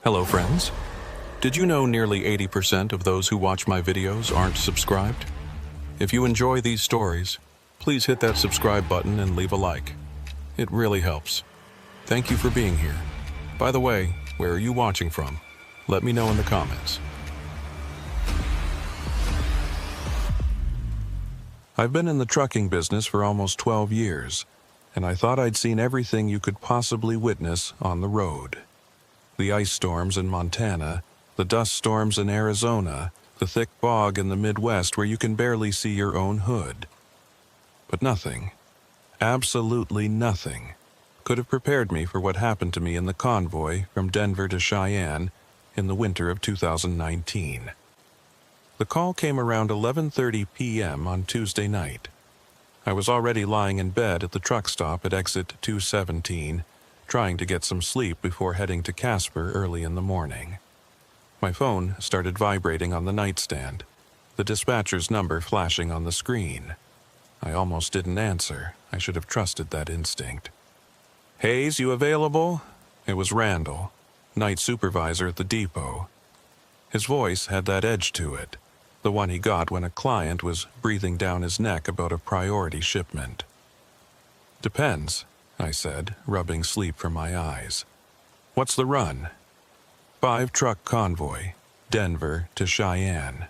Hello, friends. Did you know nearly 80% of those who watch my videos aren't subscribed? If you enjoy these stories, please hit that subscribe button and leave a like. It really helps. Thank you for being here. By the way, where are you watching from? Let me know in the comments. I've been in the trucking business for almost 12 years, and I thought I'd seen everything you could possibly witness on the road. The ice storms in Montana, the dust storms in Arizona, the thick fog in the Midwest where you can barely see your own hood. But nothing, absolutely nothing, could have prepared me for what happened to me in the convoy from Denver to Cheyenne in the winter of 2019. The call came around 11:30 p.m. on Tuesday night. I was already lying in bed at the truck stop at exit 217, trying to get some sleep before heading to Casper early in the morning. My phone started vibrating on the nightstand, the dispatcher's number flashing on the screen. I almost didn't answer. I should have trusted that instinct. "Hayes, you available?" It was Randall, night supervisor at the depot. His voice had that edge to it, the one he got when a client was breathing down his neck about a priority shipment. "Depends," I said, rubbing sleep from my eyes. "What's the run?" 5-truck convoy, Denver to Cheyenne.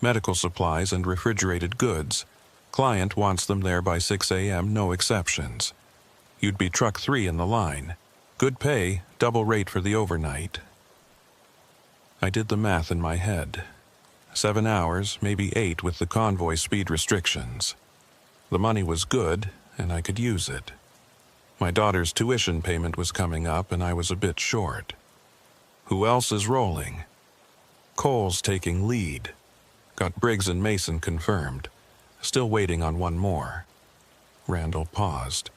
Medical supplies and refrigerated goods. Client wants them there by 6 a.m., no exceptions. You'd be truck 3 in the line. Good pay, double rate for the overnight. I did the math in my head. 7 hours, maybe 8 with the convoy speed restrictions. The money was good, and I could use it. My daughter's tuition payment was coming up, and I was a bit short. Who else is rolling? Cole's taking lead. Got Briggs and Mason confirmed. Still waiting on one more. Randall paused.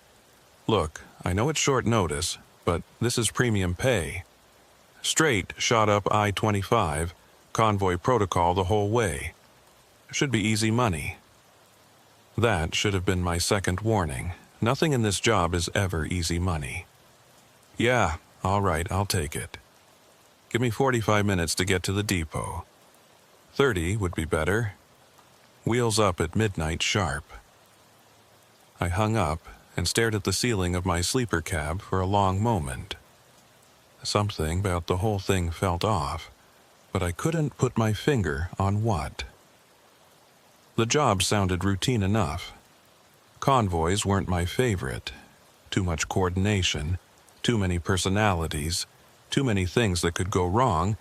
"Look, I know it's short notice, but this is premium pay. Straight shot up I-25, convoy protocol the whole way. Should be easy money." That should have been my second warning. Nothing in this job is ever easy money. "Yeah, all right, I'll take it. Give me 45 minutes to get to the depot. 30 would be better. Wheels up at midnight sharp." I hung up and stared at the ceiling of my sleeper cab for a long moment. Something about the whole thing felt off, but I couldn't put my finger on what. The job sounded routine enough. Convoys weren't my favorite. Too much coordination, too many personalities, too many things that could go wrong,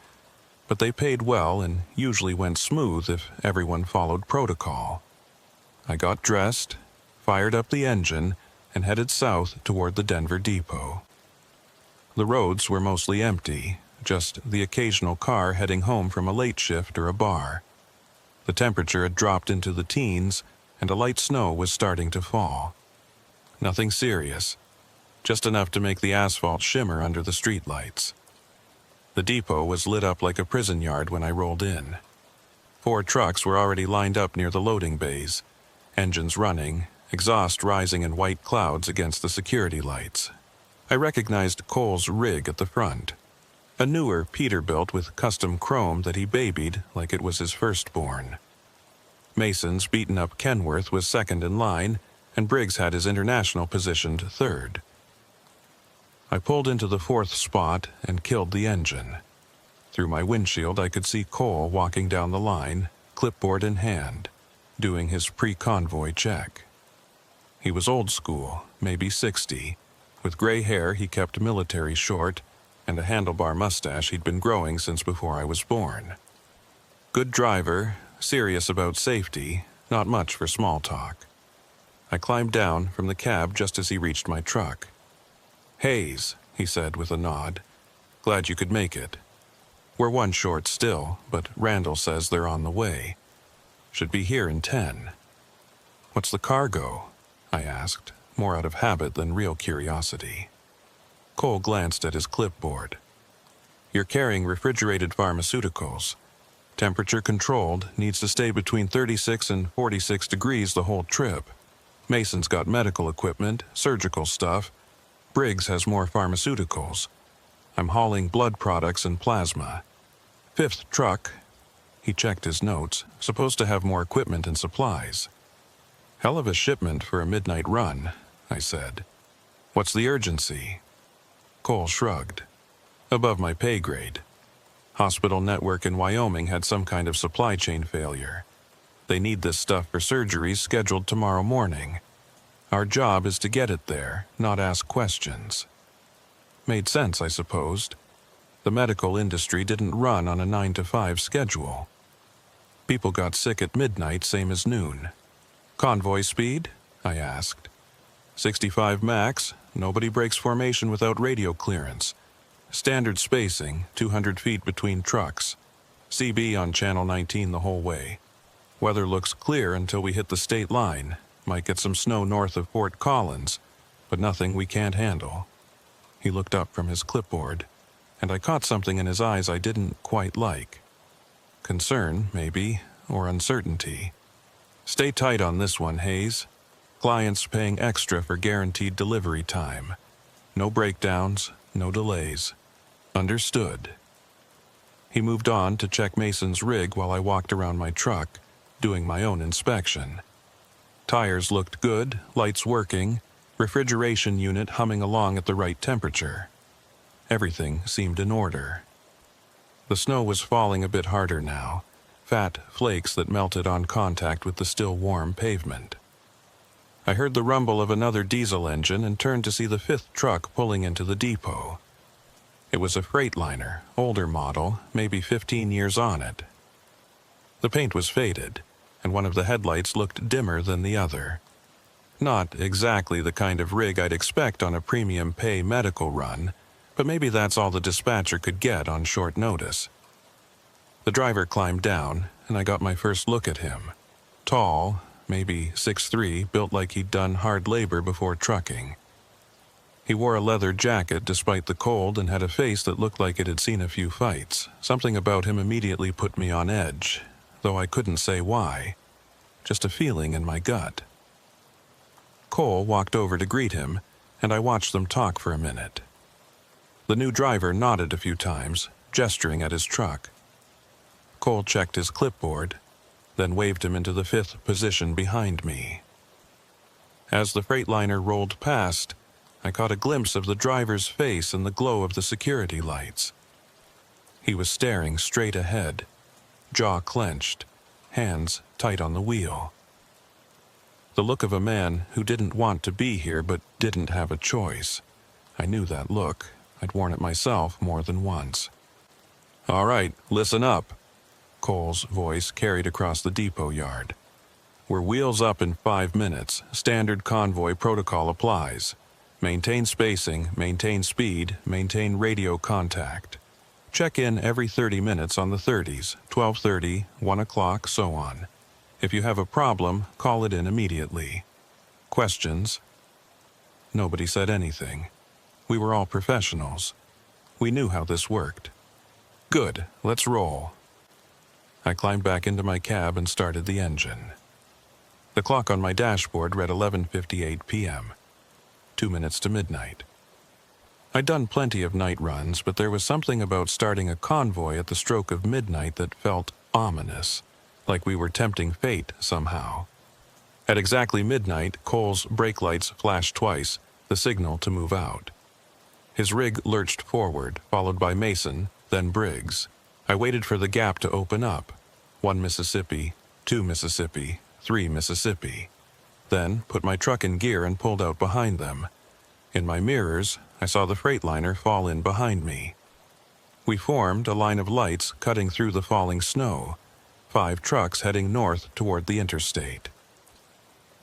but they paid well and usually went smooth if everyone followed protocol. I got dressed, fired up the engine, and headed south toward the Denver depot. The roads were mostly empty, just the occasional car heading home from a late shift or a bar. The temperature had dropped into the teens, and a light snow was starting to fall. Nothing serious, just enough to make the asphalt shimmer under the streetlights. The depot was lit up like a prison yard when I rolled in. 4 trucks were already lined up near the loading bays, engines running, exhaust rising in white clouds against the security lights. I recognized Cole's rig at the front, a newer Peterbilt with custom chrome that he babied like it was his firstborn. Mason's beaten-up Kenworth was second in line, and Briggs had his International positioned third. I pulled into the 4th spot and killed the engine. Through my windshield I could see Cole walking down the line, clipboard in hand, doing his pre-convoy check. He was old school, maybe 60. With gray hair he kept military short, and a handlebar mustache he'd been growing since before I was born. Good driver, serious about safety, not much for small talk. I climbed down from the cab just as he reached my truck. "Hayes," he said with a nod. "Glad you could make it. We're 1 short still, but Randall says they're on the way. Should be here in 10. "What's the cargo?" I asked, more out of habit than real curiosity. Cole glanced at his clipboard. "You're carrying refrigerated pharmaceuticals. Temperature controlled, needs to stay between 36 and 46 degrees the whole trip. Mason's got medical equipment, surgical stuff. Briggs has more pharmaceuticals. I'm hauling blood products and plasma. Fifth truck. He checked his notes, supposed to have more equipment and supplies. Hell of a shipment for a midnight run, I said. What's the urgency? Cole shrugged. Above my pay grade. Hospital network in Wyoming had some kind of supply chain failure. They need this stuff for surgeries scheduled tomorrow morning. Our job is to get it there, not ask questions. Made sense, I supposed. The medical industry didn't run on a 9-to-5 schedule. People got sick at midnight, same as noon. Convoy speed? I asked. 65 max, nobody breaks formation without radio clearance. Standard spacing, 200 feet between trucks. CB on Channel 19 the whole way. Weather looks clear until we hit the state line. Might get some snow north of Fort Collins, but nothing we can't handle. He looked up from his clipboard, and I caught something in his eyes I didn't quite like. Concern, maybe, or uncertainty. Stay tight on this one, Hayes. Clients paying extra for guaranteed delivery time. No breakdowns, no delays. Understood. He moved on to check Mason's rig while I walked around my truck, doing my own inspection. Tires looked good, lights working, refrigeration unit humming along at the right temperature. Everything seemed in order. The snow was falling a bit harder now, fat flakes that melted on contact with the still warm pavement. I heard the rumble of another diesel engine and turned to see the fifth truck pulling into the depot. It was a Freightliner, older model, maybe 15 years on it. The paint was faded, and one of the headlights looked dimmer than the other. Not exactly the kind of rig I'd expect on a premium pay medical run, but maybe that's all the dispatcher could get on short notice. The driver climbed down, and I got my first look at him. Tall, maybe 6'3", built like he'd done hard labor before trucking. He wore a leather jacket despite the cold and had a face that looked like it had seen a few fights. Something about him immediately put me on edge, though I couldn't say why. Just a feeling in my gut. Cole walked over to greet him, and I watched them talk for a minute. The new driver nodded a few times, gesturing at his truck. Cole checked his clipboard, then waved him into the fifth position behind me. As the Freightliner rolled past, I caught a glimpse of the driver's face in the glow of the security lights. He was staring straight ahead, jaw clenched, hands tight on the wheel. The look of a man who didn't want to be here but didn't have a choice. I knew that look. I'd worn it myself more than once. "All right, listen up," Cole's voice carried across the depot yard. "We're wheels up in 5 minutes. Standard convoy protocol applies. Maintain spacing, maintain speed, maintain radio contact. Check in every 30 minutes on the 30s, 12:30, 1 o'clock, so on. If you have a problem, call it in immediately. Questions?" Nobody said anything. We were all professionals. We knew how this worked. "Good, let's roll." I climbed back into my cab and started the engine. The clock on my dashboard read 11:58 p.m., 2 minutes to midnight. I'd done plenty of night runs, but there was something about starting a convoy at the stroke of midnight that felt ominous, like we were tempting fate somehow. At exactly midnight, Cole's brake lights flashed twice, the signal to move out. His rig lurched forward, followed by Mason, then Briggs. I waited for the gap to open up. 1 Mississippi, 2 Mississippi, 3 Mississippi. Then put my truck in gear and pulled out behind them. In my mirrors, I saw the Freightliner fall in behind me. We formed a line of lights cutting through the falling snow, 5 trucks heading north toward the interstate.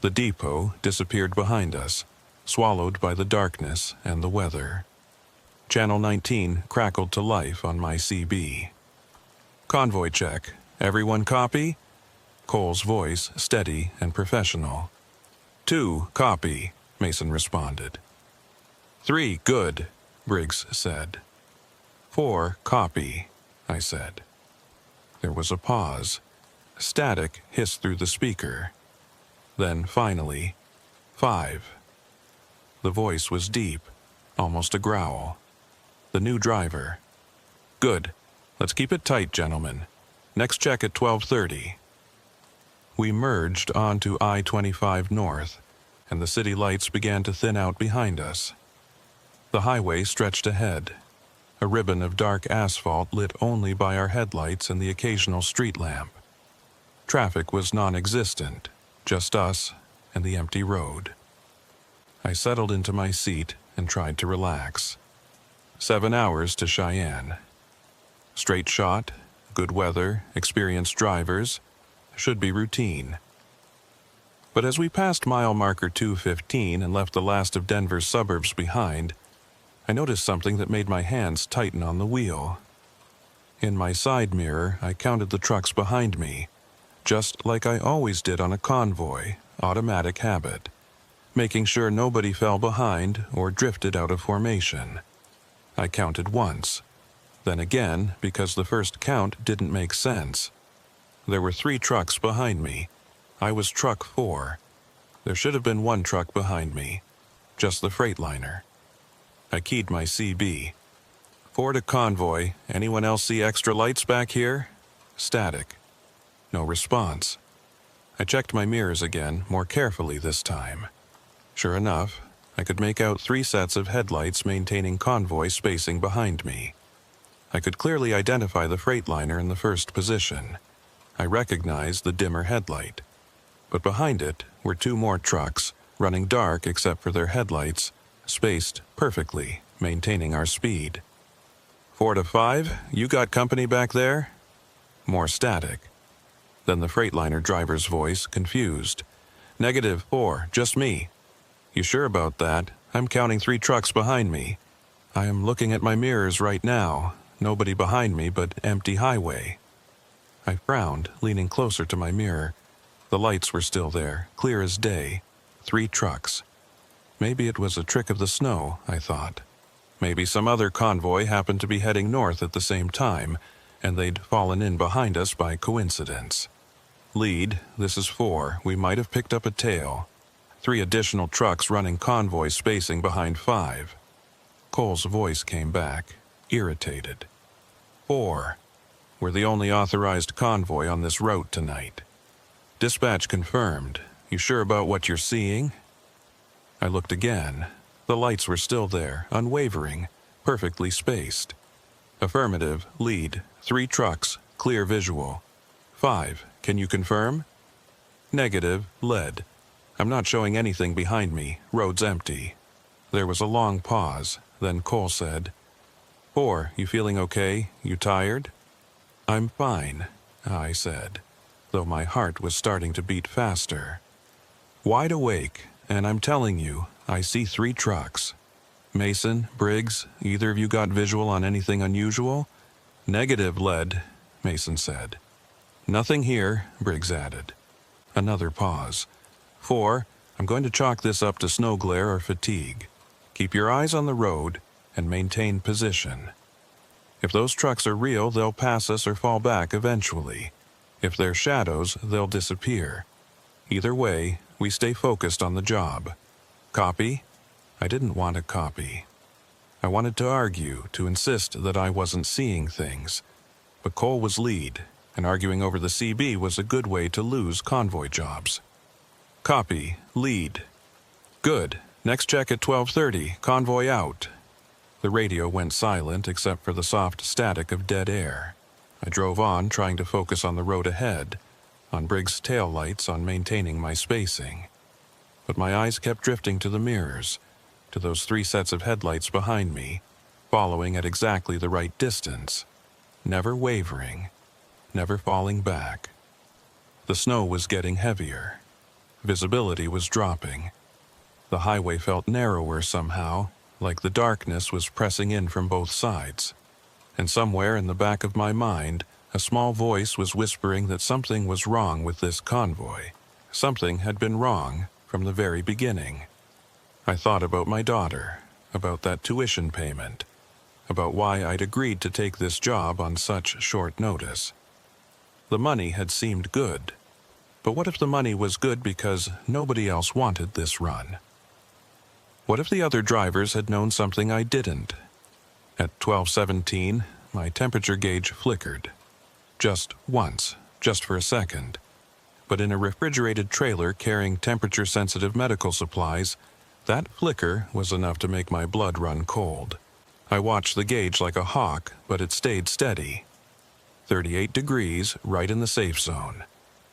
The depot disappeared behind us, swallowed by the darkness and the weather. Channel 19 crackled to life on my CB. "Convoy check. Everyone copy?" Cole's voice steady and professional. 2, copy, Mason responded. 3, good, Briggs said. 4, copy, I said. There was a pause. Static hissed through the speaker. Then finally, 5. The voice was deep, almost a growl. the new driver. Good. Let's keep it tight, gentlemen. Next check at 12:30. We merged onto I-25 North, and the city lights began to thin out behind us. The highway stretched ahead, a ribbon of dark asphalt lit only by our headlights and the occasional street lamp. Traffic was non-existent, just us and the empty road. I settled into my seat and tried to relax. 7 hours to Cheyenne. Straight shot, good weather, experienced drivers, should be routine. But as we passed mile marker 215 and left the last of Denver's suburbs behind, I noticed something that made my hands tighten on the wheel. In my side mirror, I counted the trucks behind me, just like I always did on a convoy, automatic habit, making sure nobody fell behind or drifted out of formation. I counted once, then again because the first count didn't make sense. There were 3 trucks behind me. I was truck 4. There should have been 1 truck behind me, just the Freightliner. I keyed my CB. 4 to Convoy. Anyone else see extra lights back here? Static. No response. I checked my mirrors again, more carefully this time. Sure enough, I could make out 3 sets of headlights maintaining Convoy spacing behind me. I could clearly identify the Freightliner in the first position. I recognized the dimmer headlight. But behind it were 2 more trucks, running dark except for their headlights, spaced perfectly, maintaining our speed. 4 to 5, you got company back there? More static. Then the Freightliner driver's voice, confused. -4, just me. You sure about that? I'm counting 3 trucks behind me. I am looking at my mirrors right now. Nobody behind me but empty highway. I frowned, leaning closer to my mirror. The lights were still there, clear as day. 3 trucks. Maybe it was a trick of the snow, I thought. Maybe some other convoy happened to be heading north at the same time, and they'd fallen in behind us by coincidence. Lead, this is 4. We might have picked up a tail. 3 additional trucks running convoy spacing behind 5. Cole's voice came back, irritated. 4. We're the only authorized convoy on this route tonight. Dispatch confirmed. You sure about what you're seeing? I looked again. The lights were still there, unwavering, perfectly spaced. Affirmative, lead, 3 trucks, clear visual. 5, can you confirm? Negative, lead. I'm not showing anything behind me, road's empty. There was a long pause, then Cole said, 4, you feeling okay? You tired? I'm fine, I said, though my heart was starting to beat faster. Wide awake, and I'm telling you, I see 3 trucks. Mason, Briggs, either of you got visual on anything unusual? Negative, lead, Mason said. Nothing here, Briggs added. Another pause. 4, I'm going to chalk this up to snow glare or fatigue. Keep your eyes on the road and maintain position. If those trucks are real, they'll pass us or fall back eventually. If they're shadows, they'll disappear. Either way, we stay focused on the job. Copy? I didn't want a copy. I wanted to argue, to insist that I wasn't seeing things. But Cole was lead, and arguing over the CB was a good way to lose convoy jobs. Copy, lead. Good. Next check at 12:30, convoy out. The radio went silent except for the soft static of dead air. I drove on, trying to focus on the road ahead, on Briggs' taillights, on maintaining my spacing. But my eyes kept drifting to the mirrors, to those 3 sets of headlights behind me, following at exactly the right distance, never wavering, never falling back. The snow was getting heavier. Visibility was dropping. The highway felt narrower somehow, like the darkness was pressing in from both sides. And somewhere in the back of my mind, a small voice was whispering that something was wrong with this convoy. Something had been wrong from the very beginning. I thought about my daughter, about that tuition payment, about why I'd agreed to take this job on such short notice. The money had seemed good. But what if the money was good because nobody else wanted this run? What if the other drivers had known something I didn't? At 12:17, my temperature gauge flickered. Just once, just for a second. But in a refrigerated trailer carrying temperature-sensitive medical supplies, that flicker was enough to make my blood run cold. I watched the gauge like a hawk, but it stayed steady. 38 degrees, right in the safe zone.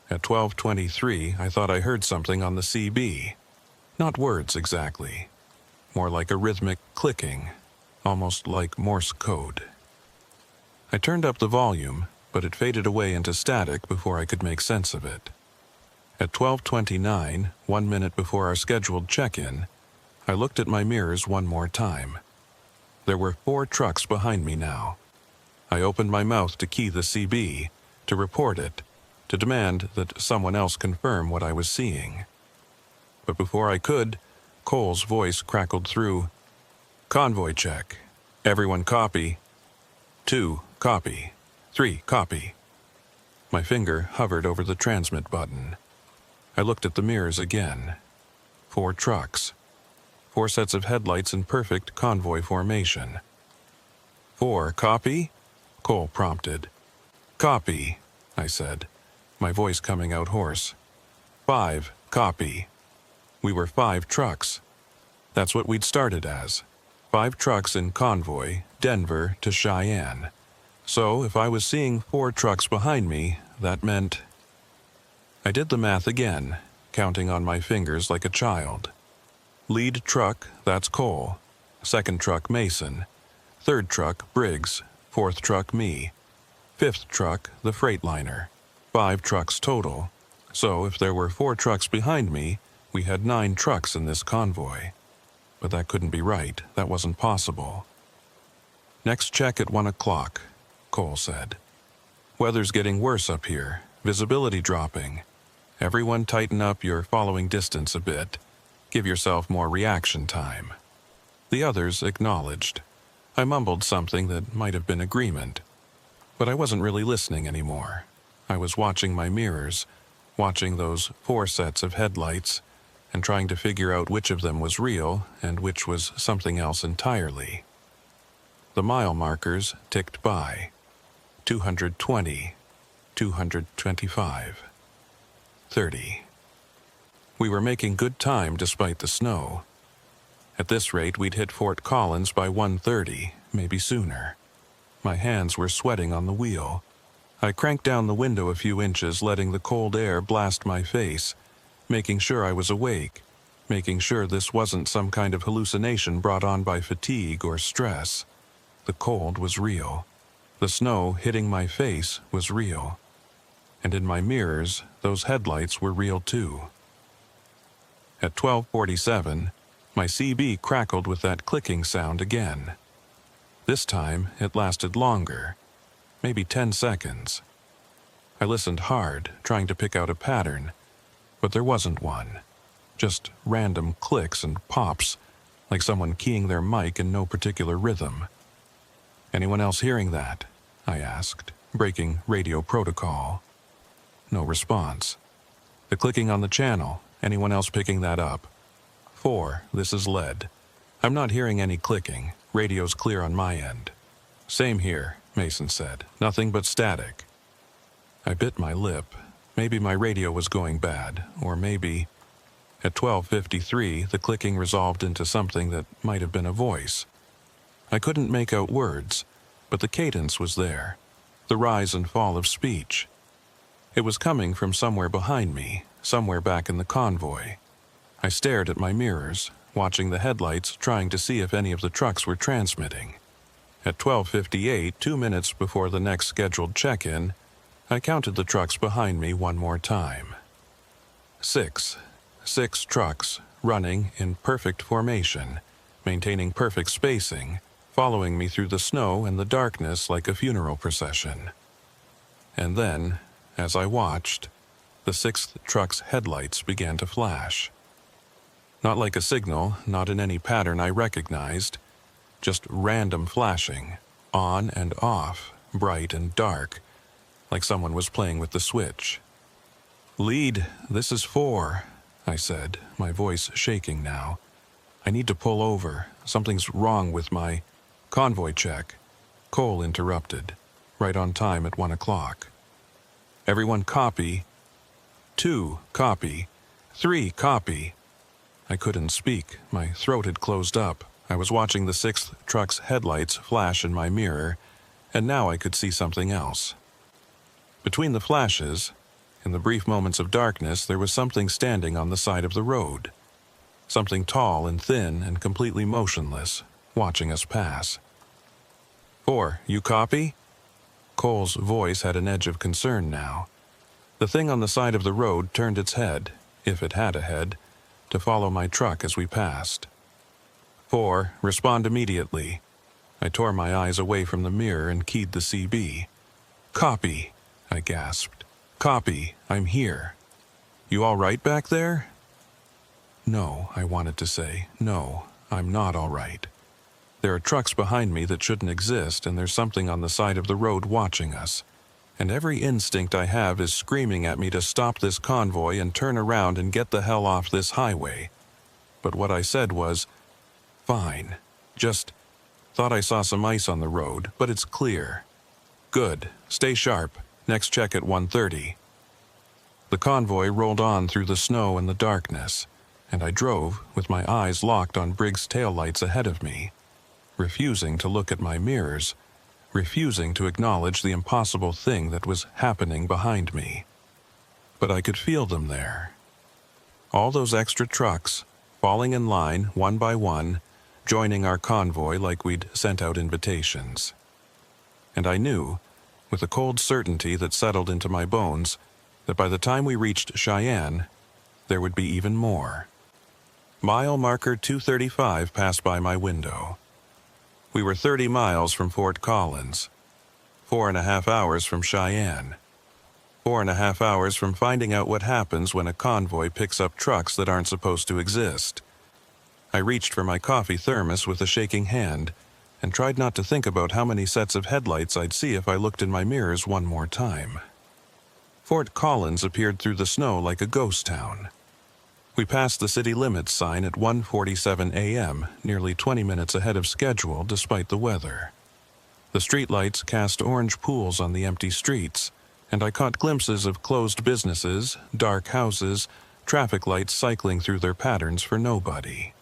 At 12:23, I thought I heard something on the CB. Not words exactly. More like a rhythmic clicking, almost like Morse code. I turned up the volume, but it faded away into static before I could make sense of it. At 12:29, 1 minute before our scheduled check-in, I looked at my mirrors one more time. There were 4 trucks behind me now. I opened my mouth to key the CB, to report it, to demand that someone else confirm what I was seeing. But before I could, Cole's voice crackled through. "Convoy check. Everyone copy. 2, copy. 3, copy." My finger hovered over the transmit button. I looked at the mirrors again. 4 trucks. 4 sets of headlights in perfect convoy formation. 4, copy? Cole prompted. "Copy," I said, my voice coming out hoarse. 5, copy. We were 5 trucks. That's what we'd started as. 5 trucks in convoy, Denver to Cheyenne. So if I was seeing 4 trucks behind me, that meant... I did the math again, counting on my fingers like a child. Lead truck, that's Cole. Second truck, Mason. Third truck, Briggs. Fourth truck, me. Fifth truck, the Freightliner. 5 trucks total. So if there were 4 trucks behind me, we had 9 trucks in this convoy. But that couldn't be right. That wasn't possible. "Next check at 1 o'clock, Cole said. "Weather's getting worse up here. Visibility dropping. Everyone tighten up your following distance a bit. Give yourself more reaction time." The others acknowledged. I mumbled something that might have been agreement. But I wasn't really listening anymore. I was watching my mirrors, watching those 4 sets of headlights, and trying to figure out which of them was real and which was something else entirely. The mile markers ticked by. 220, 225, 30. We were making good time despite the snow. At this rate, we'd hit Fort Collins by 1:30, maybe sooner. My hands were sweating on the wheel. I cranked down the window a few inches, letting the cold air blast my face, making sure I was awake, making sure this wasn't some kind of hallucination brought on by fatigue or stress. The cold was real. The snow hitting my face was real. And in my mirrors, those headlights were real too. At 12:47, my CB crackled with that clicking sound again. This time, it lasted longer, maybe 10 seconds. I listened hard, trying to pick out a pattern, but there wasn't one. Just random clicks and pops, like someone keying their mic in no particular rhythm. "Anyone else hearing that?" I asked, breaking radio protocol. No response. "The clicking on the channel, anyone else picking that up?" 4, this is lead. "I'm not hearing any clicking. Radio's clear on my end." "Same here," Mason said. "Nothing but static." I bit my lip. Maybe my radio was going bad, or maybe... At 12:53, the clicking resolved into something that might have been a voice. I couldn't make out words, but the cadence was there, the rise and fall of speech. It was coming from somewhere behind me, somewhere back in the convoy. I stared at my mirrors, watching the headlights, trying to see if any of the trucks were transmitting. At 12:58, 2 minutes before the next scheduled check-in, I counted the trucks behind me one more time. 6. 6 trucks, running in perfect formation, maintaining perfect spacing, following me through the snow and the darkness like a funeral procession. And then, as I watched, the 6th truck's headlights began to flash. Not like a signal, not in any pattern I recognized, just random flashing, on and off, bright and dark, like someone was playing with the switch. "Lead, this is 4, I said, my voice shaking now. "I need to pull over. Something's wrong with my..." Convoy check. Cole interrupted. Right on time at 1 o'clock. Everyone copy. 2, copy. 3, copy. I couldn't speak. My throat had closed up. I was watching the 6th truck's headlights flash in my mirror, and now I could see something else. Between the flashes, in the brief moments of darkness, there was something standing on the side of the road. Something tall and thin and completely motionless, watching us pass. 4, you copy? Cole's voice had an edge of concern now. The thing on the side of the road turned its head, if it had a head, to follow my truck as we passed. 4, respond immediately. I tore my eyes away from the mirror and keyed the CB. Copy, I gasped. Copy, I'm here. You all right back there? No, I wanted to say. No, I'm not all right. There are trucks behind me that shouldn't exist, and there's something on the side of the road watching us. And every instinct I have is screaming at me to stop this convoy and turn around and get the hell off this highway. But what I said was, fine. Just thought I saw some ice on the road, but it's clear. Good. Stay sharp. Next check at 1:30. The convoy rolled on through the snow and the darkness, and I drove with my eyes locked on Briggs' taillights ahead of me, refusing to look at my mirrors, refusing to acknowledge the impossible thing that was happening behind me. But I could feel them there. All those extra trucks, falling in line one by one, joining our convoy like we'd sent out invitations. And I knew, with a cold certainty that settled into my bones, that by the time we reached Cheyenne, there would be even more. Mile marker 235 passed by my window. We were 30 miles from Fort Collins, 4.5 hours from Cheyenne, 4.5 hours from finding out what happens when a convoy picks up trucks that aren't supposed to exist. I reached for my coffee thermos with a shaking hand and tried not to think about how many sets of headlights I'd see if I looked in my mirrors one more time. Fort Collins appeared through the snow like a ghost town. We passed the city limits sign at 1:47 a.m., nearly 20 minutes ahead of schedule despite the weather. The streetlights cast orange pools on the empty streets, and I caught glimpses of closed businesses, dark houses, traffic lights cycling through their patterns for nobody.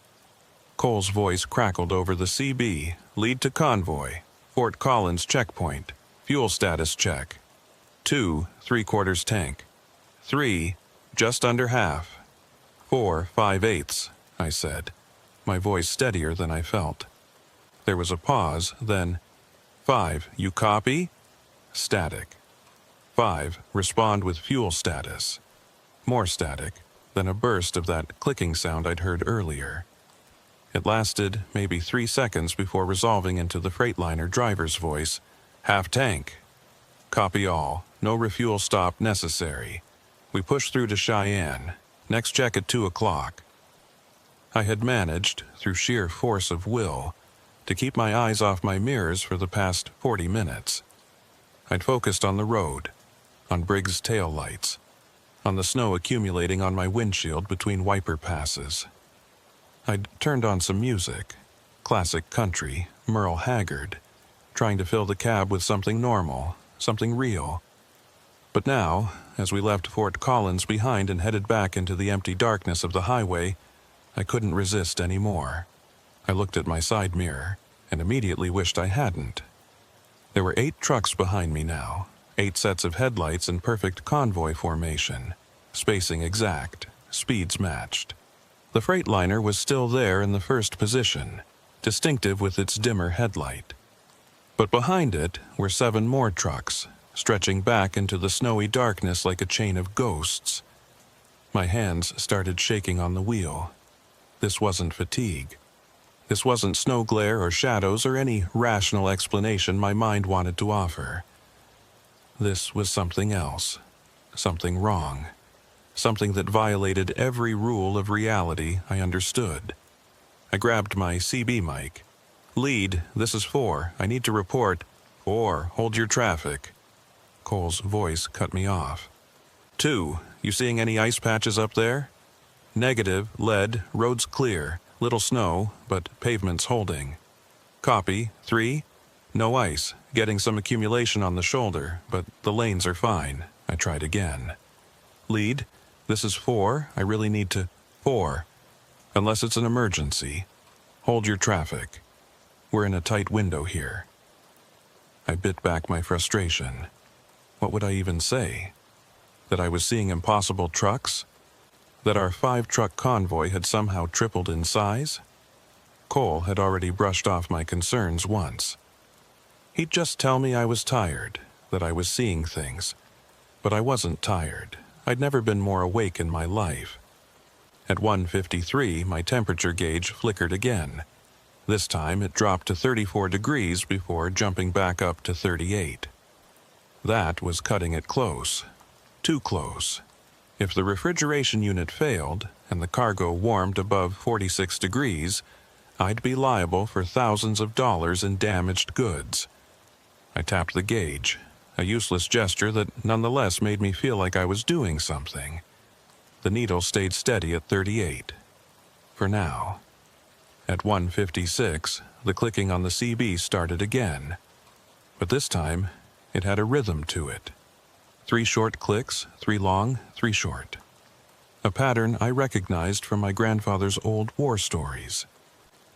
Cole's voice crackled over the CB, lead to convoy, Fort Collins checkpoint, fuel status check. 2, 3/4 tank. 3, just under half. 4, 5/8, I said, my voice steadier than I felt. There was a pause, then, 5, you copy? Static. 5, respond with fuel status. More static, then a burst of that clicking sound I'd heard earlier. It lasted maybe 3 seconds before resolving into the Freightliner driver's voice, half tank. Copy all, no refuel stop necessary. We push through to Cheyenne. Next check at 2 o'clock. I had managed, through sheer force of will, to keep my eyes off my mirrors for the past 40 minutes. I'd focused on the road, on Briggs' taillights, on the snow accumulating on my windshield between wiper passes. I'd turned on some music, classic country, Merle Haggard, trying to fill the cab with something normal, something real. But now, as we left Fort Collins behind and headed back into the empty darkness of the highway, I couldn't resist any more. I looked at my side mirror and immediately wished I hadn't. There were 8 trucks behind me now, 8 sets of headlights in perfect convoy formation, spacing exact, speeds matched. The Freightliner was still there in the first position, distinctive with its dimmer headlight. But behind it were 7 more trucks, stretching back into the snowy darkness like a chain of ghosts. My hands started shaking on the wheel. This wasn't fatigue. This wasn't snow glare or shadows or any rational explanation my mind wanted to offer. This was something else, something wrong, something that violated every rule of reality I understood. I grabbed my CB mic. Lead, this is 4. I need to report. 4, hold your traffic. Cole's voice cut me off. 2, you seeing any ice patches up there? Negative, lead, roads clear, little snow, but pavement's holding. Copy. 3. No ice. Getting some accumulation on the shoulder, but the lanes are fine. I tried again. Lead. This is 4. I really need to... 4. Unless it's an emergency. Hold your traffic. We're in a tight window here. I bit back my frustration. What would I even say? That I was seeing impossible trucks? That our 5-truck convoy had somehow tripled in size? Cole had already brushed off my concerns once. He'd just tell me I was tired, that I was seeing things. But I wasn't tired. I'd never been more awake in my life. At 1:53, my temperature gauge flickered again. This time it dropped to 34 degrees before jumping back up to 38. That was cutting it close. Too close. If the refrigeration unit failed and the cargo warmed above 46 degrees, I'd be liable for thousands of dollars in damaged goods. I tapped the gauge, a useless gesture that nonetheless made me feel like I was doing something. The needle stayed steady at 38. For now. At 1:56, the clicking on the CB started again. But this time, it had a rhythm to it. 3 short clicks, 3 long, 3 short. A pattern I recognized from my grandfather's old war stories.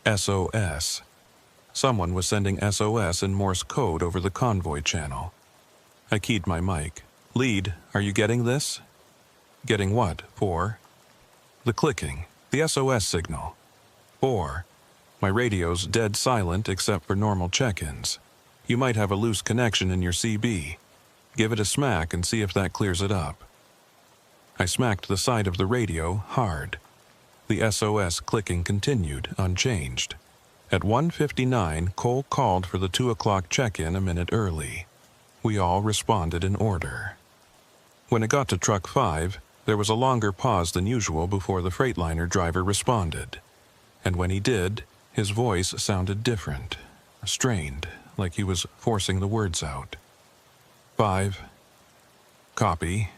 SOS. Someone was sending SOS in Morse code over the convoy channel. I keyed my mic. Lead, are you getting this? Getting what? 4. The clicking. The SOS signal. 4. My radio's dead silent except for normal check-ins. You might have a loose connection in your CB. Give it a smack and see if that clears it up. I smacked the side of the radio hard. The SOS clicking continued, unchanged. At 1:59, Cole called for the 2 o'clock check-in a minute early. We all responded in order. When it got to truck 5, there was a longer pause than usual before the Freightliner driver responded. And when he did, his voice sounded different, strained, like he was forcing the words out. 5. Copy.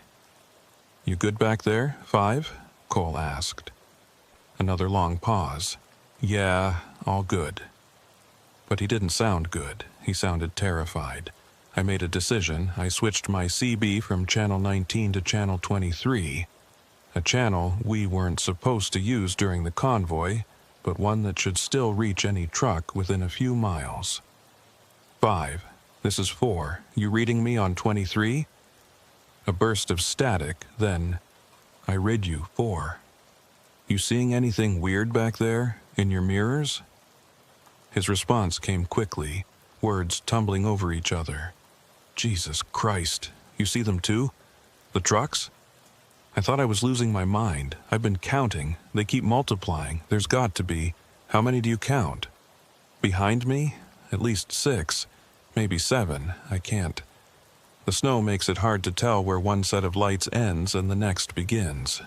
You good back there, 5? Cole asked. Another long pause. Yeah, all good. But he didn't sound good. He sounded terrified. I made a decision. I switched my CB from channel 19 to channel 23, a channel we weren't supposed to use during the convoy, but one that should still reach any truck within a few miles. 5. This is 4. You reading me on 23? A burst of static, then, I read you 4. You seeing anything weird back there, in your mirrors? His response came quickly, words tumbling over each other. Jesus Christ, you see them too? The trucks? I thought I was losing my mind. I've been counting. They keep multiplying. There's got to be. How many do you count? Behind me? At least 6. Maybe 7. I can't. The snow makes it hard to tell where one set of lights ends and the next begins.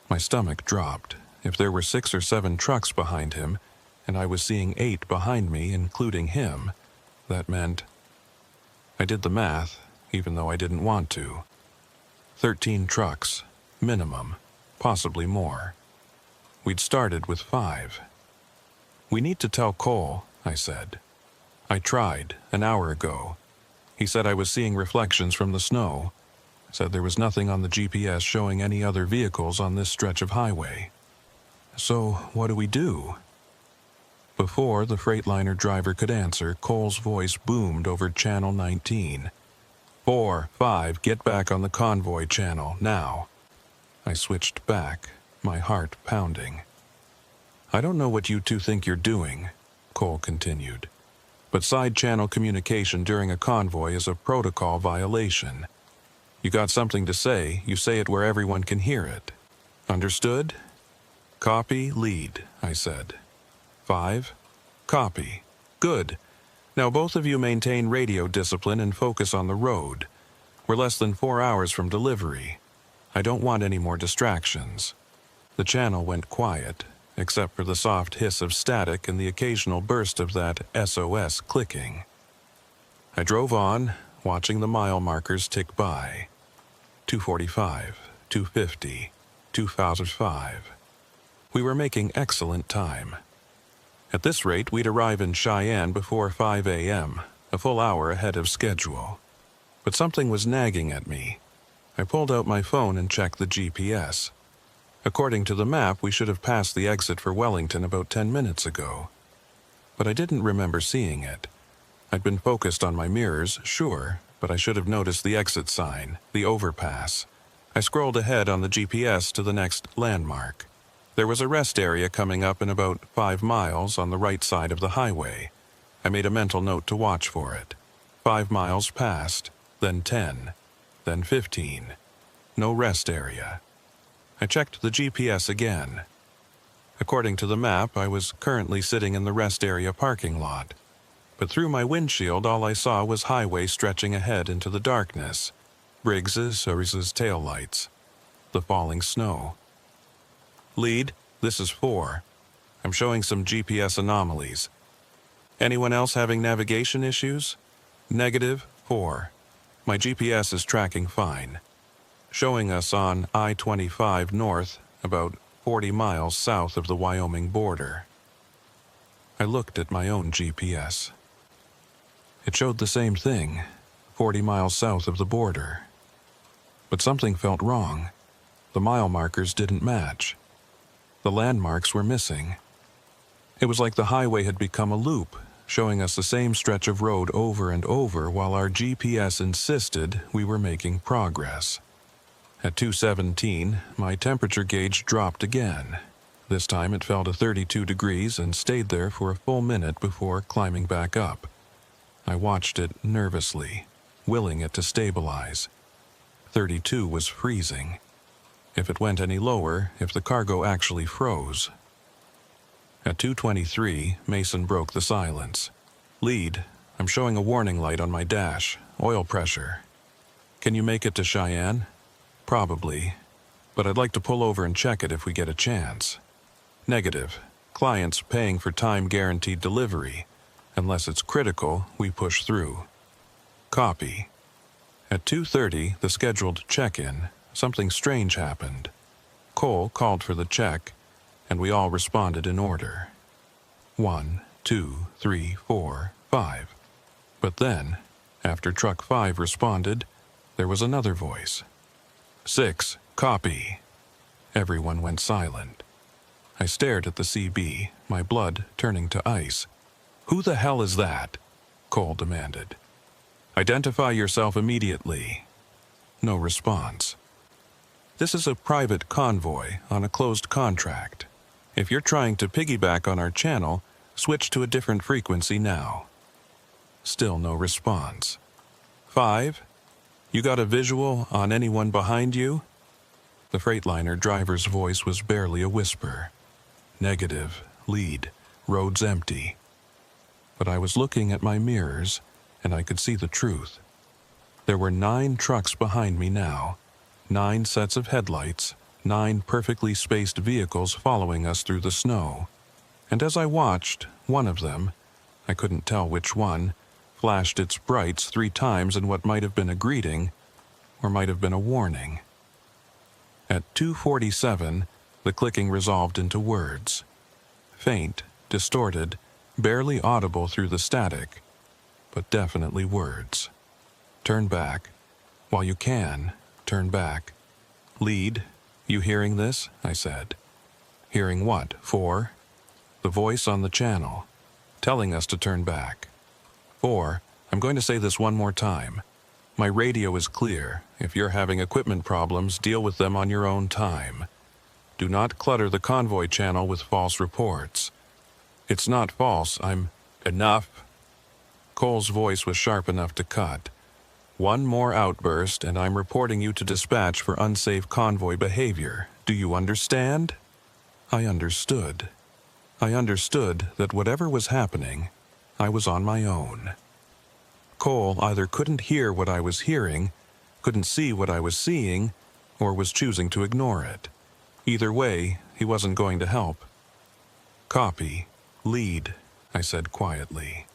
My stomach dropped. If there were 6 or 7 trucks behind him, and I was seeing 8 behind me, including him, that meant... I did the math, even though I didn't want to. 13 trucks, minimum, possibly more. We'd started with 5. We need to tell Cole, I said. I tried, an hour ago. He said I was seeing reflections from the snow. Said there was nothing on the GPS showing any other vehicles on this stretch of highway. So, what do we do? Before the Freightliner driver could answer, Cole's voice boomed over channel 19. 4, 5, get back on the convoy channel, now. I switched back, my heart pounding. I don't know what you two think you're doing, Cole continued, but side-channel communication during a convoy is a protocol violation. You got something to say, you say it where everyone can hear it. Understood? Copy, lead, I said. 5. Copy. Good. Now both of you maintain radio discipline and focus on the road. We're less than 4 hours from delivery. I don't want any more distractions. The channel went quiet, except for the soft hiss of static and the occasional burst of that SOS clicking. I drove on, watching the mile markers tick by. 245, 250, 2005. We were making excellent time. At this rate, we'd arrive in Cheyenne before 5 a.m., a full hour ahead of schedule. But something was nagging at me. I pulled out my phone and checked the GPS. According to the map, we should have passed the exit for Wellington about 10 minutes ago. But I didn't remember seeing it. I'd been focused on my mirrors, sure, but I should have noticed the exit sign, the overpass. I scrolled ahead on the GPS to the next landmark. There was a rest area coming up in about 5 miles on the right side of the highway. I made a mental note to watch for it. 5 miles passed, then 10, then 15. No rest area. I checked the GPS again. According to the map, I was currently sitting in the rest area parking lot. But through my windshield, all I saw was highway stretching ahead into the darkness. Briggs's taillights. The falling snow. Lead, this is 4. I'm showing some GPS anomalies. Anyone else having navigation issues? Negative, 4. My GPS is tracking fine. Showing us on I-25 north, about 40 miles south of the Wyoming border. I looked at my own GPS. It showed the same thing, 40 miles south of the border. But something felt wrong. The mile markers didn't match. The landmarks were missing. It was like the highway had become a loop, showing us the same stretch of road over and over while our GPS insisted we were making progress. At 2:17, my temperature gauge dropped again. This time it fell to 32 degrees and stayed there for a full minute before climbing back up. I watched it nervously, willing it to stabilize. 32 was freezing. If it went any lower, if the cargo actually froze. At 2:23, Mason broke the silence. Lead, I'm showing a warning light on my dash. Oil pressure. Can you make it to Cheyenne? Probably, but I'd like to pull over and check it if we get a chance. Negative. Clients paying for time-guaranteed delivery. Unless it's critical, we push through. Copy. At 2:30, the scheduled check-in, something strange happened. Cole called for the check, and we all responded in order. 1, 2, 3, 4, 5. But then, after truck 5 responded, there was another voice. 6, copy. Everyone went silent. I stared at the CB, my blood turning to ice. Who the hell is that? Cole demanded. Identify yourself immediately. No response. This is a private convoy on a closed contract. If you're trying to piggyback on our channel, switch to a different frequency now. Still no response. 5, you got a visual on anyone behind you? The Freightliner driver's voice was barely a whisper. Negative, lead, road's empty. But I was looking at my mirrors, and I could see the truth. There were 9 trucks behind me now, 9 sets of headlights, 9 perfectly spaced vehicles following us through the snow. And as I watched, one of them, I couldn't tell which one, flashed its brights 3 times in what might have been a greeting, or might have been a warning. At 2:47, the clicking resolved into words. Faint, distorted, barely audible through the static, but definitely words. Turn back. While you can, turn back. Lead, you hearing this? I said. Hearing what? 4? The voice on the channel, telling us to turn back. 4, I'm going to say this one more time. My radio is clear. If you're having equipment problems, deal with them on your own time. Do not clutter the convoy channel with false reports. It's not false, Enough. Cole's voice was sharp enough to cut. One more outburst, and I'm reporting you to dispatch for unsafe convoy behavior. Do you understand? I understood. I understood that whatever was happening, I was on my own. Cole either couldn't hear what I was hearing, couldn't see what I was seeing, or was choosing to ignore it. Either way, he wasn't going to help. Copy. Lead, I said quietly.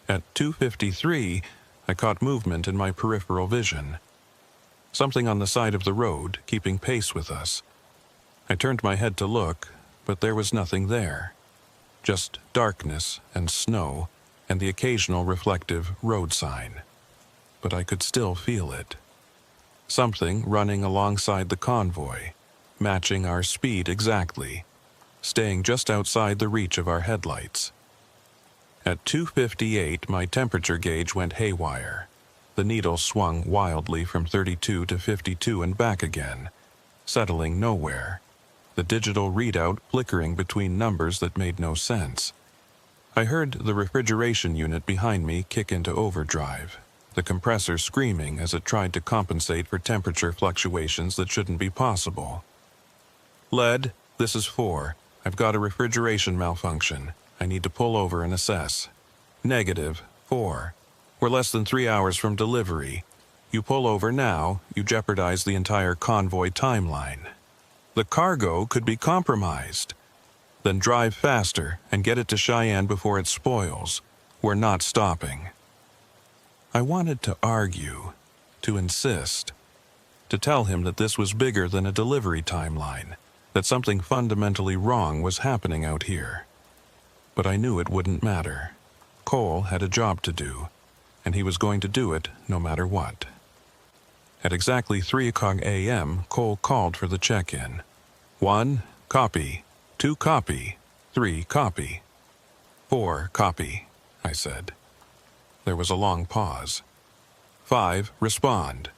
At 2:53, I caught movement in my peripheral vision. Something on the side of the road, keeping pace with us. I turned my head to look, but there was nothing there. Just darkness and snow and the occasional reflective road sign. But I could still feel it. Something running alongside the convoy, matching our speed exactly, staying just outside the reach of our headlights. At 2:58, my temperature gauge went haywire. The needle swung wildly from 32 to 52 and back again, settling nowhere, the digital readout flickering between numbers that made no sense. I heard the refrigeration unit behind me kick into overdrive, the compressor screaming as it tried to compensate for temperature fluctuations that shouldn't be possible. "Lead, this is 4. I've got a refrigeration malfunction. I need to pull over and assess." "Negative, 4. We're less than 3 hours from delivery. You pull over now, you jeopardize the entire convoy timeline. The cargo could be compromised. Then drive faster and get it to Cheyenne before it spoils. We're not stopping." I wanted to argue, to insist, to tell him that this was bigger than a delivery timeline, that something fundamentally wrong was happening out here. But I knew it wouldn't matter. Cole had a job to do, and he was going to do it no matter what. At exactly 3:00 a.m., Cole called for the check-in. 1, copy. 2, copy. 3, copy. 4, copy, I said. There was a long pause. 5, respond.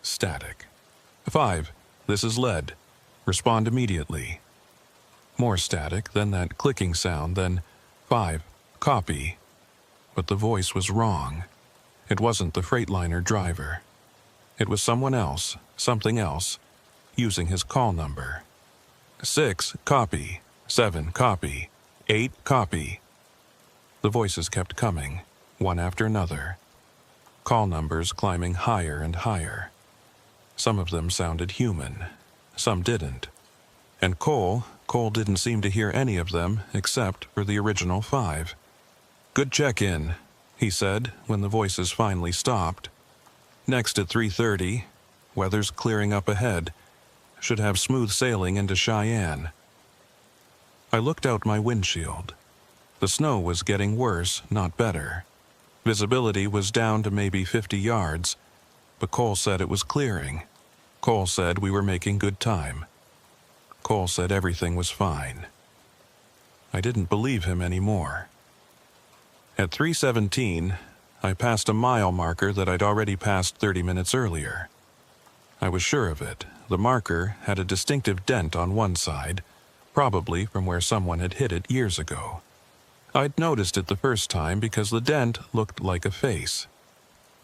Static. 5, this is Lead. Respond immediately. More static, then that clicking sound, then 5, copy. But the voice was wrong. It wasn't the Freightliner driver. It was someone else, something else, using his call number. 6, copy. 7, copy. 8, copy. The voices kept coming, one after another. Call numbers climbing higher and higher. Some of them sounded human, some didn't. And Cole didn't seem to hear any of them except for the original 5. "Good check-in," he said when the voices finally stopped. "Next at 3:30, weather's clearing up ahead. Should have smooth sailing into Cheyenne." I looked out my windshield. The snow was getting worse, not better. Visibility was down to maybe 50 yards, but Cole said it was clearing. Cole said we were making good time. Cole said everything was fine. I didn't believe him anymore. At 3:17, I passed a mile marker that I'd already passed 30 minutes earlier. I was sure of it. The marker had a distinctive dent on one side, probably from where someone had hit it years ago. I'd noticed it the first time because the dent looked like a face.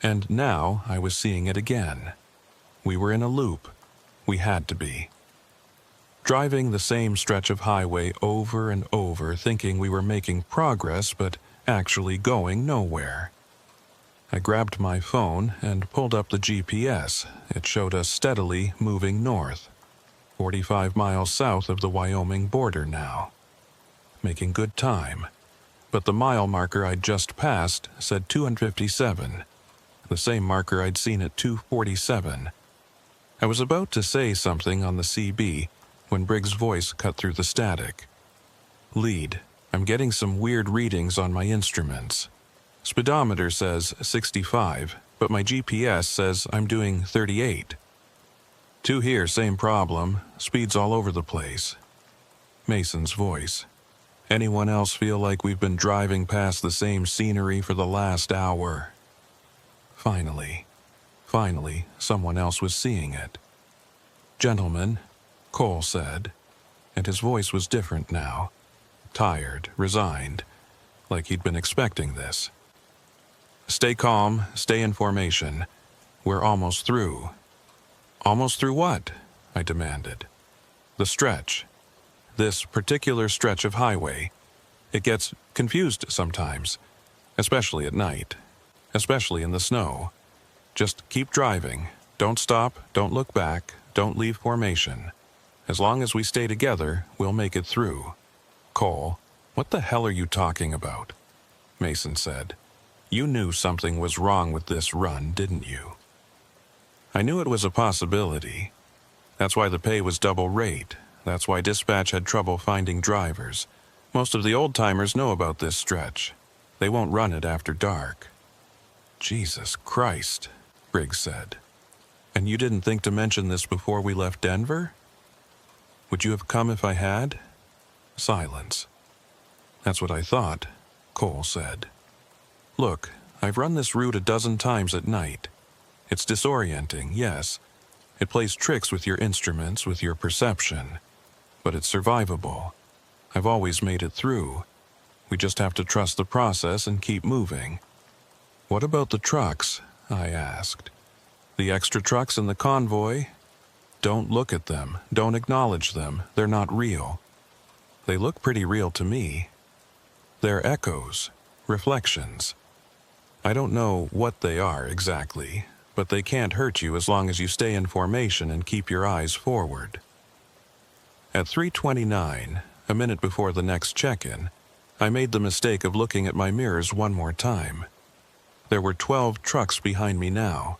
And now I was seeing it again. We were in a loop. We had to be. Driving the same stretch of highway over and over, thinking we were making progress, but actually going nowhere. I grabbed my phone and pulled up the GPS. It showed us steadily moving north, 45 miles south of the Wyoming border now. Making good time. But the mile marker I'd just passed said 257, the same marker I'd seen at 247. I was about to say something on the CB when Briggs' voice cut through the static. "Lead, I'm getting some weird readings on my instruments. Speedometer says 65, but my GPS says I'm doing 38. 2 here, same problem, speeds all over the place." Mason's voice. "Anyone else feel like we've been driving past the same scenery for the last hour?" Finally, someone else was seeing it. "Gentlemen," Cole said, and his voice was different now. Tired, resigned, like he'd been expecting this. "Stay calm, stay in formation. We're almost through." "Almost through what?" I demanded. "The stretch. This particular stretch of highway. It gets confused sometimes, especially at night, especially in the snow. Just keep driving. Don't stop, don't look back, don't leave formation. As long as we stay together, we'll make it through." "Cole, what the hell are you talking about?" Mason said. "You knew something was wrong with this run, didn't you?" I knew it was a possibility. That's why the pay was double rate. That's why dispatch had trouble finding drivers. Most of the old-timers know about this stretch. They won't run it after dark." "Jesus Christ," Briggs said. "And you didn't think to mention this before we left Denver?" "Would you have come if I had?" Silence. "That's what I thought," Cole said. "Look, I've run this route a dozen times at night. It's disorienting, yes. It plays tricks with your instruments, with your perception. But it's survivable. I've always made it through. We just have to trust the process and keep moving." "What about the trucks?" I asked. "The extra trucks in the convoy? Don't look at them. Don't acknowledge them. They're not real." "They look pretty real to me. They're echoes, reflections. I don't know what they are exactly, but they can't hurt you as long as you stay in formation and keep your eyes forward." At 3:29, a minute before the next check-in, I made the mistake of looking at my mirrors one more time. There were 12 trucks behind me now,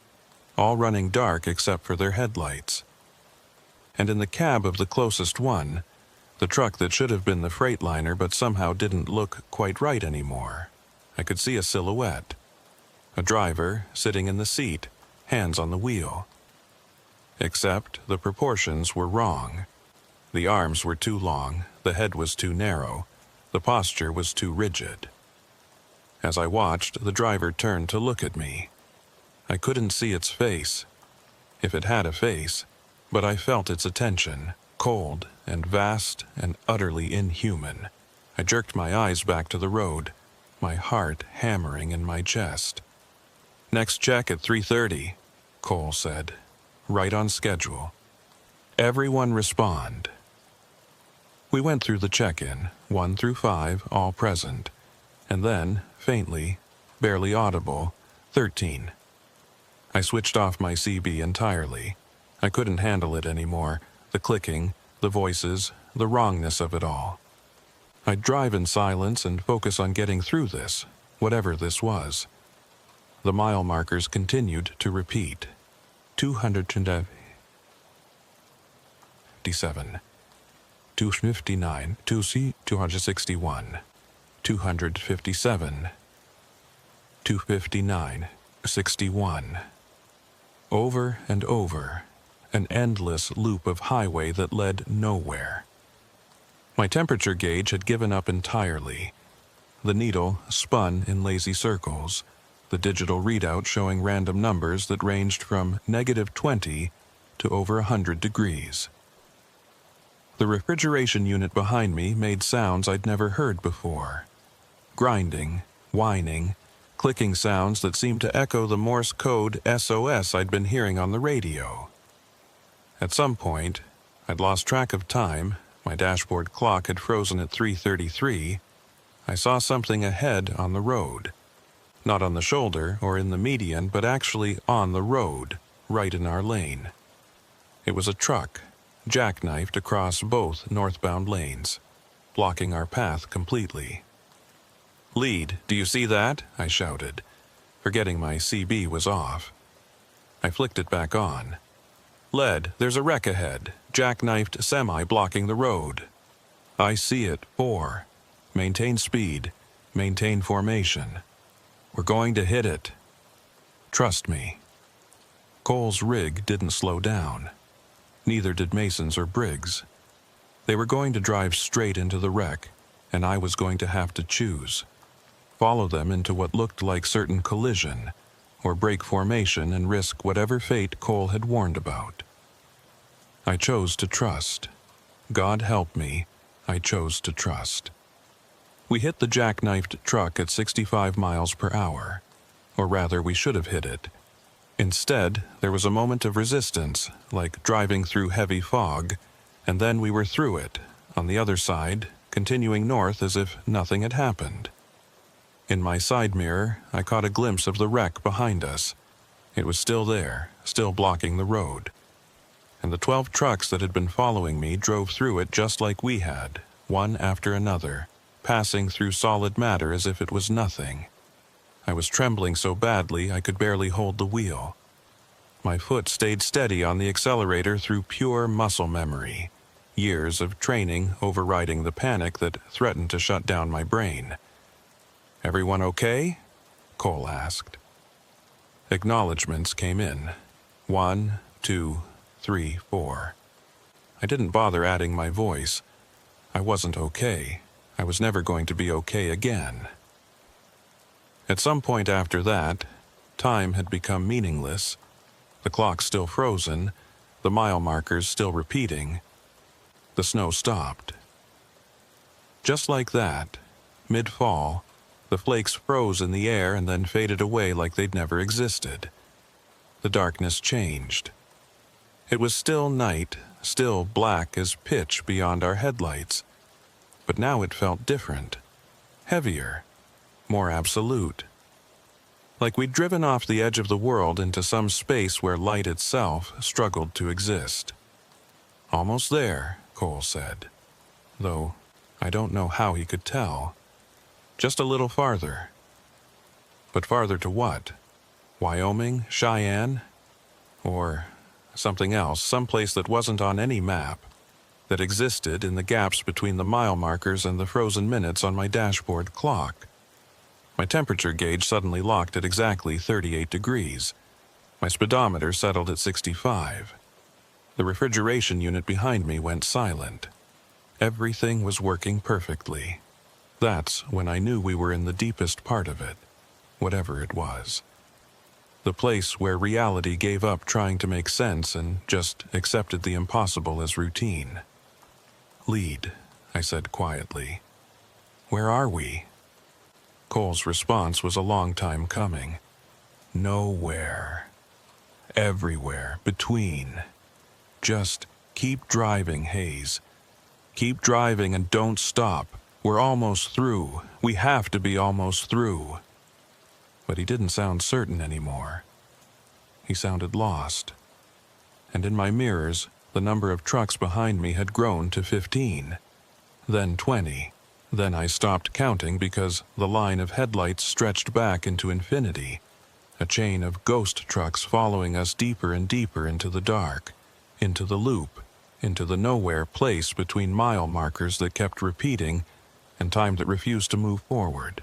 all running dark except for their headlights. And in the cab of the closest one, the truck that should have been the Freightliner but somehow didn't look quite right anymore, I could see a silhouette. A driver sitting in the seat, hands on the wheel. Except the proportions were wrong. The arms were too long, the head was too narrow, the posture was too rigid. As I watched, the driver turned to look at me. I couldn't see its face, if it had a face, but I felt its attention, cold and vast and utterly inhuman. I jerked my eyes back to the road, my heart hammering in my chest. "Next check at 3:30, Cole said. "Right on schedule. Everyone respond." We went through the check-in, 1 through 5, all present, and then, faintly, barely audible, 13. I switched off my CB entirely. I couldn't handle it anymore, the clicking, the voices, the wrongness of it all. I'd drive in silence and focus on getting through this, whatever this was. The mile markers continued to repeat. 257, 259, 261, 257, 259, 61. Over and over, an endless loop of highway that led nowhere. My temperature gauge had given up entirely. The needle spun in lazy circles, the digital readout showing random numbers that ranged from -20 to over 100 degrees. The refrigeration unit behind me made sounds I'd never heard before. Grinding, whining, clicking sounds that seemed to echo the Morse code SOS I'd been hearing on the radio. At some point, I'd lost track of time, my dashboard clock had frozen at 3:33, I saw something ahead on the road. Not on the shoulder or in the median, but actually on the road, right in our lane. It was a truck, jackknifed across both northbound lanes, blocking our path completely. "Lead, do you see that?" I shouted, forgetting my CB was off. I flicked it back on. "Lead, there's a wreck ahead, jackknifed semi blocking the road." "I see it, 4. Maintain speed, maintain formation. We're going to hit it. Trust me." Cole's rig didn't slow down. Neither did Mason's or Briggs. They were going to drive straight into the wreck, and I was going to have to choose. Follow them into what looked like certain collision, or break formation and risk whatever fate Cole had warned about. I chose to trust. God help me, I chose to trust. We hit the jackknifed truck at 65 miles per hour. Or rather, we should have hit it. Instead, there was a moment of resistance, like driving through heavy fog, and then we were through it, on the other side, continuing north as if nothing had happened. In my side mirror, I caught a glimpse of the wreck behind us. It was still there, still blocking the road. And the 12 trucks that had been following me drove through it just like we had, one after another, passing through solid matter as if it was nothing. I was trembling so badly I could barely hold the wheel. My foot stayed steady on the accelerator through pure muscle memory. Years of training overriding the panic that threatened to shut down my brain. "Everyone okay?" Cole asked. Acknowledgements came in. 1, 2, 3, 4. I didn't bother adding my voice. I wasn't okay. I was never going to be okay again. At some point after that, time had become meaningless. The clock still frozen, the mile markers still repeating. The snow stopped. Just like that, mid-fall, the flakes froze in the air and then faded away like they'd never existed. The darkness changed. It was still night, still black as pitch beyond our headlights. But now it felt different, heavier, more absolute. Like we'd driven off the edge of the world into some space where light itself struggled to exist. "Almost there," Cole said, though I don't know how he could tell. "Just a little farther." But farther to what? Wyoming? Cheyenne? Or something else, someplace that wasn't on any map, that existed in the gaps between the mile markers and the frozen minutes on my dashboard clock. My temperature gauge suddenly locked at exactly 38 degrees. My speedometer settled at 65. The refrigeration unit behind me went silent. Everything was working perfectly. That's when I knew we were in the deepest part of it, whatever it was. The place where reality gave up trying to make sense and just accepted the impossible as routine. "Lead," I said quietly. "Where are we?" Cole's response was a long time coming. "Nowhere. Everywhere between. Just keep driving, Hayes. Keep driving and don't stop. We're almost through. We have to be almost through." But he didn't sound certain anymore. He sounded lost. And in my mirrors, the number of trucks behind me had grown to 15. Then 20. Then I stopped counting because the line of headlights stretched back into infinity, a chain of ghost trucks following us deeper and deeper into the dark, into the loop, into the nowhere place between mile markers that kept repeating and time that refused to move forward.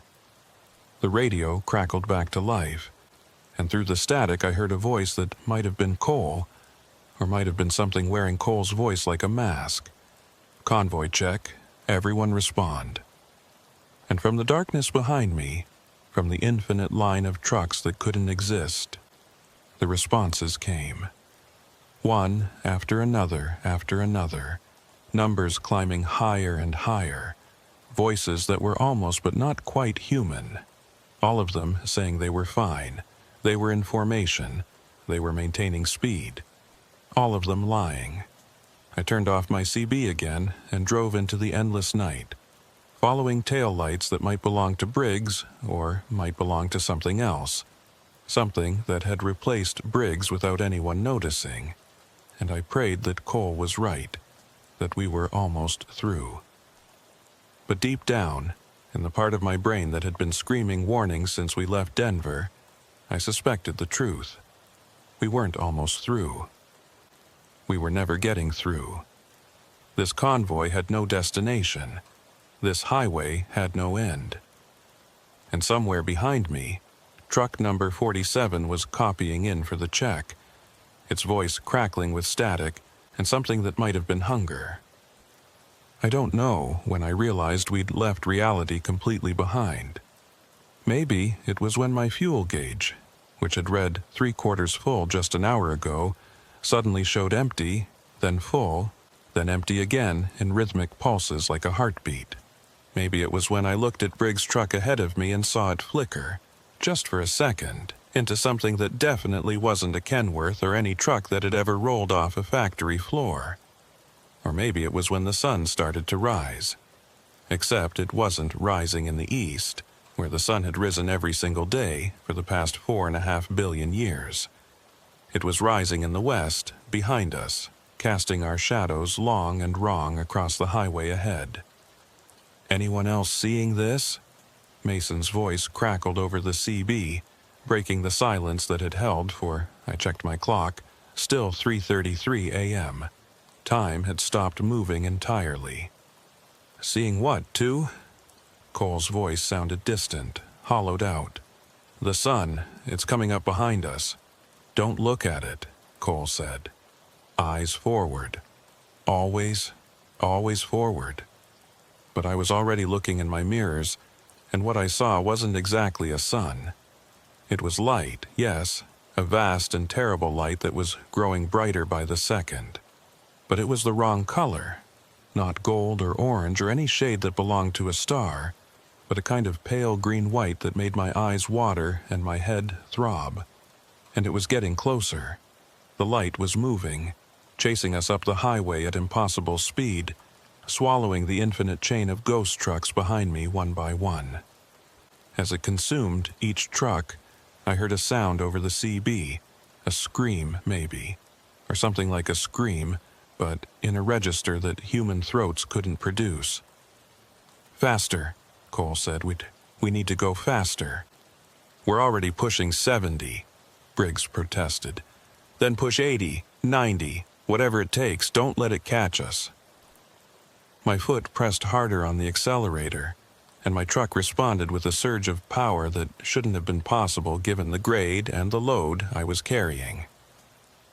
The radio crackled back to life, and through the static I heard a voice that might have been Cole, or might have been something wearing Cole's voice like a mask. "Convoy check. Everyone respond." And from the darkness behind me, from the infinite line of trucks that couldn't exist, the responses came. One after another, numbers climbing higher and higher, voices that were almost but not quite human, all of them saying they were fine, they were in formation, they were maintaining speed, all of them lying. I turned off my CB again and drove into the endless night, following taillights that might belong to Briggs or might belong to something else, something that had replaced Briggs without anyone noticing, and I prayed that Cole was right, that we were almost through. But deep down, in the part of my brain that had been screaming warnings since we left Denver, I suspected the truth. We weren't almost through. We were never getting through. This convoy had no destination. This highway had no end. And somewhere behind me, truck number 47 was copying in for the check, its voice crackling with static and something that might have been hunger. I don't know when I realized we'd left reality completely behind. Maybe it was when my fuel gauge, which had read 3/4 full just an hour ago, suddenly showed empty, then full, then empty again in rhythmic pulses like a heartbeat. Maybe it was when I looked at Briggs' truck ahead of me and saw it flicker, just for a second, into something that definitely wasn't a Kenworth or any truck that had ever rolled off a factory floor. Or maybe it was when the sun started to rise. Except it wasn't rising in the east, where the sun had risen every single day for the past 4.5 billion years. It was rising in the west, behind us, casting our shadows long and wrong across the highway ahead. "Anyone else seeing this?" Mason's voice crackled over the CB, breaking the silence that had held for, I checked my clock, still 3:33 a.m. Time had stopped moving entirely. "Seeing what, too?" Cole's voice sounded distant, hollowed out. "The sun, it's coming up behind us." "Don't look at it," Cole said. "Eyes forward. Always, always forward." But I was already looking in my mirrors, and what I saw wasn't exactly a sun. It was light, yes, a vast and terrible light that was growing brighter by the second. But it was the wrong color. Not gold or orange or any shade that belonged to a star, but a kind of pale green-white that made my eyes water and my head throb. And it was getting closer. The light was moving, chasing us up the highway at impossible speed, swallowing the infinite chain of ghost trucks behind me one by one. As it consumed each truck, I heard a sound over the CB, a scream maybe, or something like a scream, but in a register that human throats couldn't produce. "Faster," Cole said. We need to go faster." "We're already pushing 70, Briggs protested. "Then push 80, 90, whatever it takes. Don't let it catch us." My foot pressed harder on the accelerator, and my truck responded with a surge of power that shouldn't have been possible given the grade and the load I was carrying.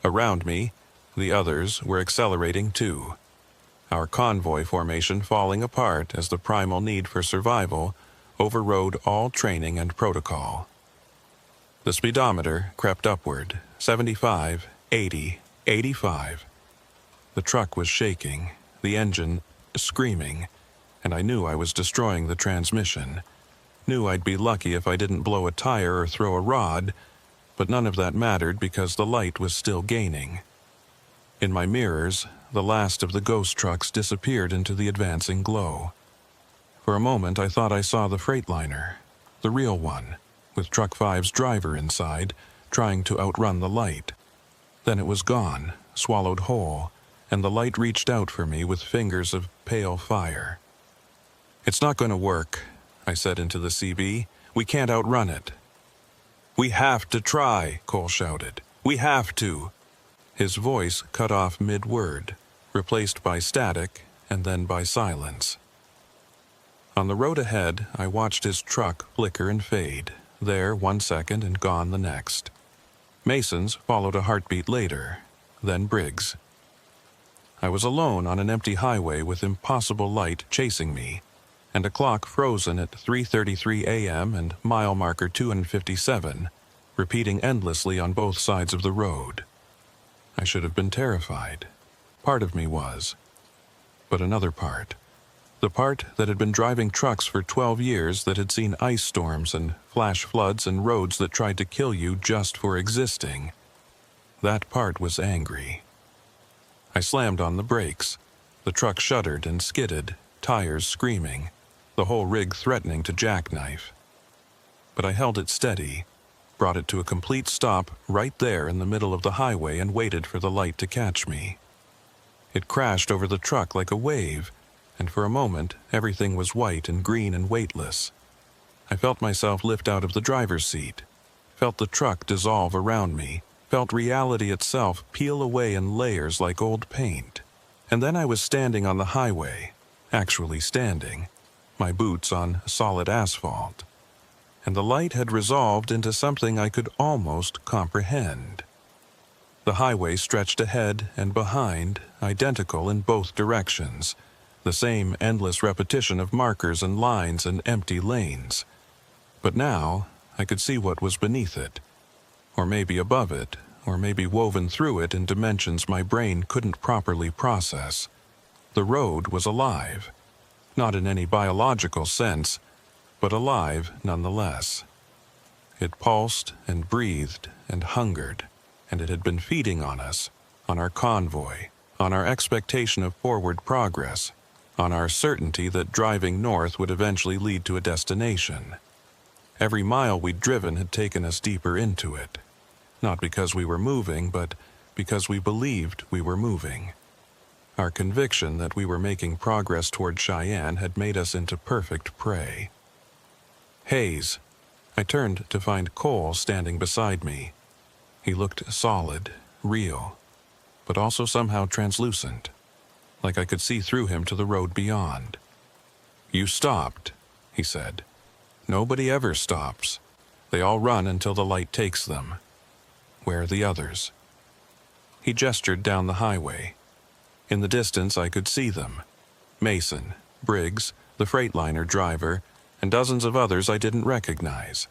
Around me, the others were accelerating too, our convoy formation falling apart as the primal need for survival overrode all training and protocol. The speedometer crept upward, 75, 80, 85. The truck was shaking, the engine screaming, and I knew I was destroying the transmission. Knew I'd be lucky if I didn't blow a tire or throw a rod, but none of that mattered because the light was still gaining. In my mirrors, the last of the ghost trucks disappeared into the advancing glow. For a moment I thought I saw the Freightliner, the real one, with Truck 5's driver inside, trying to outrun the light. Then it was gone, swallowed whole, and the light reached out for me with fingers of pale fire. "It's not going to work," I said into the CB. "We can't outrun it." "We have to try," Cole shouted. "We have to." His voice cut off mid-word, replaced by static and then by silence. On the road ahead, I watched his truck flicker and fade, there 1 second and gone the next. Mason's followed a heartbeat later, then Briggs. I was alone on an empty highway with impossible light chasing me, and a clock frozen at 3:33 a.m. and mile marker 257, repeating endlessly on both sides of the road. I should have been terrified. Part of me was. But another part, the part that had been driving trucks for 12 years, that had seen ice storms and flash floods and roads that tried to kill you just for existing, that part was angry. I slammed on the brakes. The truck shuddered and skidded, tires screaming, the whole rig threatening to jackknife. But I held it steady, brought it to a complete stop right there in the middle of the highway, and waited for the light to catch me. It crashed over the truck like a wave, and for a moment everything was white and green and weightless. I felt myself lift out of the driver's seat, felt the truck dissolve around me, felt reality itself peel away in layers like old paint. And then I was standing on the highway, actually standing, my boots on solid asphalt. And the light had resolved into something I could almost comprehend. The highway stretched ahead and behind, identical in both directions, the same endless repetition of markers and lines and empty lanes. But now I could see what was beneath it, or maybe above it, or maybe woven through it in dimensions my brain couldn't properly process. The road was alive, not in any biological sense, but alive nonetheless. It pulsed and breathed and hungered, and it had been feeding on us, on our convoy, on our expectation of forward progress, on our certainty that driving north would eventually lead to a destination. Every mile we'd driven had taken us deeper into it, not because we were moving, but because we believed we were moving. Our conviction that we were making progress toward Cheyenne had made us into perfect prey. "Hayes." I turned to find Cole standing beside me. He looked solid, real, but also somehow translucent. like I could see through him to the road beyond. "You stopped," he said. "Nobody ever stops. They all run until the light takes them. Where are the others?" He gestured down the highway. In the distance I could see them. Mason, Briggs, the Freightliner driver, and dozens of others I didn't recognize.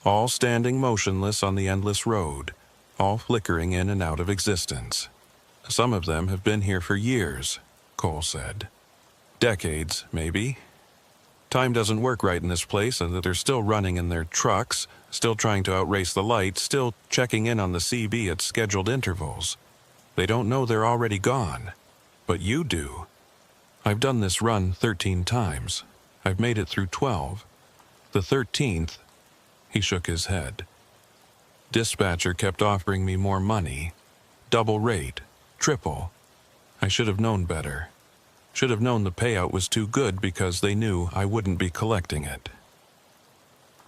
All standing motionless on the endless road, all flickering in and out of existence. "Some of them have been here for years," Cole said. "Decades, maybe. Time doesn't work right in this place, and that they're still running in their trucks, still trying to outrace the light, still checking in on the CB at scheduled intervals. They don't know they're already gone. But you do. I've done this run 13 times. I've made it through 12. The 13th, he shook his head. Dispatcher kept offering me more money. Double rate, triple. I should have known better. Should have known the payout was too good because they knew I wouldn't be collecting it.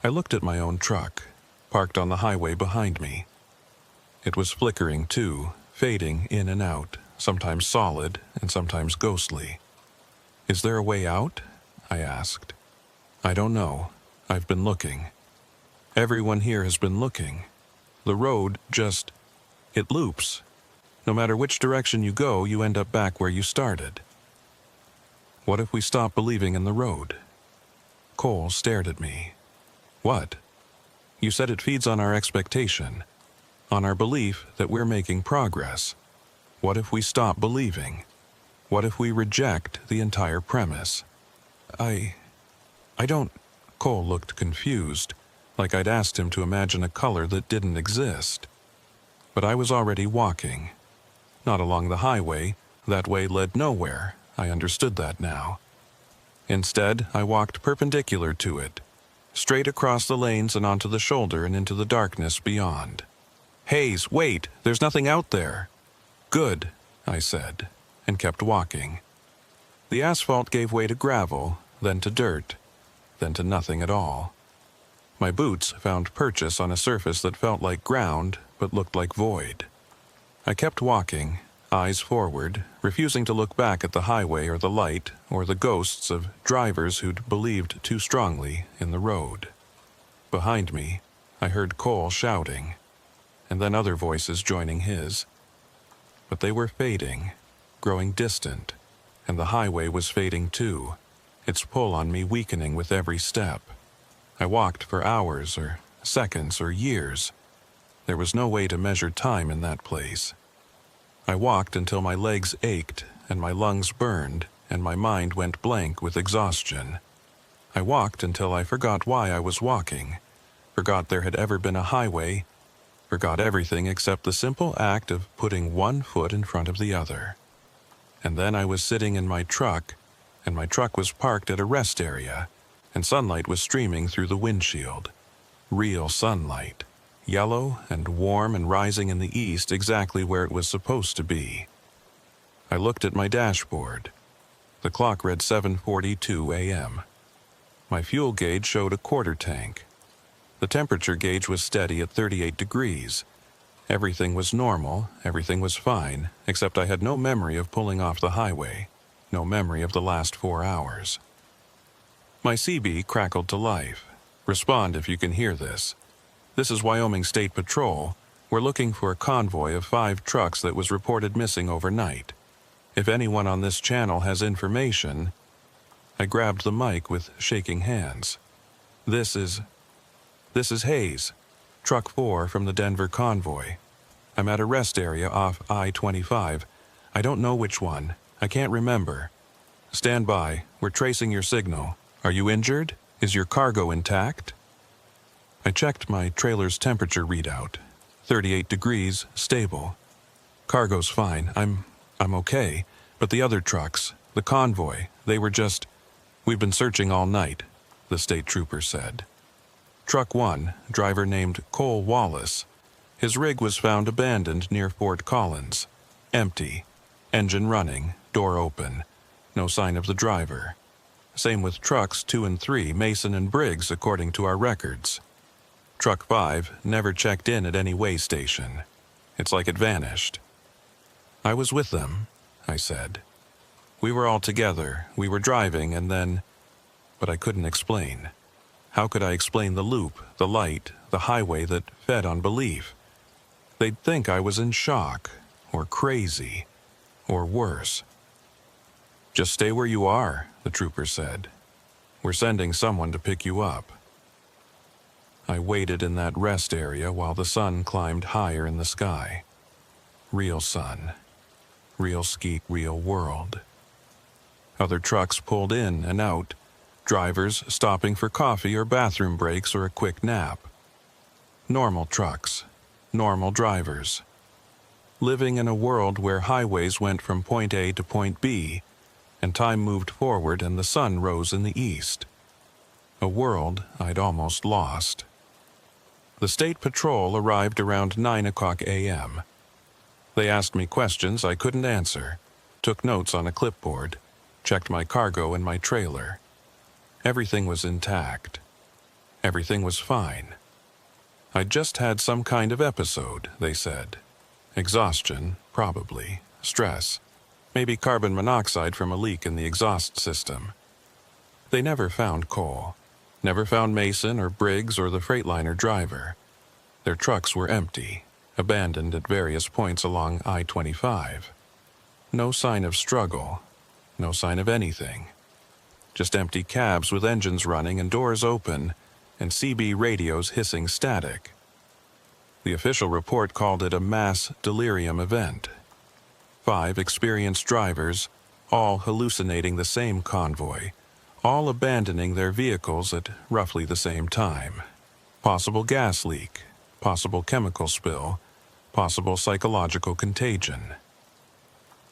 I looked at my own truck, parked on the highway behind me. It was flickering too, fading in and out, sometimes solid and sometimes ghostly. "Is there a way out?" I asked. "I don't know. I've been looking. Everyone here has been looking. The road just... it loops. No matter which direction you go, you end up back where you started." "What if we stop believing in the road?" Cole stared at me. "What?" "You said it feeds on our expectation, on our belief that we're making progress. What if we stop believing? What if we reject the entire premise?" I don't... Cole looked confused, like I'd asked him to imagine a color that didn't exist. But I was already walking. Not along the highway. That way led nowhere. I understood that now. Instead, I walked perpendicular to it, straight across the lanes and onto the shoulder and into the darkness beyond. "Hayes, wait! There's nothing out there!" "Good," I said, and kept walking. The asphalt gave way to gravel, then to dirt, then to nothing at all. My boots found purchase on a surface that felt like ground but looked like void. I kept walking, eyes forward, refusing to look back at the highway or the light or the ghosts of drivers who'd believed too strongly in the road. Behind me, I heard Cole shouting, and then other voices joining his. But they were fading, growing distant, and the highway was fading too, its pull on me weakening with every step. I walked for hours or seconds or years. There was no way to measure time in that place. I walked until my legs ached and my lungs burned and my mind went blank with exhaustion. I walked until I forgot why I was walking, forgot there had ever been a highway, forgot everything except the simple act of putting one foot in front of the other. And then I was sitting in my truck, and my truck was parked at a rest area, and sunlight was streaming through the windshield. Real sunlight. Yellow and warm and rising in the east exactly where it was supposed to be. I looked at my dashboard. The clock read 7:42 a.m. My fuel gauge showed a quarter tank. The temperature gauge was steady at 38 degrees. Everything was normal, everything was fine, except I had no memory of pulling off the highway, no memory of the last 4 hours. My CB crackled to life. Respond if you can hear this. This is Wyoming State Patrol. We're looking for a convoy of 5 trucks that was reported missing overnight. If anyone on this channel has information... I grabbed the mic with shaking hands. This is Hayes, Truck 4 from the Denver Convoy. I'm at a rest area off I-25. I don't know which one. I can't remember. Stand by. We're tracing your signal. Are you injured? Is your cargo intact? I checked my trailer's temperature readout. 38 degrees, stable. Cargo's fine. I'm okay. But the other trucks, the convoy, they were just... We've been searching all night, the state trooper said. Truck 1, driver named Cole Wallace. His rig was found abandoned near Fort Collins. Empty. Engine running, door open. No sign of the driver. Same with trucks 2 and 3, Mason and Briggs, according to our records. Truck 5 never checked in at any way station. It's like it vanished. I was with them, I said. We were all together, we were driving, and then... But I couldn't explain. How could I explain the loop, the light, the highway that fed on belief? They'd think I was in shock, or crazy, or worse. "Just stay where you are," the trooper said. "We're sending someone to pick you up." I waited in that rest area while the sun climbed higher in the sky. Real sun. Real skeet, real world. Other trucks pulled in and out, drivers stopping for coffee or bathroom breaks or a quick nap. Normal trucks. Normal drivers. Living in a world where highways went from point A to point B, and time moved forward and the sun rose in the east. A world I'd almost lost. The state patrol arrived around 9 o'clock a.m. They asked me questions I couldn't answer, took notes on a clipboard, checked my cargo and my trailer. Everything was intact. Everything was fine. I'd just had some kind of episode, they said. Exhaustion, probably. Stress. Maybe carbon monoxide from a leak in the exhaust system. They never found Cole. Never found Mason or Briggs or the Freightliner driver. Their trucks were empty, abandoned at various points along I-25. No sign of struggle. No sign of anything. Just empty cabs with engines running and doors open, and CB radios hissing static. The official report called it a mass delirium event. 5 experienced drivers, all hallucinating the same convoy, all abandoning their vehicles at roughly the same time. Possible gas leak, possible chemical spill, possible psychological contagion.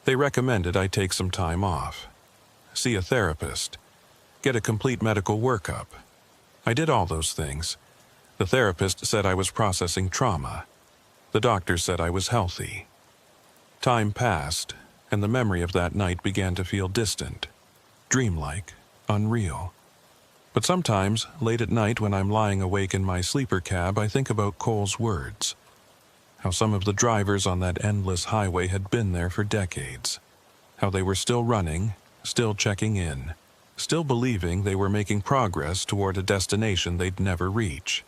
They recommended I take some time off, see a therapist, get a complete medical workup. I did all those things. The therapist said I was processing trauma. The doctor said I was healthy. Time passed, and the memory of that night began to feel distant, dreamlike, unreal. But sometimes, late at night when I'm lying awake in my sleeper cab, I think about Cole's words. How some of the drivers on that endless highway had been there for decades. How they were still running, still checking in, still believing they were making progress toward a destination they'd never reach.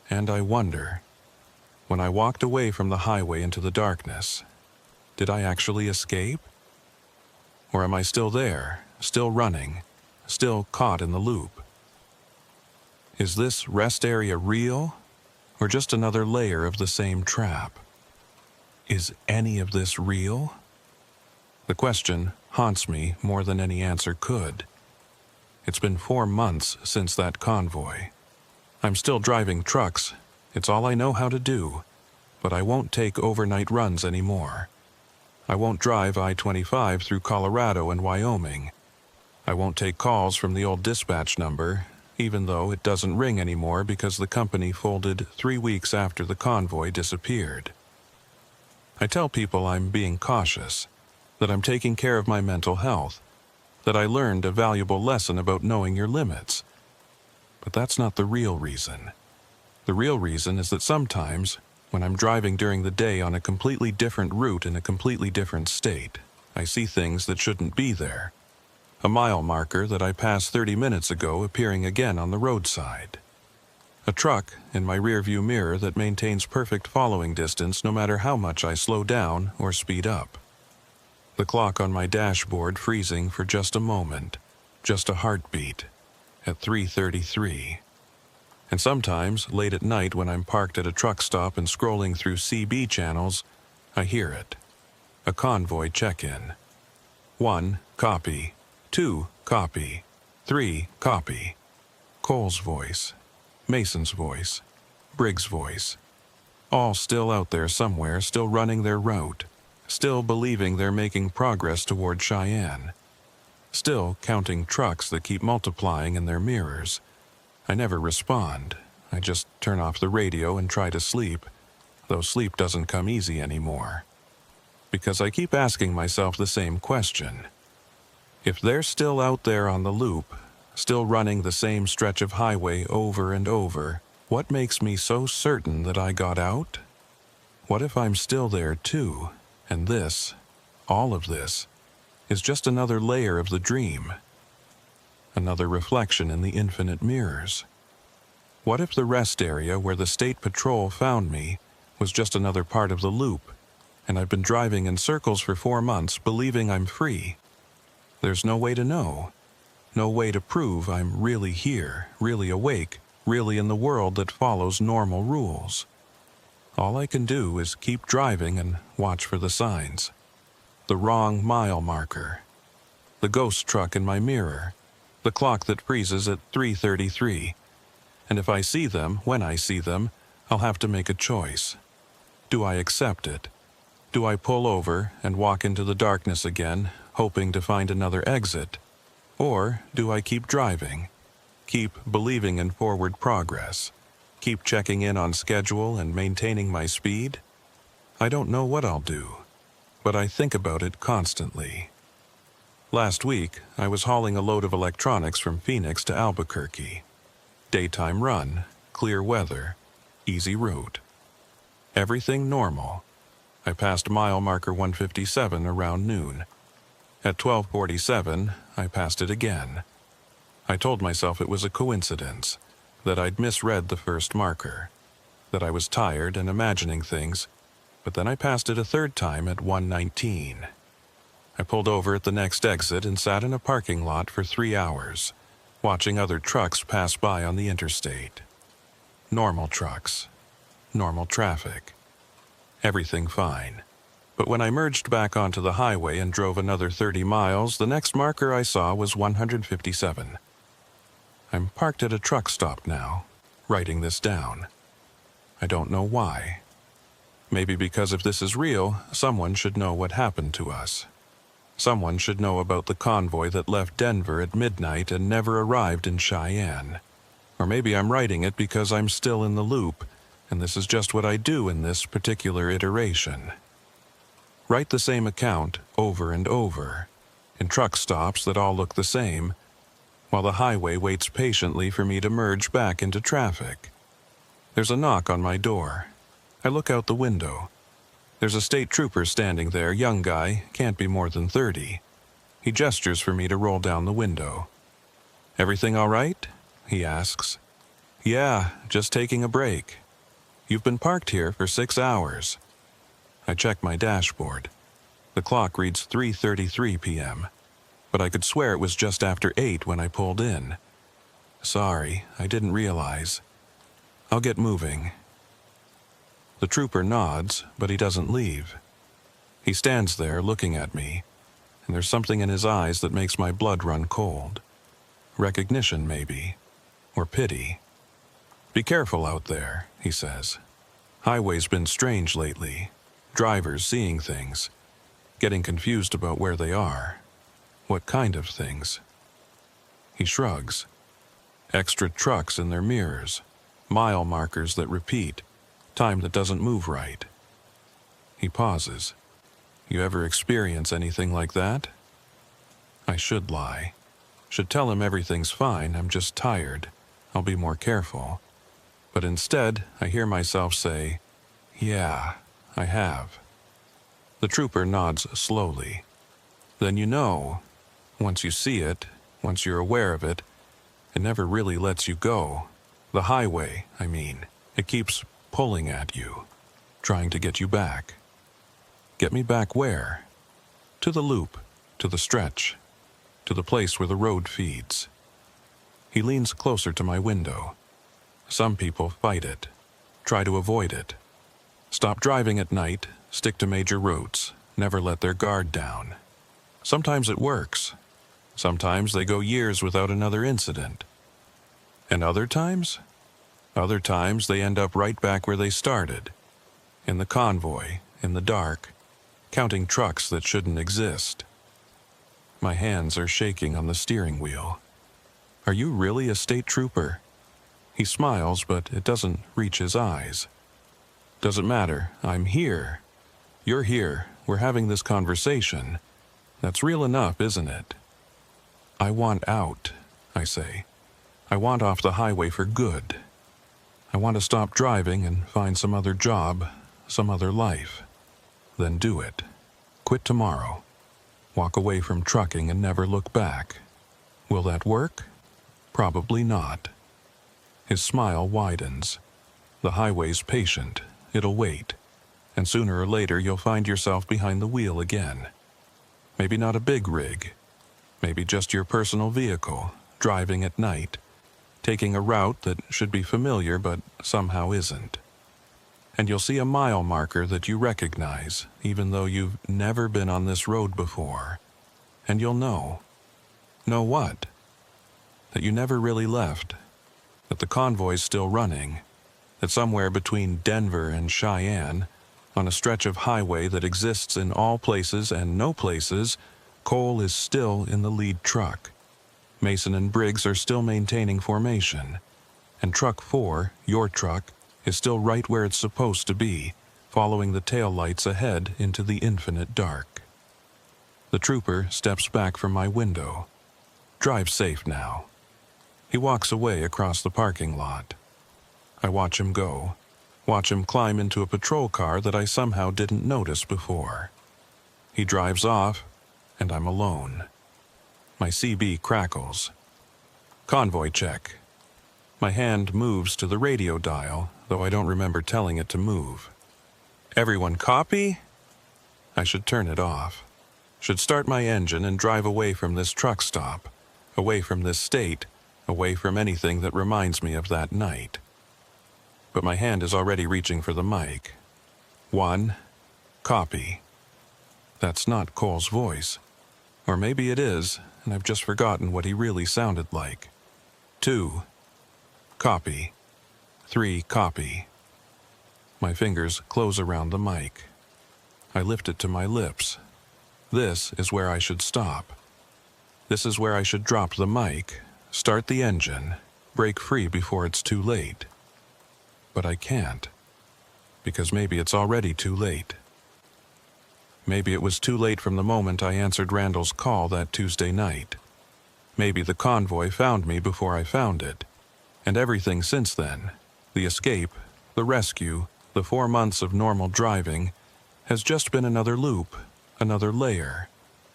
And I wonder, when I walked away from the highway into the darkness, did I actually escape? Or am I still there, still running, still caught in the loop? Is this rest area real, or just another layer of the same trap? Is any of this real? The question haunts me more than any answer could. It's been 4 months since that convoy. I'm still driving trucks. It's all I know how to do. But I won't take overnight runs anymore. I won't drive I-25 through Colorado and Wyoming. I won't take calls from the old dispatch number, even though it doesn't ring anymore because the company folded 3 weeks after the convoy disappeared. I tell people I'm being cautious, that I'm taking care of my mental health, that I learned a valuable lesson about knowing your limits. But that's not the real reason. The real reason is that sometimes, when I'm driving during the day on a completely different route in a completely different state, I see things that shouldn't be there. A mile marker that I passed 30 minutes ago appearing again on the roadside. A truck in my rearview mirror that maintains perfect following distance no matter how much I slow down or speed up. The clock on my dashboard freezing for just a moment, just a heartbeat, at 3:33. And sometimes, late at night when I'm parked at a truck stop and scrolling through CB channels, I hear it. A convoy check-in. 1, copy. 2, copy. 3, copy. Cole's voice. Mason's voice. Briggs' voice. All still out there somewhere, still running their route. Still believing they're making progress toward Cheyenne. Still counting trucks that keep multiplying in their mirrors. I never respond. I just turn off the radio and try to sleep, though sleep doesn't come easy anymore. Because I keep asking myself the same question. If they're still out there on the loop, still running the same stretch of highway over and over, what makes me so certain that I got out? What if I'm still there too, and this, all of this, is just another layer of the dream, another reflection in the infinite mirrors. What if the rest area where the state patrol found me was just another part of the loop, and I've been driving in circles for 4 months believing I'm free? There's no way to know, no way to prove I'm really here, really awake, really in the world that follows normal rules. All I can do is keep driving and watch for the signs. The wrong mile marker, the ghost truck in my mirror, the clock that freezes at 3:33. And if I see them, when I see them, I'll have to make a choice. Do I accept it? Do I pull over and walk into the darkness again, hoping to find another exit? Or do I keep driving, keep believing in forward progress, keep checking in on schedule and maintaining my speed? I don't know what I'll do, but I think about it constantly. Last week, I was hauling a load of electronics from Phoenix to Albuquerque. Daytime run, clear weather, easy route. Everything normal. I passed mile marker 157 around noon. At 12:47, I passed it again. I told myself it was a coincidence, that I'd misread the first marker, that I was tired and imagining things, but then I passed it a third time at 1:19. I pulled over at the next exit and sat in a parking lot for 3 hours, watching other trucks pass by on the interstate. Normal trucks, normal traffic. Everything fine. But when I merged back onto the highway and drove another 30 miles, the next marker I saw was 157. I'm parked at a truck stop now, writing this down. I don't know why. Maybe because if this is real, someone should know what happened to us. Someone should know about the convoy that left Denver at midnight and never arrived in Cheyenne. Or maybe I'm writing it because I'm still in the loop, and this is just what I do in this particular iteration. Write the same account over and over, in truck stops that all look the same, while the highway waits patiently for me to merge back into traffic. There's a knock on my door. I look out the window. There's a state trooper standing there, young guy, can't be more than 30. He gestures for me to roll down the window. "Everything all right?" he asks. "Yeah, just taking a break. You've been parked here for 6 hours. I check my dashboard. The clock reads 3:33 p.m., but I could swear it was just after 8 when I pulled in. Sorry, I didn't realize. I'll get moving. The trooper nods, but he doesn't leave. He stands there looking at me, and there's something in his eyes that makes my blood run cold. Recognition, maybe, or pity. "Be careful out there," he says. "Highway's been strange lately. Drivers seeing things, getting confused about where they are. What kind of things?" He shrugs. Extra trucks in their mirrors, mile markers that repeat, time that doesn't move right. He pauses. "You ever experience anything like that?" I should lie. Should tell him everything's fine, I'm just tired. I'll be more careful. But instead, I hear myself say, "Yeah, I have." The trooper nods slowly. "Then you know. Once you see it, once you're aware of it, it never really lets you go. The highway, I mean. It keeps pulling at you, trying to get you back." Get me back where? To the loop, to the stretch, to the place where the road feeds. He leans closer to my window. Some people fight it, try to avoid it. Stop driving at night, stick to major routes, never let their guard down. Sometimes it works. Sometimes they go years without another incident. And other times? Other times they end up right back where they started. In the convoy, in the dark, counting trucks that shouldn't exist. My hands are shaking on the steering wheel. "Are you really a state trooper?" He smiles, but it doesn't reach his eyes. "Doesn't matter, I'm here. You're here, we're having this conversation. That's real enough, isn't it?" "I want out," I say. "I want off the highway for good. I want to stop driving and find some other job, some other life. Then do it. Quit tomorrow." Walk away from trucking and never look back. Will that work? Probably not. His smile widens. The highway's patient. It'll wait. And sooner or later you'll find yourself behind the wheel again. Maybe not a big rig. Maybe just your personal vehicle, driving at night, taking a route that should be familiar but somehow isn't. And you'll see a mile marker that you recognize, even though you've never been on this road before. And you'll know. Know what? That you never really left. That the convoy's still running. That somewhere between Denver and Cheyenne, on a stretch of highway that exists in all places and no places, Cole is still in the lead truck. Mason and Briggs are still maintaining formation. And Truck 4, your truck, is still right where it's supposed to be, following the taillights ahead into the infinite dark. The trooper steps back from my window. Drive safe now. He walks away across the parking lot. I watch him go. Watch him climb into a patrol car that I somehow didn't notice before. He drives off, and I'm alone. My CB crackles. Convoy check. My hand moves to the radio dial, though I don't remember telling it to move. Everyone copy? I should turn it off. Should start my engine and drive away from this truck stop, away from this state, away from anything that reminds me of that night. But my hand is already reaching for the mic. 1. Copy. That's not Cole's voice. Or maybe it is, and I've just forgotten what he really sounded like. 2. Copy. 3. Copy. My fingers close around the mic. I lift it to my lips. This is where I should stop. This is where I should drop the mic, start the engine, break free before it's too late. But I can't, because maybe it's already too late. Maybe it was too late from the moment I answered Randall's call that Tuesday night. Maybe the convoy found me before I found it, and everything since then, the escape, the rescue, the 4 months of normal driving, has just been another loop, another layer,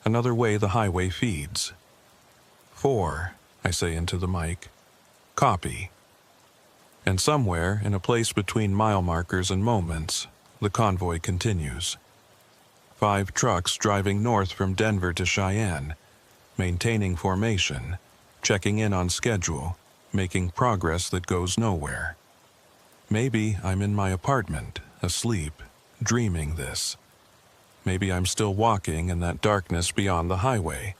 another way the highway feeds. 4, I say into the mic. Copy. And somewhere, in a place between mile markers and moments, the convoy continues. 5 trucks driving north from Denver to Cheyenne, maintaining formation, checking in on schedule, making progress that goes nowhere. Maybe I'm in my apartment, asleep, dreaming this. Maybe I'm still walking in that darkness beyond the highway,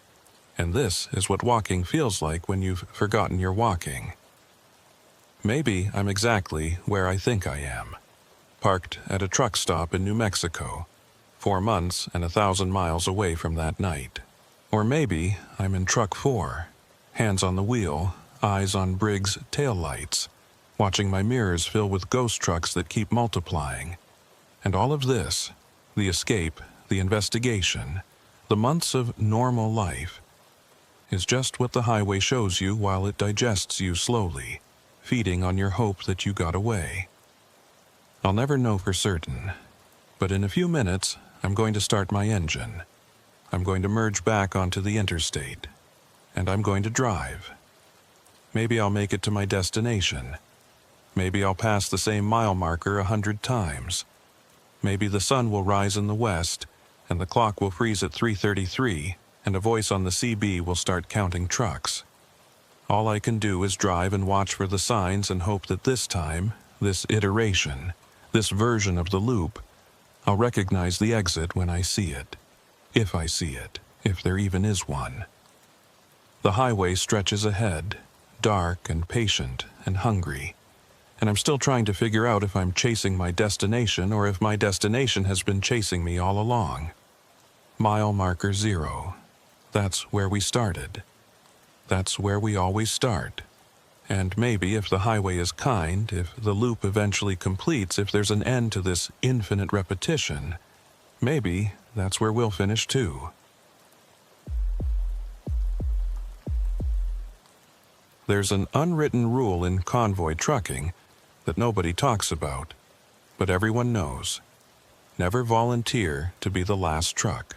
and this is what walking feels like when you've forgotten you're walking. Maybe I'm exactly where I think I am, parked at a truck stop in New Mexico, 4 months and 1,000 miles away from that night. Or maybe I'm in Truck 4, hands on the wheel, eyes on Briggs' taillights, watching my mirrors fill with ghost trucks that keep multiplying. And all of this, the escape, the investigation, the months of normal life, is just what the highway shows you while it digests you slowly, feeding on your hope that you got away. I'll never know for certain, but in a few minutes, I'm going to start my engine. I'm going to merge back onto the interstate, and I'm going to drive. Maybe I'll make it to my destination. Maybe I'll pass the same mile marker 100 times. Maybe the sun will rise in the west, and the clock will freeze at 3:33, and a voice on the CB will start counting trucks. All I can do is drive and watch for the signs and hope that this time, this iteration, this version of the loop, I'll recognize the exit when I see it. If I see it, if there even is one. The highway stretches ahead, dark and patient and hungry, and I'm still trying to figure out if I'm chasing my destination or if my destination has been chasing me all along. Mile marker 0. That's where we started. That's where we always start. And maybe if the highway is kind, if the loop eventually completes, if there's an end to this infinite repetition, maybe that's where we'll finish too. There's an unwritten rule in convoy trucking that nobody talks about, but everyone knows. Never volunteer to be the last truck.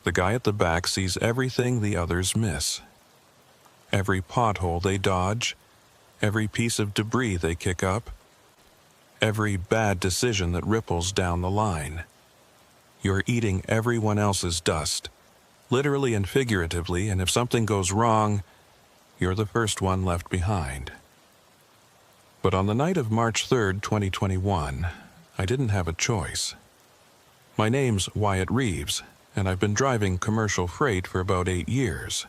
The guy at the back sees everything the others miss. Every pothole they dodge, every piece of debris they kick up, every bad decision that ripples down the line. You're eating everyone else's dust, literally and figuratively, and if something goes wrong, you're the first one left behind. But on the night of March 3rd, 2021, I didn't have a choice. My name's Wyatt Reeves, and I've been driving commercial freight for about 8 years.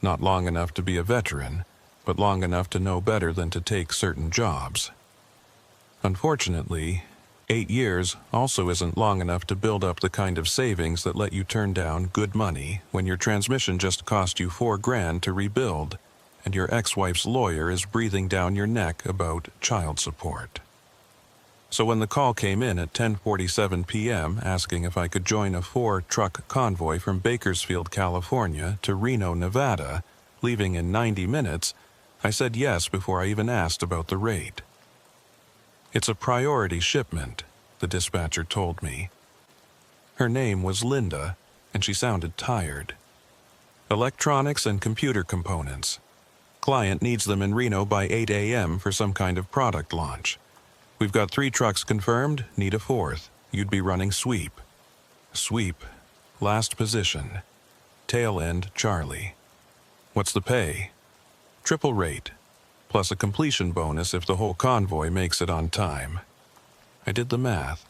Not long enough to be a veteran, but long enough to know better than to take certain jobs. Unfortunately, 8 years also isn't long enough to build up the kind of savings that let you turn down good money when your transmission just cost you $4,000 to rebuild, and your ex-wife's lawyer is breathing down your neck about child support. So when the call came in at 10:47 p.m. asking if I could join a 4-truck convoy from Bakersfield, California to Reno, Nevada, leaving in 90 minutes, I said yes before I even asked about the rate. It's a priority shipment, the dispatcher told me. Her name was Linda, and she sounded tired. Electronics and computer components. Client needs them in Reno by 8 a.m. for some kind of product launch. We've got 3 trucks confirmed, need a 4th. You'd be running sweep. Sweep. Last position. Tail end Charlie. What's the pay? Triple rate, plus a completion bonus if the whole convoy makes it on time. I did the math.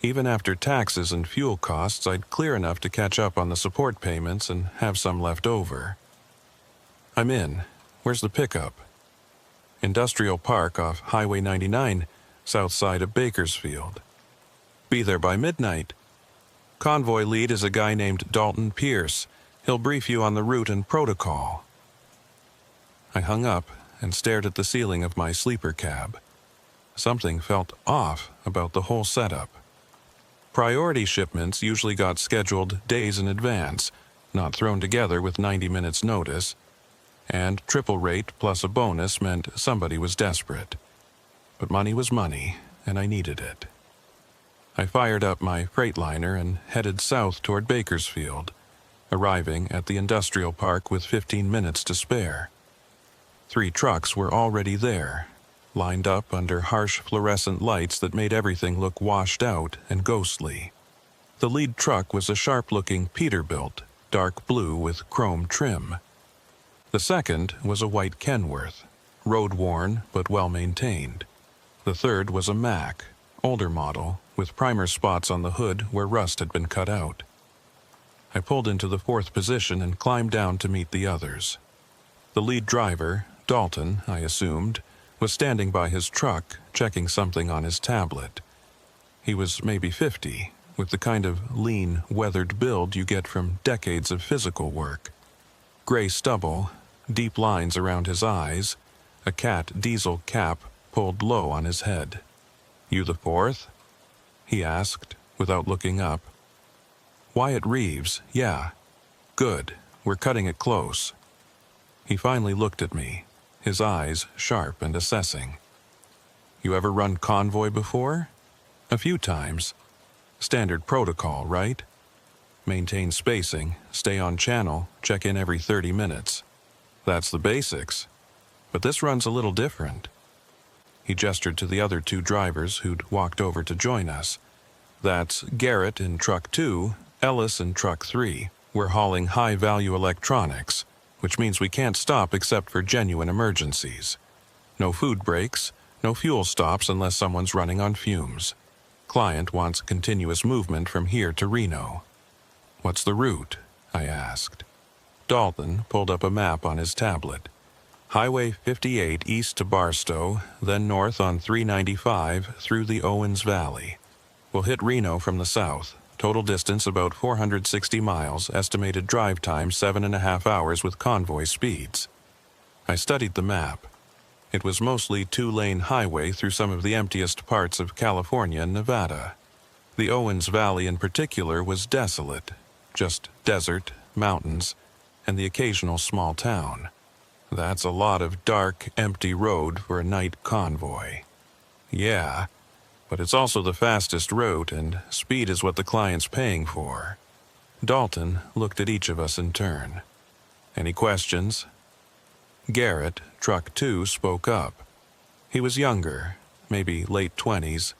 Even after taxes and fuel costs, I'd clear enough to catch up on the support payments and have some left over. I'm in. Where's the pickup? Industrial Park off Highway 99, south side of Bakersfield. Be there by midnight. Convoy lead is a guy named Dalton Pierce. He'll brief you on the route and protocol. I hung up and stared at the ceiling of my sleeper cab. Something felt off about the whole setup. Priority shipments usually got scheduled days in advance, not thrown together with 90 minutes notice, and triple rate plus a bonus meant somebody was desperate. But money was money, and I needed it. I fired up my Freightliner and headed south toward Bakersfield, arriving at the industrial park with 15 minutes to spare. 3 trucks were already there, lined up under harsh fluorescent lights that made everything look washed out and ghostly. The lead truck was a sharp-looking Peterbilt, dark blue with chrome trim. The second was a white Kenworth, road-worn but well-maintained. The third was a Mack, older model, with primer spots on the hood where rust had been cut out. I pulled into the 4th position and climbed down to meet the others. The lead driver, Dalton, I assumed, was standing by his truck, checking something on his tablet. He was maybe 50, with the kind of lean, weathered build you get from decades of physical work. Gray stubble, deep lines around his eyes, a cat diesel cap pulled low on his head. "You the 4th?" he asked, without looking up. "Wyatt Reeves, yeah. Good, we're cutting it close." He finally looked at me, his eyes sharp and assessing. "You ever run convoy before?" "A few times. Standard protocol, right? Maintain spacing, stay on channel, check in every 30 minutes. That's the basics. But this run's a little different." He gestured to the other 2 drivers who'd walked over to join us. "That's Garrett in truck 2, Ellis in truck 3. We're hauling high-value electronics, which means we can't stop except for genuine emergencies. No food breaks, no fuel stops unless someone's running on fumes. Client wants continuous movement from here to Reno." "What's the route?" I asked. Dalton pulled up a map on his tablet. Highway 58 east to Barstow, then north on 395 through the Owens Valley. We'll hit Reno from the south. Total distance about 460 miles, estimated drive time 7.5 hours with convoy speeds. I studied the map. It was mostly 2-lane highway through some of the emptiest parts of California and Nevada. The Owens Valley in particular was desolate, just desert, mountains, and the occasional small town. That's a lot of dark, empty road for a night convoy. Yeah, but it's also the fastest route, and speed is what the client's paying for. Dalton looked at each of us in turn. Any questions? Garrett, truck 2, spoke up. He was younger, maybe late 20s,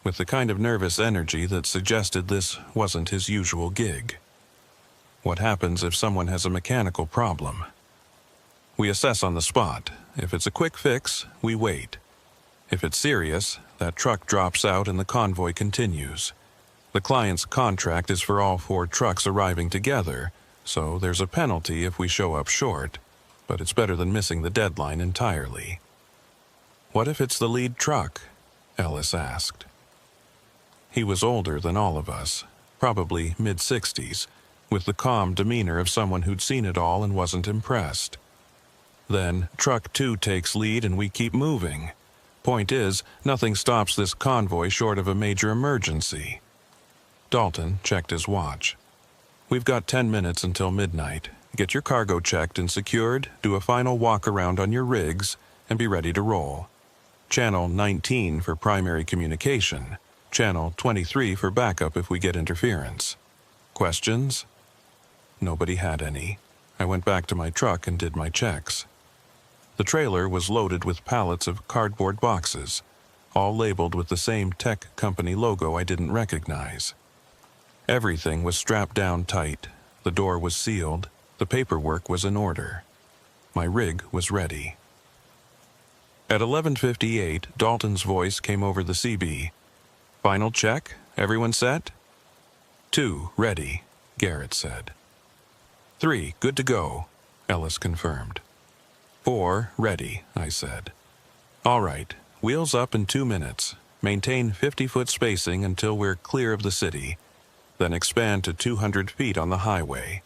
with the kind of nervous energy that suggested this wasn't his usual gig. What happens if someone has a mechanical problem? We assess on the spot. If it's a quick fix, we wait. If it's serious, that truck drops out and the convoy continues. The client's contract is for all 4 trucks arriving together, so there's a penalty if we show up short, but it's better than missing the deadline entirely. What if it's the lead truck? Ellis asked. He was older than all of us, probably mid-60s, with the calm demeanor of someone who'd seen it all and wasn't impressed. Then truck 2 takes lead and we keep moving. Point is, nothing stops this convoy short of a major emergency. Dalton checked his watch. We've got 10 minutes until midnight. Get your cargo checked and secured, do a final walk around on your rigs, and be ready to roll. Channel 19 for primary communication. Channel 23 for backup if we get interference. Questions? Nobody had any. I went back to my truck and did my checks. The trailer was loaded with pallets of cardboard boxes, all labeled with the same tech company logo I didn't recognize. Everything was strapped down tight, the door was sealed, the paperwork was in order. My rig was ready. At 11:58, Dalton's voice came over the CB. Final check? Everyone set? 2, ready, Garrett said. 3, good to go, Ellis confirmed. 4, ready, I said. All right, wheels up in 2 minutes. Maintain 50-foot spacing until we're clear of the city, then expand to 200 feet on the highway.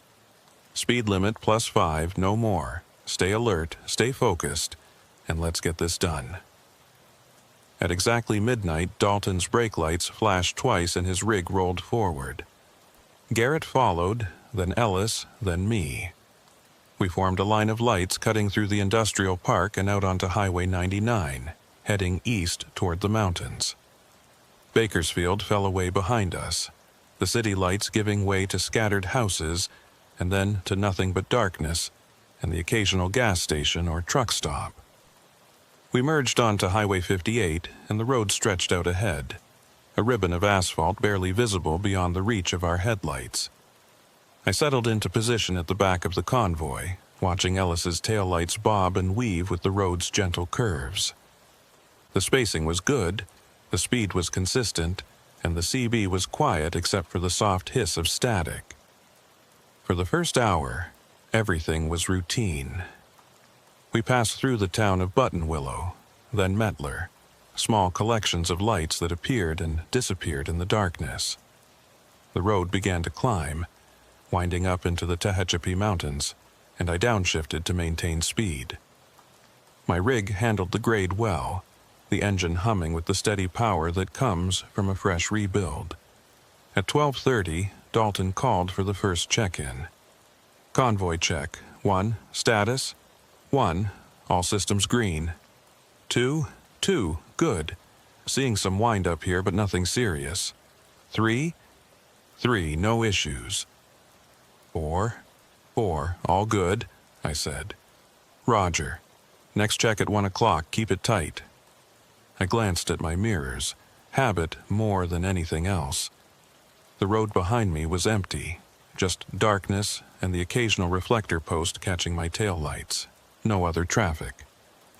Speed limit +5, no more. Stay alert, stay focused, and let's get this done. At exactly midnight, Dalton's brake lights flashed twice and his rig rolled forward. Garrett followed, then Ellis, then me. We formed a line of lights cutting through the industrial park and out onto Highway 99, heading east toward the mountains. Bakersfield fell away behind us, the city lights giving way to scattered houses and then to nothing but darkness and the occasional gas station or truck stop. We merged onto Highway 58 and the road stretched out ahead, a ribbon of asphalt barely visible beyond the reach of our headlights. I settled into position at the back of the convoy, watching Ellis's taillights bob and weave with the road's gentle curves. The spacing was good, the speed was consistent, and the CB was quiet except for the soft hiss of static. For the first hour, everything was routine. We passed through the town of Buttonwillow, then Mettler, small collections of lights that appeared and disappeared in the darkness. The road began to climb, winding up into the Tehachapi Mountains, and I downshifted to maintain speed. My rig handled the grade well, the engine humming with the steady power that comes from a fresh rebuild. At 12:30, Dalton called for the first check-in. Convoy check. 1, status. 1, all systems green. 2, good. Seeing some wind-up here, but nothing serious. 3, no issues. 4, all good, I said. Roger. Next check at 1 o'clock, keep it tight. I glanced at my mirrors, habit more than anything else. The road behind me was empty, just darkness and the occasional reflector post catching my taillights. No other traffic.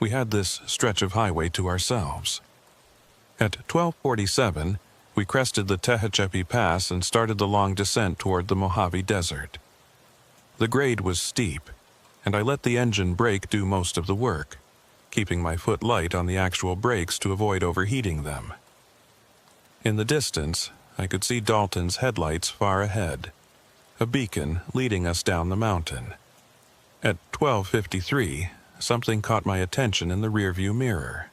We had this stretch of highway to ourselves. At 12:47, we crested the Tehachapi Pass and started the long descent toward the Mojave Desert. The grade was steep, and I let the engine brake do most of the work, keeping my foot light on the actual brakes to avoid overheating them. In the distance, I could see Dalton's headlights far ahead, a beacon leading us down the mountain. At 12:53, something caught my attention in the rearview mirror.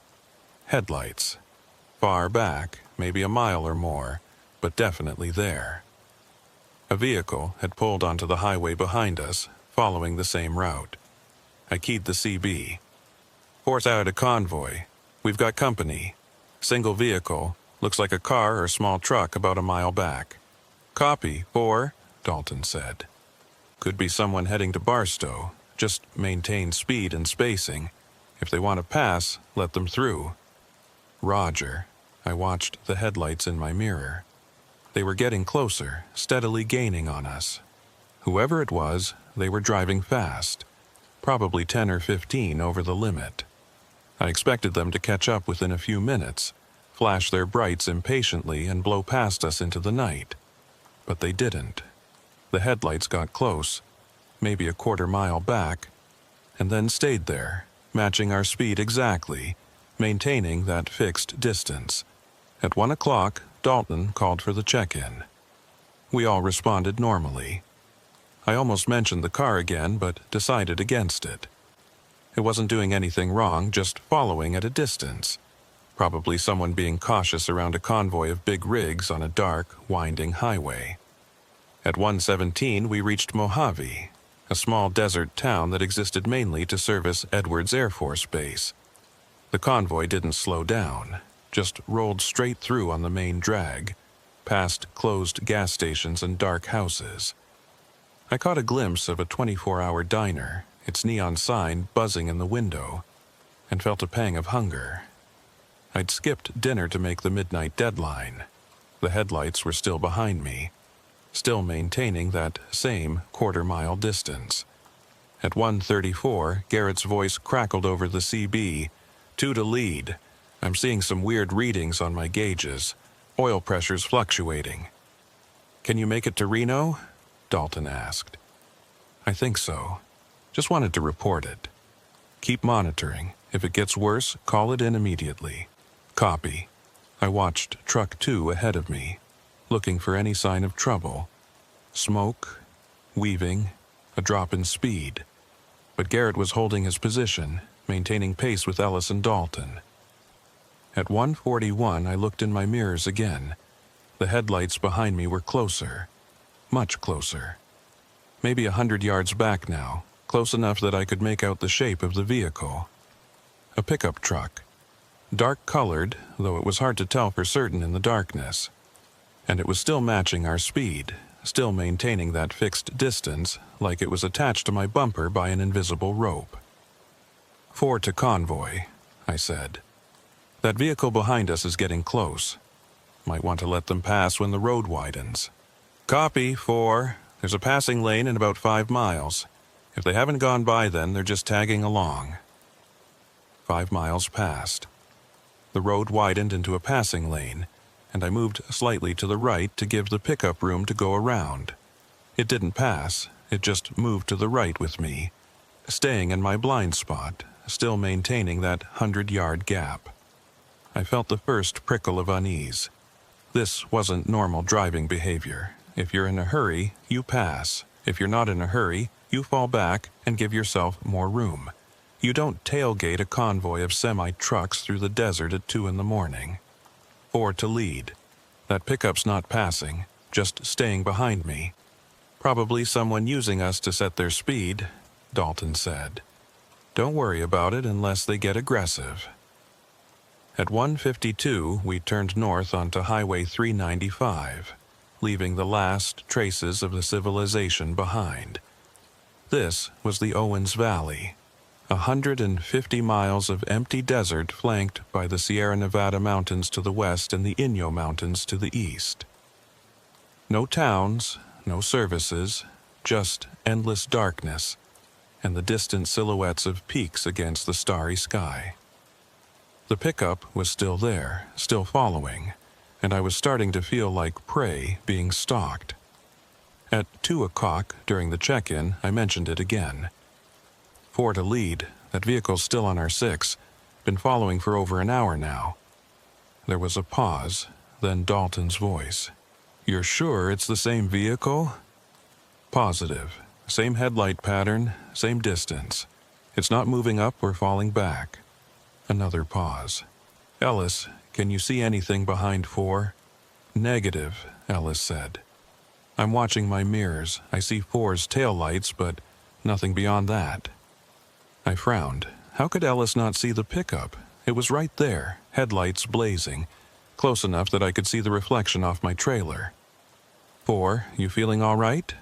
Headlights. Far back, maybe a mile or more, but definitely there. A vehicle had pulled onto the highway behind us, following the same route. I keyed the CB. 4th out of Convoy. We've got company. Single vehicle. Looks like a car or small truck about a mile back. Copy, 4. Dalton said. Could be someone heading to Barstow. Just maintain speed and spacing. If they want to pass, let them through. Roger. I watched the headlights in my mirror. They were getting closer, steadily gaining on us. Whoever it was, they were driving fast, probably 10 or 15 over the limit. I expected them to catch up within a few minutes, flash their brights impatiently and blow past us into the night. But they didn't. The headlights got close, maybe a quarter-mile back, and then stayed there, matching our speed exactly, maintaining that fixed distance. At 1 o'clock, Dalton called for the check-in. We all responded normally. I almost mentioned the car again, but decided against it. It wasn't doing anything wrong, just following at a distance. Probably someone being cautious around a convoy of big rigs on a dark, winding highway. At 1:17, we reached Mojave, a small desert town that existed mainly to service Edwards Air Force Base. The convoy didn't slow down, just rolled straight through on the main drag, past closed gas stations and dark houses. I caught a glimpse of a 24-hour diner, its neon sign buzzing in the window, and felt a pang of hunger. I'd skipped dinner to make the midnight deadline. The headlights were still behind me, still maintaining that same quarter-mile distance. At 1:34, Garrett's voice crackled over the CB. 2 to lead. I'm seeing some weird readings on my gauges. Oil pressure's fluctuating. Can you make it to Reno? Dalton asked. I think so. Just wanted to report it. Keep monitoring. If it gets worse, call it in immediately. Copy. I watched Truck 2 ahead of me, looking for any sign of trouble. Smoke, weaving, a drop in speed. But Garrett was holding his position, maintaining pace with Ellis and Dalton. At 1:41, I looked in my mirrors again. The headlights behind me were closer. Much closer. Maybe 100 yards back now, close enough that I could make out the shape of the vehicle. A pickup truck. Dark-colored, though it was hard to tell for certain in the darkness. And it was still matching our speed, still maintaining that fixed distance, like it was attached to my bumper by an invisible rope. 4 to Convoy, I said. That vehicle behind us is getting close. Might want to let them pass when the road widens. Copy, 4. There's a passing lane in about 5 miles. If they haven't gone by then, they're just tagging along. 5 miles passed. The road widened into a passing lane, and I moved slightly to the right to give the pickup room to go around. It didn't pass, it just moved to the right with me, staying in my blind spot, still maintaining that 100-yard gap. I felt the first prickle of unease. This wasn't normal driving behavior. If you're in a hurry, you pass. If you're not in a hurry, you fall back and give yourself more room. You don't tailgate a convoy of semi-trucks through the desert at 2 in the morning. 4 to lead. That pickup's not passing, just staying behind me. Probably someone using us to set their speed, Dalton said. Don't worry about it unless they get aggressive. At 1:52, we turned north onto Highway 395. Leaving the last traces of the civilization behind. This was the Owens Valley, 150 miles of empty desert flanked by the Sierra Nevada mountains to the west and the Inyo Mountains to the east. No towns, no services, just endless darkness, and the distant silhouettes of peaks against the starry sky. The pickup was still there, still following, and I was starting to feel like prey being stalked. At 2 o'clock during the check-in, I mentioned it again. 4 to lead, that vehicle's still on our 6, been following for over an hour now. There was a pause, then Dalton's voice. You're sure it's the same vehicle? Positive. Same headlight pattern, same distance. It's not moving up or falling back. Another pause. Ellis, can you see anything behind 4? Negative, Ellis said. I'm watching my mirrors. I see 4's taillights, but nothing beyond that. I frowned. How could Ellis not see the pickup? It was right there, headlights blazing, close enough that I could see the reflection off my trailer. 4, you feeling all right?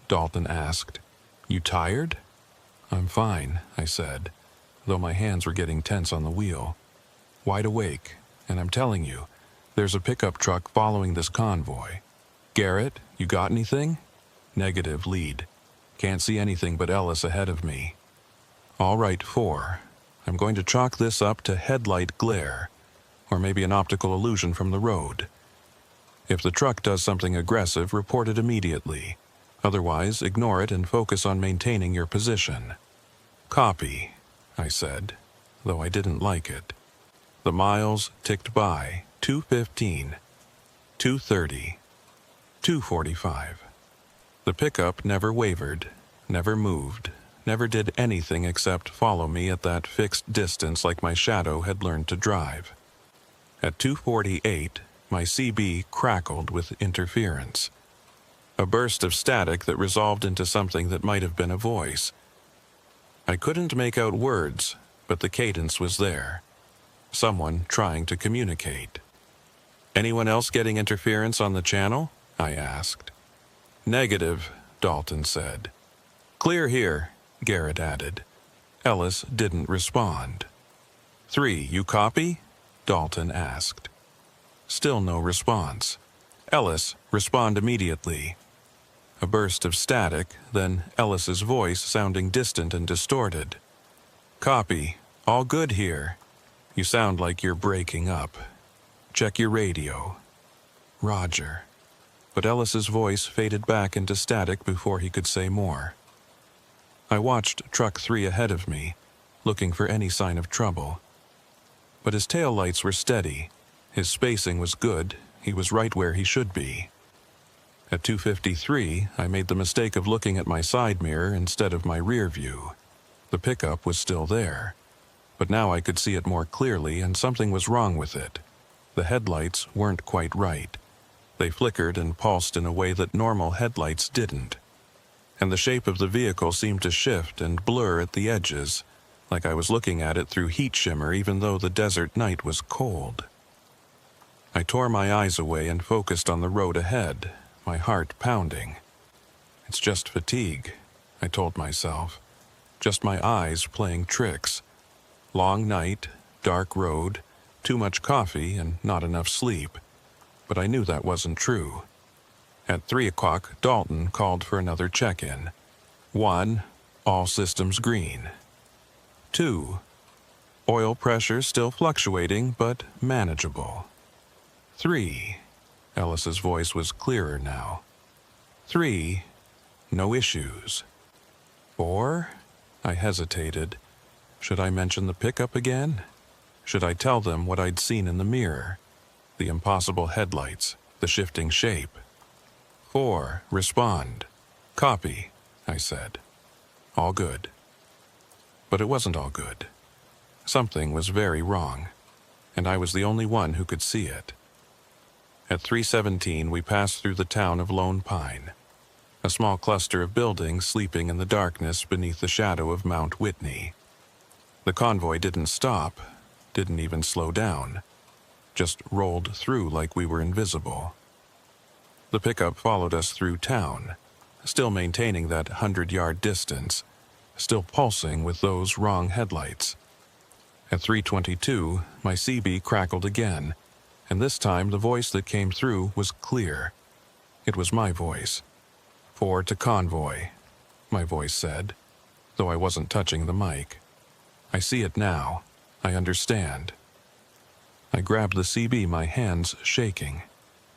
Dalton asked. You tired? I'm fine, I said, though my hands were getting tense on the wheel. Wide awake, and I'm telling you, there's a pickup truck following this convoy. Garrett, you got anything? Negative, lead. Can't see anything but Ellis ahead of me. All right, 4. I'm going to chalk this up to headlight glare, or maybe an optical illusion from the road. If the truck does something aggressive, report it immediately. Otherwise, ignore it and focus on maintaining your position. Copy, I said, though I didn't like it. The miles ticked by, 2:15, 2:30, 2:45. The pickup never wavered, never moved, never did anything except follow me at that fixed distance like my shadow had learned to drive. At 2:48, my CB crackled with interference. A burst of static that resolved into something that might have been a voice. I couldn't make out words, but the cadence was there. Someone trying to communicate. Anyone else getting interference on the channel? I asked. Negative, Dalton said. Clear here, Garrett added. Ellis didn't respond. 3, you copy? Dalton asked. Still no response. Ellis, respond immediately. A burst of static, then Ellis's voice sounding distant and distorted. Copy. All good here. You sound like you're breaking up. Check your radio. Roger. But Ellis's voice faded back into static before he could say more. I watched Truck 3 ahead of me, looking for any sign of trouble. But his taillights were steady. His spacing was good. He was right where he should be. At 2:53, I made the mistake of looking at my side mirror instead of my rear view. The pickup was still there, but now I could see it more clearly, and something was wrong with it. The headlights weren't quite right. They flickered and pulsed in a way that normal headlights didn't. And the shape of the vehicle seemed to shift and blur at the edges, like I was looking at it through heat shimmer even though the desert night was cold. I tore my eyes away and focused on the road ahead, my heart pounding. It's just fatigue, I told myself. Just my eyes playing tricks. Long night, dark road, too much coffee, and not enough sleep. But I knew that wasn't true. At 3 o'clock, Dalton called for another check-in. 1, all systems green. 2, oil pressure still fluctuating, but manageable. 3, Ellis's voice was clearer now. 3, no issues. 4, I hesitated. Should I mention the pickup again? Should I tell them what I'd seen in the mirror? The impossible headlights, the shifting shape. 4, respond. Copy, I said. All good. But it wasn't all good. Something was very wrong, and I was the only one who could see it. At 3:17, we passed through the town of Lone Pine, a small cluster of buildings sleeping in the darkness beneath the shadow of Mount Whitney. The convoy didn't stop, didn't even slow down, just rolled through like we were invisible. The pickup followed us through town, still maintaining that 100-yard distance, still pulsing with those wrong headlights. At 3:22, my CB crackled again, and this time the voice that came through was clear. It was my voice. 4 to Convoy, my voice said, though I wasn't touching the mic. I see it now. I understand. I grabbed the CB, my hands shaking.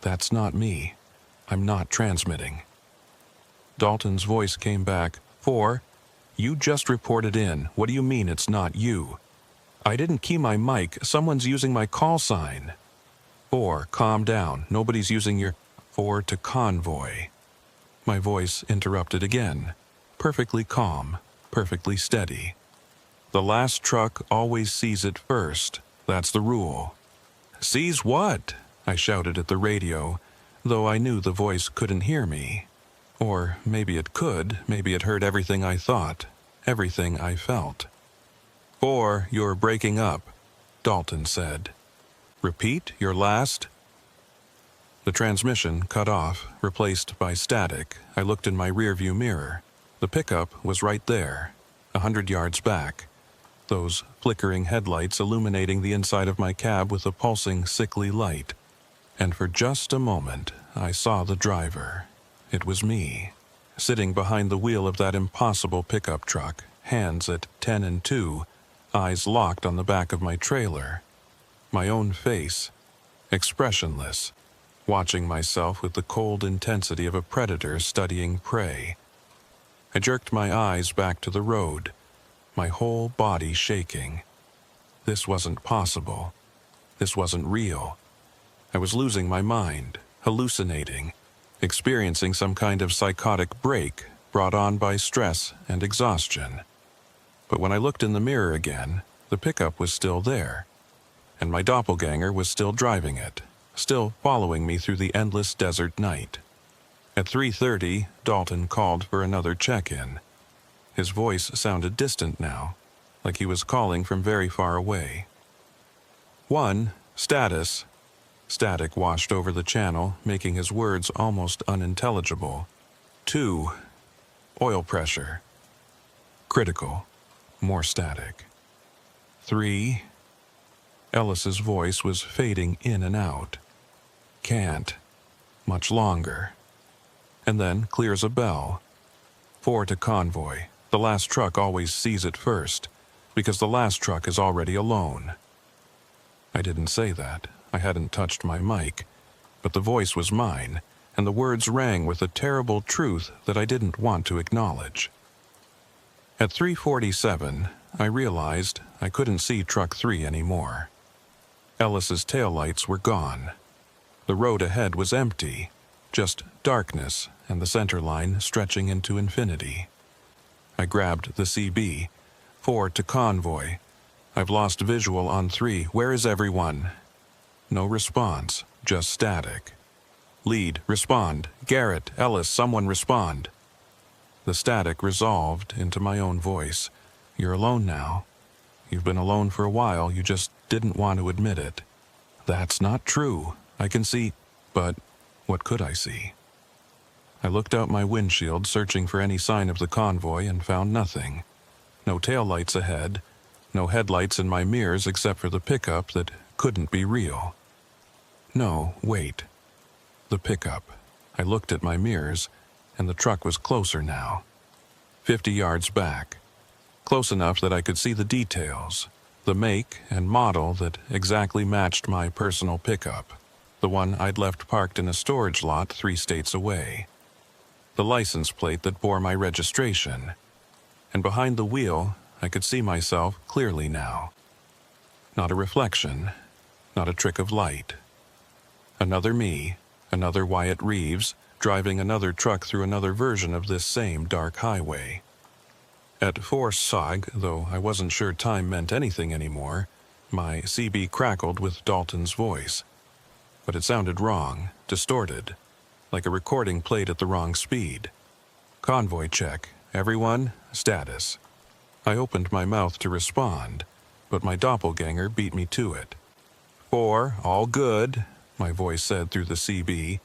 That's not me. I'm not transmitting. Dalton's voice came back. 4, you just reported in. What do you mean it's not you? I didn't key my mic. Someone's using my call sign. 4, calm down. Nobody's using your... 4 to Convoy. My voice interrupted again. Perfectly calm, perfectly steady. The last truck always sees it first. That's the rule. Sees what? I shouted at the radio, though I knew the voice couldn't hear me. Or maybe it could. Maybe it heard everything I thought, everything I felt. 4, you're breaking up, Dalton said. Repeat your last... The transmission cut off, replaced by static. I looked in my rearview mirror. The pickup was right there, 100 yards back. Those flickering headlights illuminating the inside of my cab with a pulsing, sickly light. And for just a moment, I saw the driver. It was me, sitting behind the wheel of that impossible pickup truck, hands at 10 and 2, eyes locked on the back of my trailer. My own face, expressionless, watching myself with the cold intensity of a predator studying prey. I jerked my eyes back to the road, my whole body shaking. This wasn't possible. This wasn't real. I was losing my mind, hallucinating, experiencing some kind of psychotic break brought on by stress and exhaustion. But when I looked in the mirror again, the pickup was still there, and my doppelganger was still driving it, still following me through the endless desert night. At 3:30, Dalton called for another check-in. His voice sounded distant now, like he was calling from very far away. 1, status. Static washed over the channel, making his words almost unintelligible. 2, oil pressure. Critical. More static. 3, Ellis's voice was fading in and out. Can't. Much longer. And then clears a bell. 4 to Convoy. The last truck always sees it first, because the last truck is already alone. I didn't say that. I hadn't touched my mic. But the voice was mine, and the words rang with a terrible truth that I didn't want to acknowledge. At 3:47, I realized I couldn't see Truck 3 anymore. Ellis's taillights were gone. The road ahead was empty, just darkness and the center line stretching into infinity. I grabbed the CB. 4 to Convoy. I've lost visual on 3. Where is everyone? No response, just static. Lead, respond. Garrett, Ellis, someone respond. The static resolved into my own voice. You're alone now. You've been alone for a while, you just didn't want to admit it. That's not true. I can see, but what could I see? I looked out my windshield, searching for any sign of the convoy, and found nothing. No taillights ahead, no headlights in my mirrors except for the pickup that couldn't be real. No, wait. The pickup. I looked at my mirrors, and the truck was closer now. 50 yards back. Close enough that I could see the details, the make and model that exactly matched my personal pickup, the one I'd left parked in a storage lot 3 states away. The license plate that bore my registration. And behind the wheel, I could see myself clearly now. Not a reflection, not a trick of light. Another me, another Wyatt Reeves, driving another truck through another version of this same dark highway. At 4 SOG, though I wasn't sure time meant anything anymore, my CB crackled with Dalton's voice. But it sounded wrong, distorted, like a recording played at the wrong speed. Convoy check. Everyone, status. I opened my mouth to respond, but my doppelganger beat me to it. 4, all good, my voice said through the CB.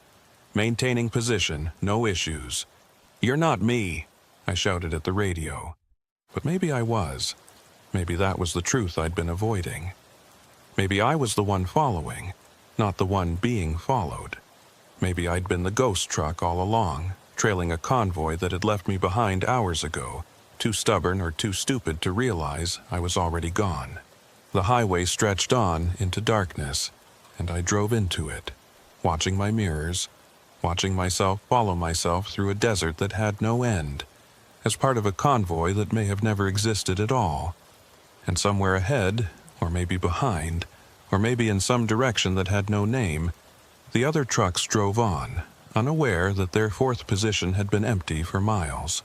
Maintaining position, no issues. You're not me, I shouted at the radio. But maybe I was. Maybe that was the truth I'd been avoiding. Maybe I was the one following, not the one being followed. Maybe I'd been the ghost truck all along, trailing a convoy that had left me behind hours ago, too stubborn or too stupid to realize I was already gone. The highway stretched on into darkness, and I drove into it, watching my mirrors, watching myself follow myself through a desert that had no end, as part of a convoy that may have never existed at all. And somewhere ahead, or maybe behind, or maybe in some direction that had no name, the other trucks drove on, unaware that their 4th position had been empty for miles.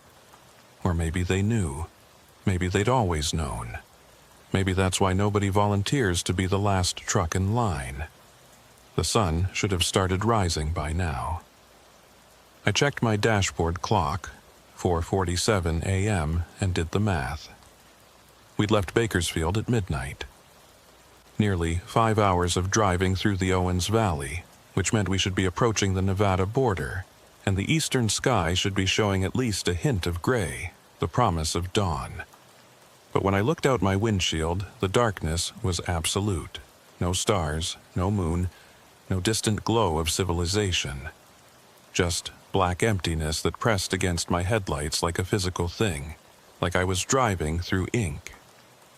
Or maybe they knew. Maybe they'd always known. Maybe that's why nobody volunteers to be the last truck in line. The sun should have started rising by now. I checked my dashboard clock, 4:47 a.m., and did the math. We'd left Bakersfield at midnight. Nearly 5 hours of driving through the Owens Valley, which meant we should be approaching the Nevada border, and the eastern sky should be showing at least a hint of gray, the promise of dawn. But when I looked out my windshield, the darkness was absolute. No stars, no moon, no distant glow of civilization. Just black emptiness that pressed against my headlights like a physical thing, like I was driving through ink.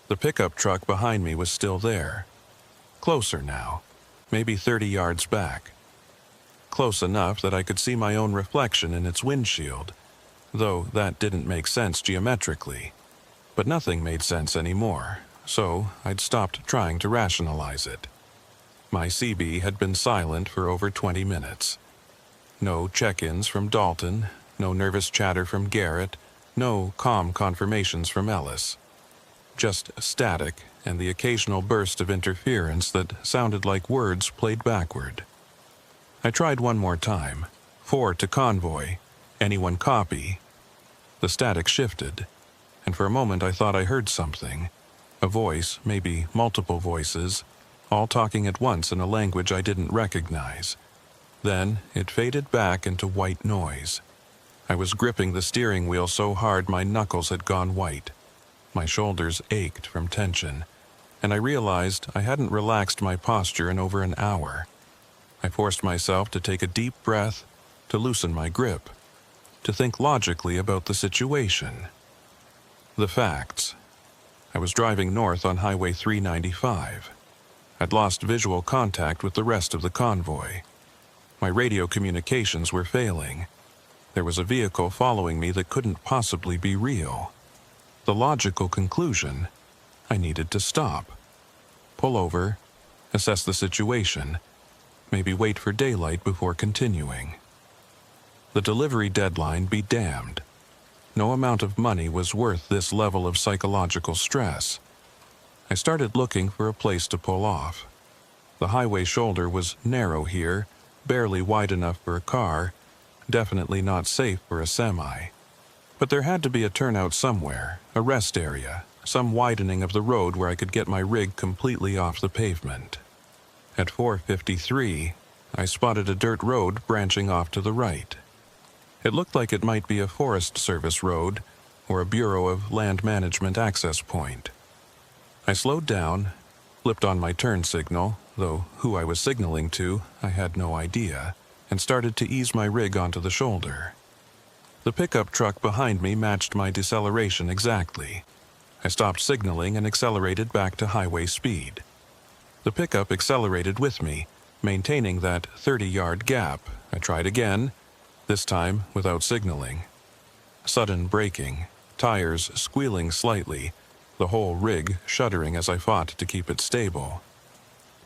The pickup truck behind me was still there. Closer now, maybe 30 yards back. Close enough that I could see my own reflection in its windshield, though that didn't make sense geometrically. But nothing made sense anymore, so I'd stopped trying to rationalize it. My CB had been silent for over 20 minutes. No check-ins from Dalton, no nervous chatter from Garrett, no calm confirmations from Ellis. Just static and the occasional burst of interference that sounded like words played backward. I tried one more time. 4 to Convoy. Anyone copy? The static shifted, and for a moment I thought I heard something. A voice, maybe multiple voices, all talking at once in a language I didn't recognize. Then it faded back into white noise. I was gripping the steering wheel so hard my knuckles had gone white. My shoulders ached from tension, and I realized I hadn't relaxed my posture in over an hour. I forced myself to take a deep breath, to loosen my grip, to think logically about the situation. The facts. I was driving north on Highway 395. I'd lost visual contact with the rest of the convoy. My radio communications were failing. There was a vehicle following me that couldn't possibly be real. The logical conclusion: I needed to stop. Pull over, assess the situation, maybe wait for daylight before continuing. The delivery deadline be damned. No amount of money was worth this level of psychological stress. I started looking for a place to pull off. The highway shoulder was narrow here, barely wide enough for a car, definitely not safe for a semi. But there had to be a turnout somewhere, a rest area, some widening of the road where I could get my rig completely off the pavement. At 4:53, I spotted a dirt road branching off to the right. It looked like it might be a Forest Service road or a Bureau of Land Management access point. I slowed down, flipped on my turn signal, though who I was signaling to, I had no idea, and started to ease my rig onto the shoulder. The pickup truck behind me matched my deceleration exactly. I stopped signaling and accelerated back to highway speed. The pickup accelerated with me, maintaining that 30-yard gap. I tried again, this time without signaling. Sudden braking, tires squealing slightly, the whole rig shuddering as I fought to keep it stable.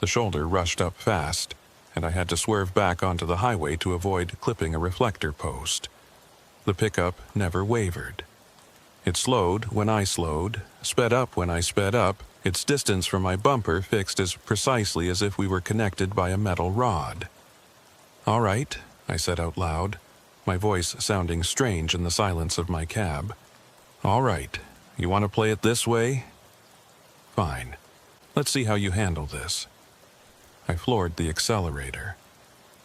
The shoulder rushed up fast, and I had to swerve back onto the highway to avoid clipping a reflector post. The pickup never wavered. It slowed when I slowed, sped up when I sped up, its distance from my bumper fixed as precisely as if we were connected by a metal rod. "All right," I said out loud, my voice sounding strange in the silence of my cab. "All right. You want to play it this way? Fine. Let's see how you handle this." I floored the accelerator.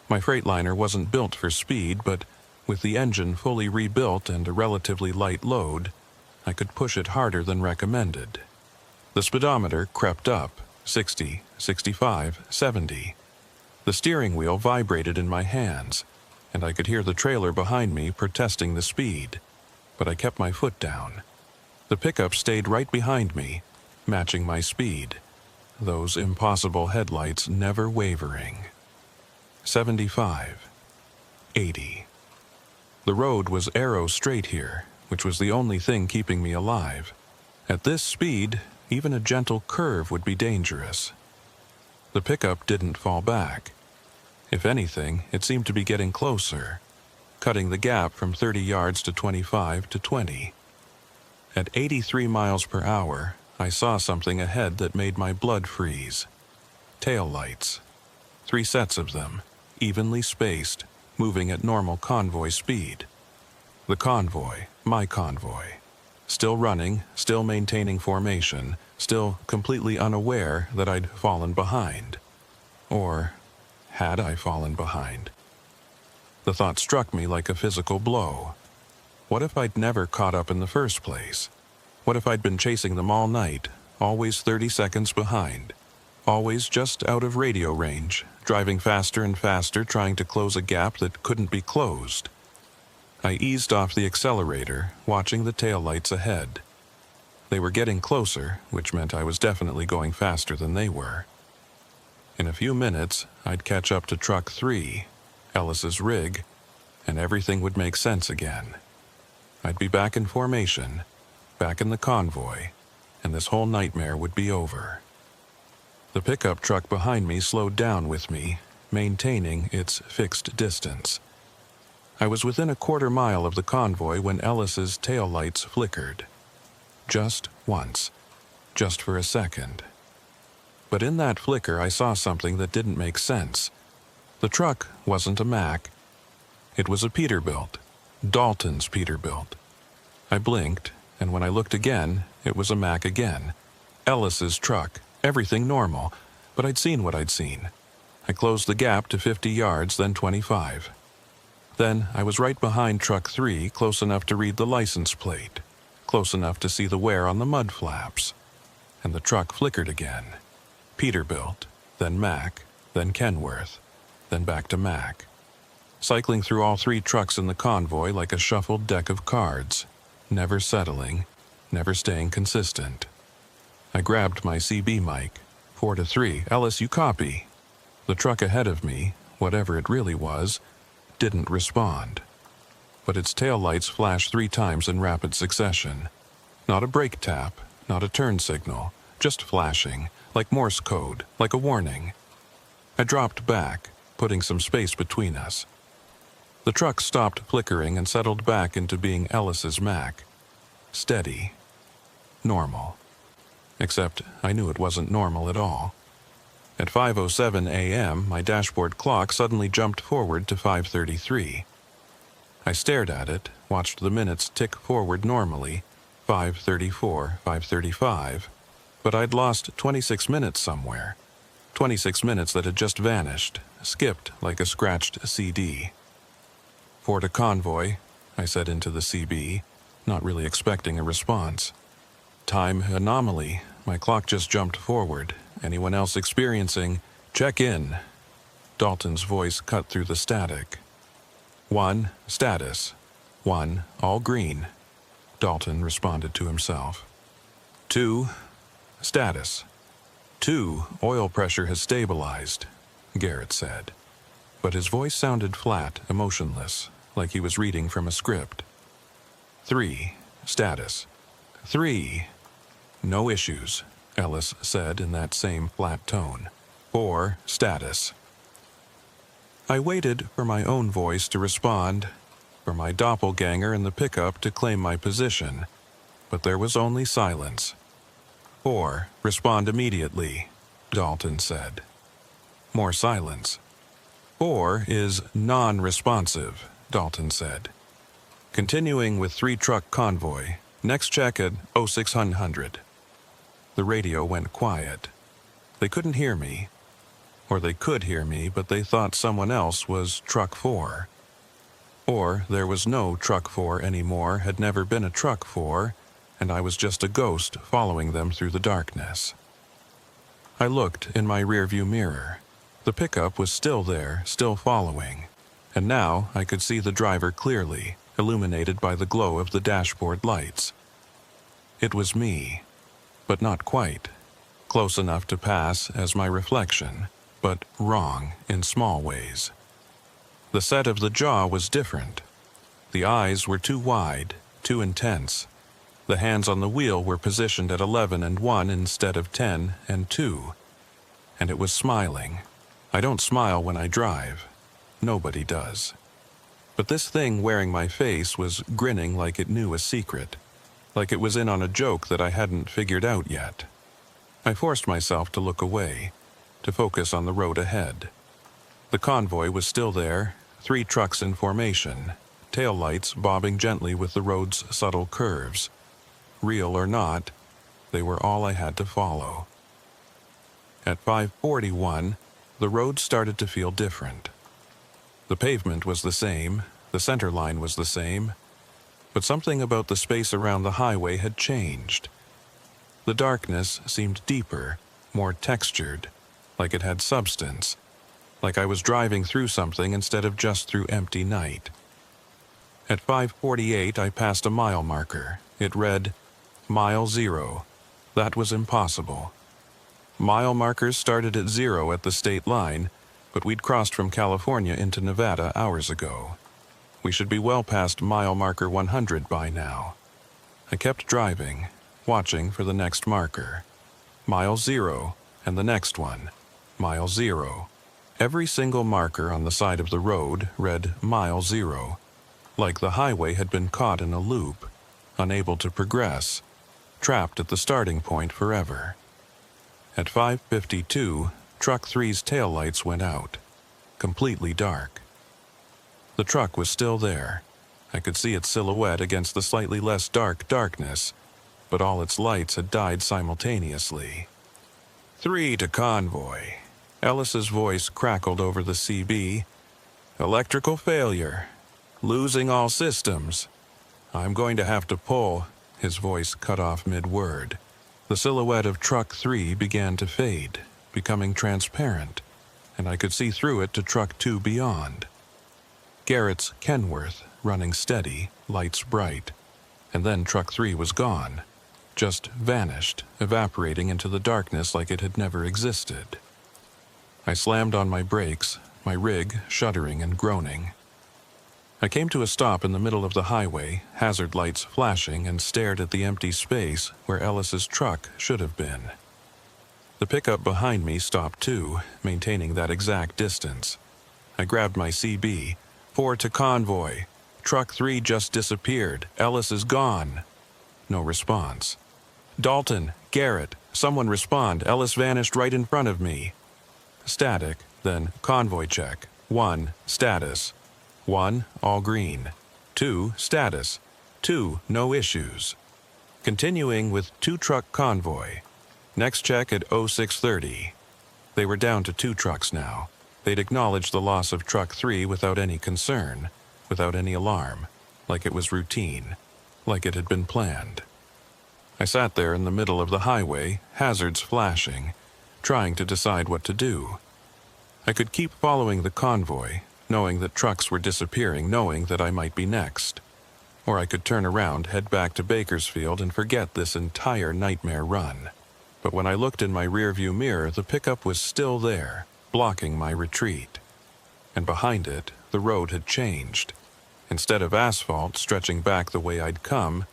My Freightliner wasn't built for speed, but with the engine fully rebuilt and a relatively light load, I could push it harder than recommended. The speedometer crept up, 60, 65, 70. The steering wheel vibrated in my hands, and I could hear the trailer behind me protesting the speed, but I kept my foot down. The pickup stayed right behind me, matching my speed, those impossible headlights never wavering. 75. 80. The road was arrow straight here, which was the only thing keeping me alive. At this speed, even a gentle curve would be dangerous. The pickup didn't fall back. If anything, it seemed to be getting closer, cutting the gap from 30 yards to 25 to 20. At 83 miles per hour, I saw something ahead that made my blood freeze. Taillights. 3 sets of them, evenly spaced, moving at normal convoy speed. The convoy, my convoy. Still running, still maintaining formation, still completely unaware that I'd fallen behind. Or Had I fallen behind? The thought struck me like a physical blow. What if I'd never caught up in the first place? What if I'd been chasing them all night, always 30 seconds behind? Always just out of radio range, driving faster and faster, trying to close a gap that couldn't be closed. I eased off the accelerator, watching the taillights ahead. They were getting closer, which meant I was definitely going faster than they were. In a few minutes, I'd catch up to Truck 3, Ellis's rig, and everything would make sense again. I'd be back in formation, back in the convoy, and this whole nightmare would be over. The pickup truck behind me slowed down with me, maintaining its fixed distance. I was within a quarter mile of the convoy when Ellis's taillights flickered. Just once. Just for a second. But in that flicker I saw something that didn't make sense. The truck wasn't a Mack. It was a Peterbilt. Dalton's Peterbilt. I blinked, and when I looked again, it was a Mack again. Ellis's truck. Everything normal, but I'd seen what I'd seen. I closed the gap to 50 yards, then 25. Then I was right behind Truck 3, close enough to read the license plate, close enough to see the wear on the mud flaps. And the truck flickered again. Peterbilt, then Mack, then Kenworth, then back to Mack. Cycling through all three trucks in the convoy like a shuffled deck of cards, never settling, never staying consistent. I grabbed my CB mic. 4-3, Ellis, you copy. The truck ahead of me, whatever it really was, didn't respond. But its taillights flashed 3 times in rapid succession. Not a brake tap, not a turn signal, just flashing, like Morse code, like a warning. I dropped back, putting some space between us. The truck stopped flickering and settled back into being Ellis's Mack. Steady. Normal. Except I knew it wasn't normal at all. At 5:07 a.m., my dashboard clock suddenly jumped forward to 5:33. I stared at it, watched the minutes tick forward normally, 5:34, 5:35, but I'd lost 26 minutes somewhere. 26 minutes that had just vanished, skipped like a scratched CD. "For to convoy," I said into the CB, not really expecting a response. "Time anomaly. My clock just jumped forward. Anyone else experiencing? Check in." Dalton's voice cut through the static. 1, status. 1, all green. Dalton responded to himself. 2, status. 2, oil pressure has stabilized, Garrett said. But his voice sounded flat, emotionless, like he was reading from a script. 3, status. 3, no issues, Ellis said in that same flat tone. 4, status. I waited for my own voice to respond, for my doppelganger in the pickup to claim my position, but there was only silence. 4, respond immediately, Dalton said. More silence. 4 is non-responsive, Dalton said. Continuing with 3-truck convoy, next check at 0600. The radio went quiet. They couldn't hear me. Or they could hear me, but they thought someone else was Truck 4. Or there was no Truck 4 anymore, had never been a Truck 4, and I was just a ghost following them through the darkness. I looked in my rearview mirror. The pickup was still there, still following, and now I could see the driver clearly, illuminated by the glow of the dashboard lights. It was me, but not quite. Close enough to pass as my reflection, but wrong in small ways. The set of the jaw was different. The eyes were too wide, too intense. The hands on the wheel were positioned at 11 and 1 instead of 10 and 2. And it was smiling. I don't smile when I drive. Nobody does. But this thing wearing my face was grinning like it knew a secret, like it was in on a joke that I hadn't figured out yet. I forced myself to look away, to focus on the road ahead. The convoy was still there, 3 trucks in formation, taillights bobbing gently with the road's subtle curves. Real or not, they were all I had to follow. At 5:41, the road started to feel different. The pavement was the same, the center line was the same, but something about the space around the highway had changed. The darkness seemed deeper, more textured, like it had substance, like I was driving through something instead of just through empty night. At 5:48, I passed a mile marker. It read, Mile 0. That was impossible. Mile markers started at 0 at the state line, but we'd crossed from California into Nevada hours ago. We should be well past mile marker 100 by now. I kept driving, watching for the next marker. Mile 0, and the next one. Mile 0. Every single marker on the side of the road read Mile 0, like the highway had been caught in a loop, unable to progress, trapped at the starting point forever. At 5:52, Truck 3's taillights went out, completely dark. The truck was still there. I could see its silhouette against the slightly less dark darkness, but all its lights had died simultaneously. 3 to Convoy. Ellis's voice crackled over the CB. Electrical failure. Losing all systems. I'm going to have to pull. His voice cut off mid-word. The silhouette of Truck 3 began to fade, becoming transparent, and I could see through it to Truck 2 beyond. Garrett's Kenworth, running steady, lights bright, and then Truck 3 was gone, just vanished, evaporating into the darkness like it had never existed. I slammed on my brakes, my rig shuddering and groaning. I came to a stop in the middle of the highway, hazard lights flashing, and stared at the empty space where Ellis's truck should have been. The pickup behind me stopped too, maintaining that exact distance. I grabbed my CB. 4 to Convoy. Truck 3 just disappeared. Ellis is gone. No response. Dalton, Garrett, someone respond. Ellis vanished right in front of me. Static, then Convoy check. 1, status. 1, all green. 2, status. 2, no issues. Continuing with 2 truck Convoy. Next check at 0630. They were down to 2 trucks now. They'd acknowledged the loss of Truck 3 without any concern, without any alarm, like it was routine, like it had been planned. I sat there in the middle of the highway, hazards flashing, trying to decide what to do. I could keep following the convoy, knowing that trucks were disappearing, knowing that I might be next. Or I could turn around, head back to Bakersfield, and forget this entire nightmare run. But when I looked in my rearview mirror, the pickup was still there, blocking my retreat. And behind it, the road had changed. Instead of asphalt stretching back the way I'd come,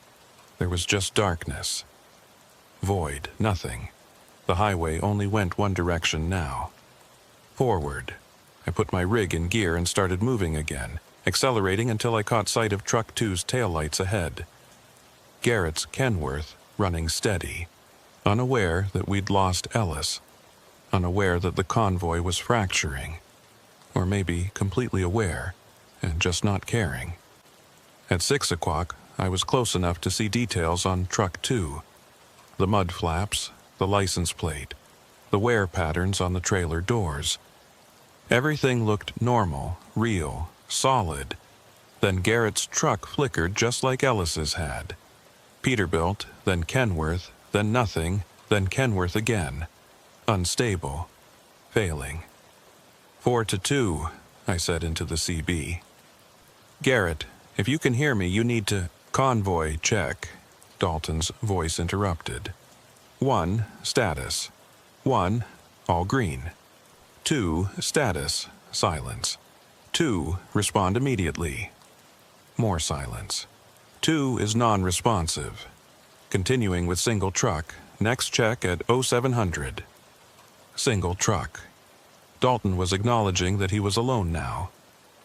there was just darkness. Void, nothing. The highway only went one direction now. Forward. I put my rig in gear and started moving again, accelerating until I caught sight of Truck 2's taillights ahead. Garrett's Kenworth running steady, unaware that we'd lost Ellis, unaware that the convoy was fracturing, or maybe completely aware and just not caring. At 6 o'clock, I was close enough to see details on Truck 2. The mud flaps, the license plate, the wear patterns on the trailer doors. Everything looked normal, real, solid. Then Garrett's truck flickered just like Ellis's had. Peterbilt, then Kenworth, then nothing, then Kenworth again. Unstable. Failing. 4 to 2, I said into the CB. Garrett, if you can hear me, you need to... Convoy check. Dalton's voice interrupted. 1, status. 1, all green. 2, status, silence. 2, respond immediately. More silence. 2 is non-responsive. Continuing with single truck, next check at 0700. Single truck. Dalton was acknowledging that he was alone now.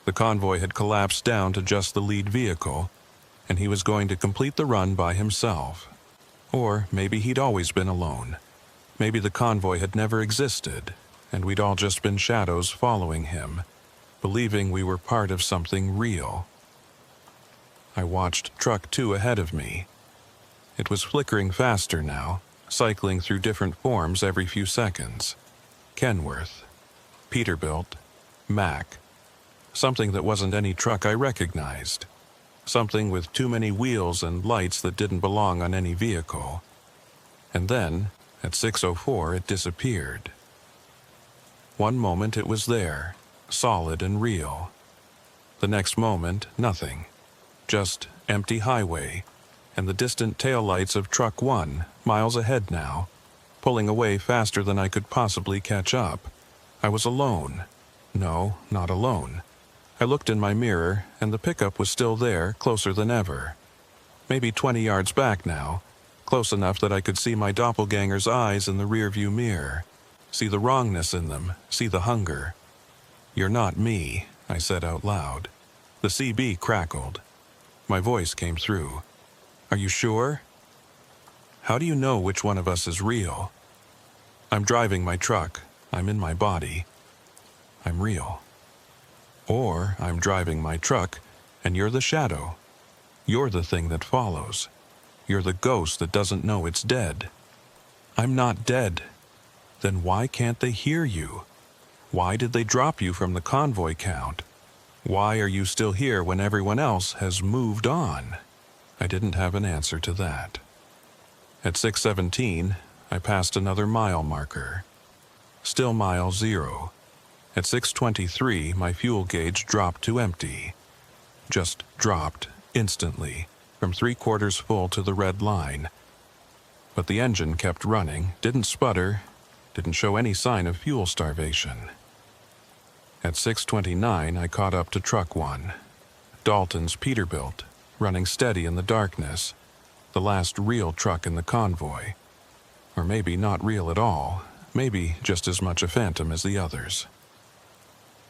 The convoy had collapsed down to just the lead vehicle, and he was going to complete the run by himself. Or maybe he'd always been alone. Maybe the convoy had never existed, and we'd all just been shadows following him, believing we were part of something real. I watched Truck 2 ahead of me. It was flickering faster now, cycling through different forms every few seconds. Kenworth. Peterbilt, Mack. Something that wasn't any truck I recognized. Something with too many wheels and lights that didn't belong on any vehicle. And then, at 6:04, it disappeared. One moment it was there, solid and real. The next moment, nothing. Just empty highway, and the distant taillights of Truck 1, miles ahead now, pulling away faster than I could possibly catch up. I was alone. No, not alone. I looked in my mirror, and the pickup was still there, closer than ever. Maybe 20 yards back now, close enough that I could see my doppelganger's eyes in the rearview mirror, see the wrongness in them, see the hunger. "You're not me," I said out loud. The CB crackled. My voice came through. "Are you sure? How do you know which one of us is real? I'm driving my truck. I'm in my body. I'm real. Or I'm driving my truck, and you're the shadow. You're the thing that follows. You're the ghost that doesn't know it's dead. I'm not dead. Then why can't they hear you? Why did they drop you from the convoy count? Why are you still here when everyone else has moved on?" I didn't have an answer to that. At 6:17, I passed another mile marker. Still mile 0. At 6:23, my fuel gauge dropped to empty. Just dropped, instantly, from 3/4 full to the red line. But the engine kept running, didn't sputter, didn't show any sign of fuel starvation. At 6:29, I caught up to Truck 1. Dalton's Peterbilt, running steady in the darkness. The last real truck in the convoy. Or maybe not real at all, maybe just as much a phantom as the others.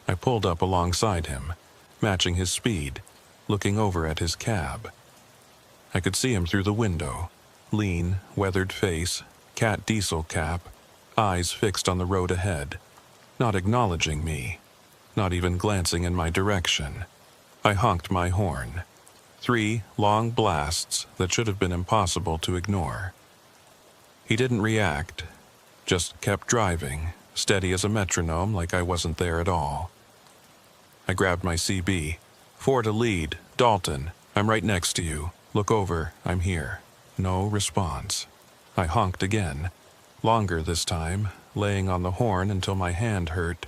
I pulled up alongside him, matching his speed, looking over at his cab. I could see him through the window, lean, weathered face, cat diesel cap, eyes fixed on the road ahead, not acknowledging me, not even glancing in my direction. I honked my horn. 3 long blasts that should have been impossible to ignore. He didn't react, just kept driving, steady as a metronome like I wasn't there at all. I grabbed my CB. 4 to lead, Dalton, I'm right next to you. Look over, I'm here. No response. I honked again, longer this time, laying on the horn until my hand hurt.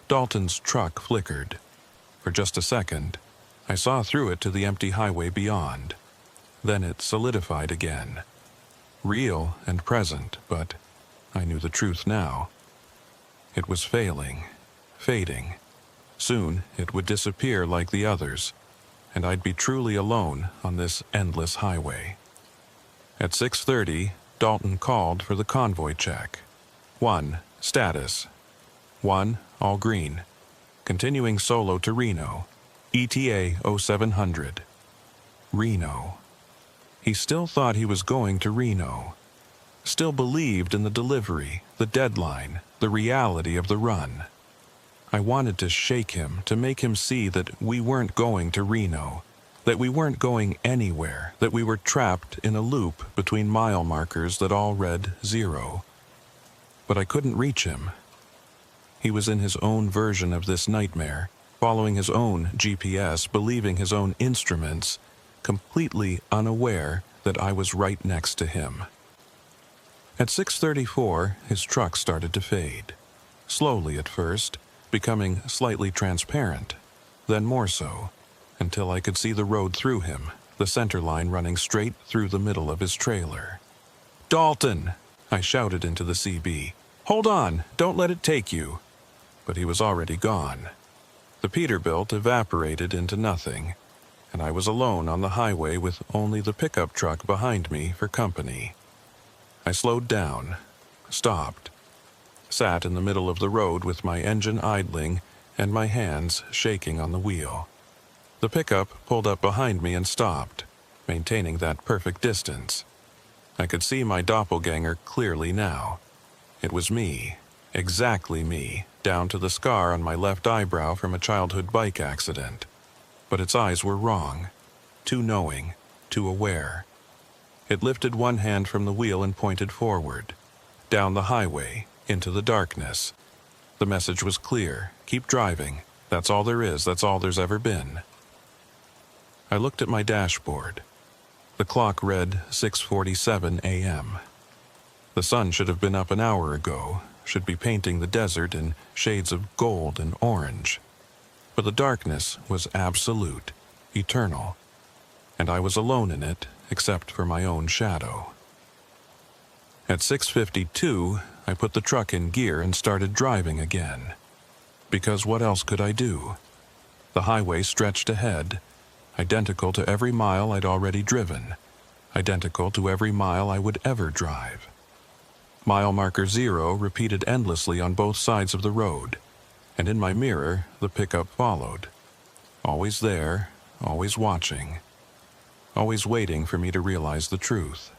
Dalton's truck flickered. For just a second, I saw through it to the empty highway beyond. Then it solidified again. Real and present, but I knew the truth now. It was failing, fading. Soon it would disappear like the others, and I'd be truly alone on this endless highway. At 6:30, Dalton called for the convoy check. 1, status. 1, all green. Continuing solo to Reno. ETA 0700. Reno. He still thought he was going to Reno. Still believed in the delivery, the deadline, the reality of the run. I wanted to shake him, to make him see that we weren't going to Reno, that we weren't going anywhere, that we were trapped in a loop between mile markers that all read 0. But I couldn't reach him. He was in his own version of this nightmare, following his own GPS, believing his own instruments, completely unaware that I was right next to him. At 6:34, his truck started to fade. Slowly at first, becoming slightly transparent, then more so, until I could see the road through him, the center line running straight through the middle of his trailer. "Dalton!" I shouted into the CB. "Hold on! Don't let it take you!" But he was already gone. The Peterbilt evaporated into nothing, and I was alone on the highway with only the pickup truck behind me for company. I slowed down, stopped, sat in the middle of the road with my engine idling and my hands shaking on the wheel. The pickup pulled up behind me and stopped, maintaining that perfect distance. I could see my doppelganger clearly now. It was me, exactly me, down to the scar on my left eyebrow from a childhood bike accident. But its eyes were wrong, too knowing, too aware. It lifted one hand from the wheel and pointed forward, down the highway, into the darkness. The message was clear. Keep driving. That's all there is. That's all there's ever been. I looked at my dashboard. The clock read 6:47 a.m. The sun should have been up an hour ago, should be painting the desert in shades of gold and orange. But the darkness was absolute, eternal, and I was alone in it except for my own shadow. At 6:52, I put the truck in gear and started driving again. Because what else could I do? The highway stretched ahead, identical to every mile I'd already driven, identical to every mile I would ever drive. Mile marker 0 repeated endlessly on both sides of the road, and in my mirror the pickup followed. Always there, always watching, always waiting for me to realize the truth.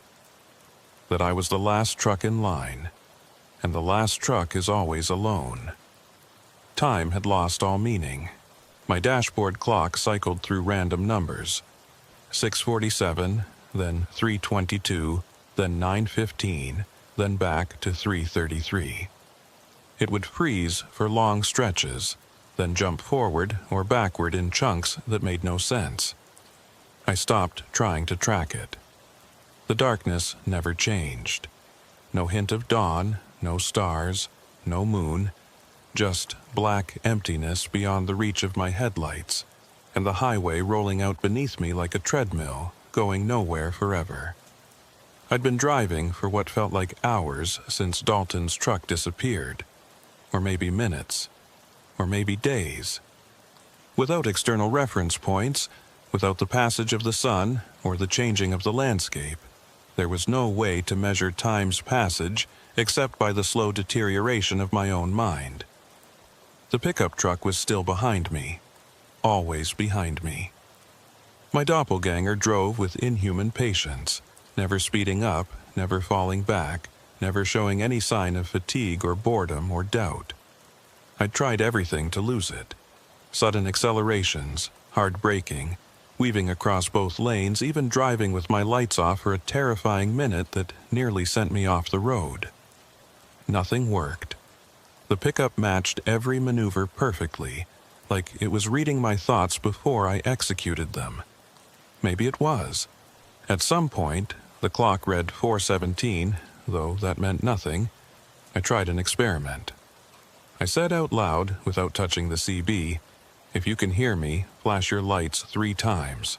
That I was the last truck in line, and the last truck is always alone. Time had lost all meaning. My dashboard clock cycled through random numbers. 6:47, then 3:22, then 9:15, then back to 3:33. It would freeze for long stretches, then jump forward or backward in chunks that made no sense. I stopped trying to track it. The darkness never changed. No hint of dawn, no stars, no moon, just black emptiness beyond the reach of my headlights, and the highway rolling out beneath me like a treadmill, going nowhere forever. I'd been driving for what felt like hours since Dalton's truck disappeared, or maybe minutes, or maybe days. Without external reference points, without the passage of the sun or the changing of the landscape, there was no way to measure time's passage except by the slow deterioration of my own mind. The pickup truck was still behind me, always behind me. My doppelganger drove with inhuman patience, never speeding up, never falling back, never showing any sign of fatigue or boredom or doubt. I'd tried everything to lose it. Sudden accelerations, hard braking, weaving across both lanes, even driving with my lights off for a terrifying minute that nearly sent me off the road. Nothing worked. The pickup matched every maneuver perfectly, like it was reading my thoughts before I executed them. Maybe it was. At some point, the clock read 4:17, though that meant nothing. I tried an experiment. I said out loud, without touching the CB, "If you can hear me, flash your lights 3 times."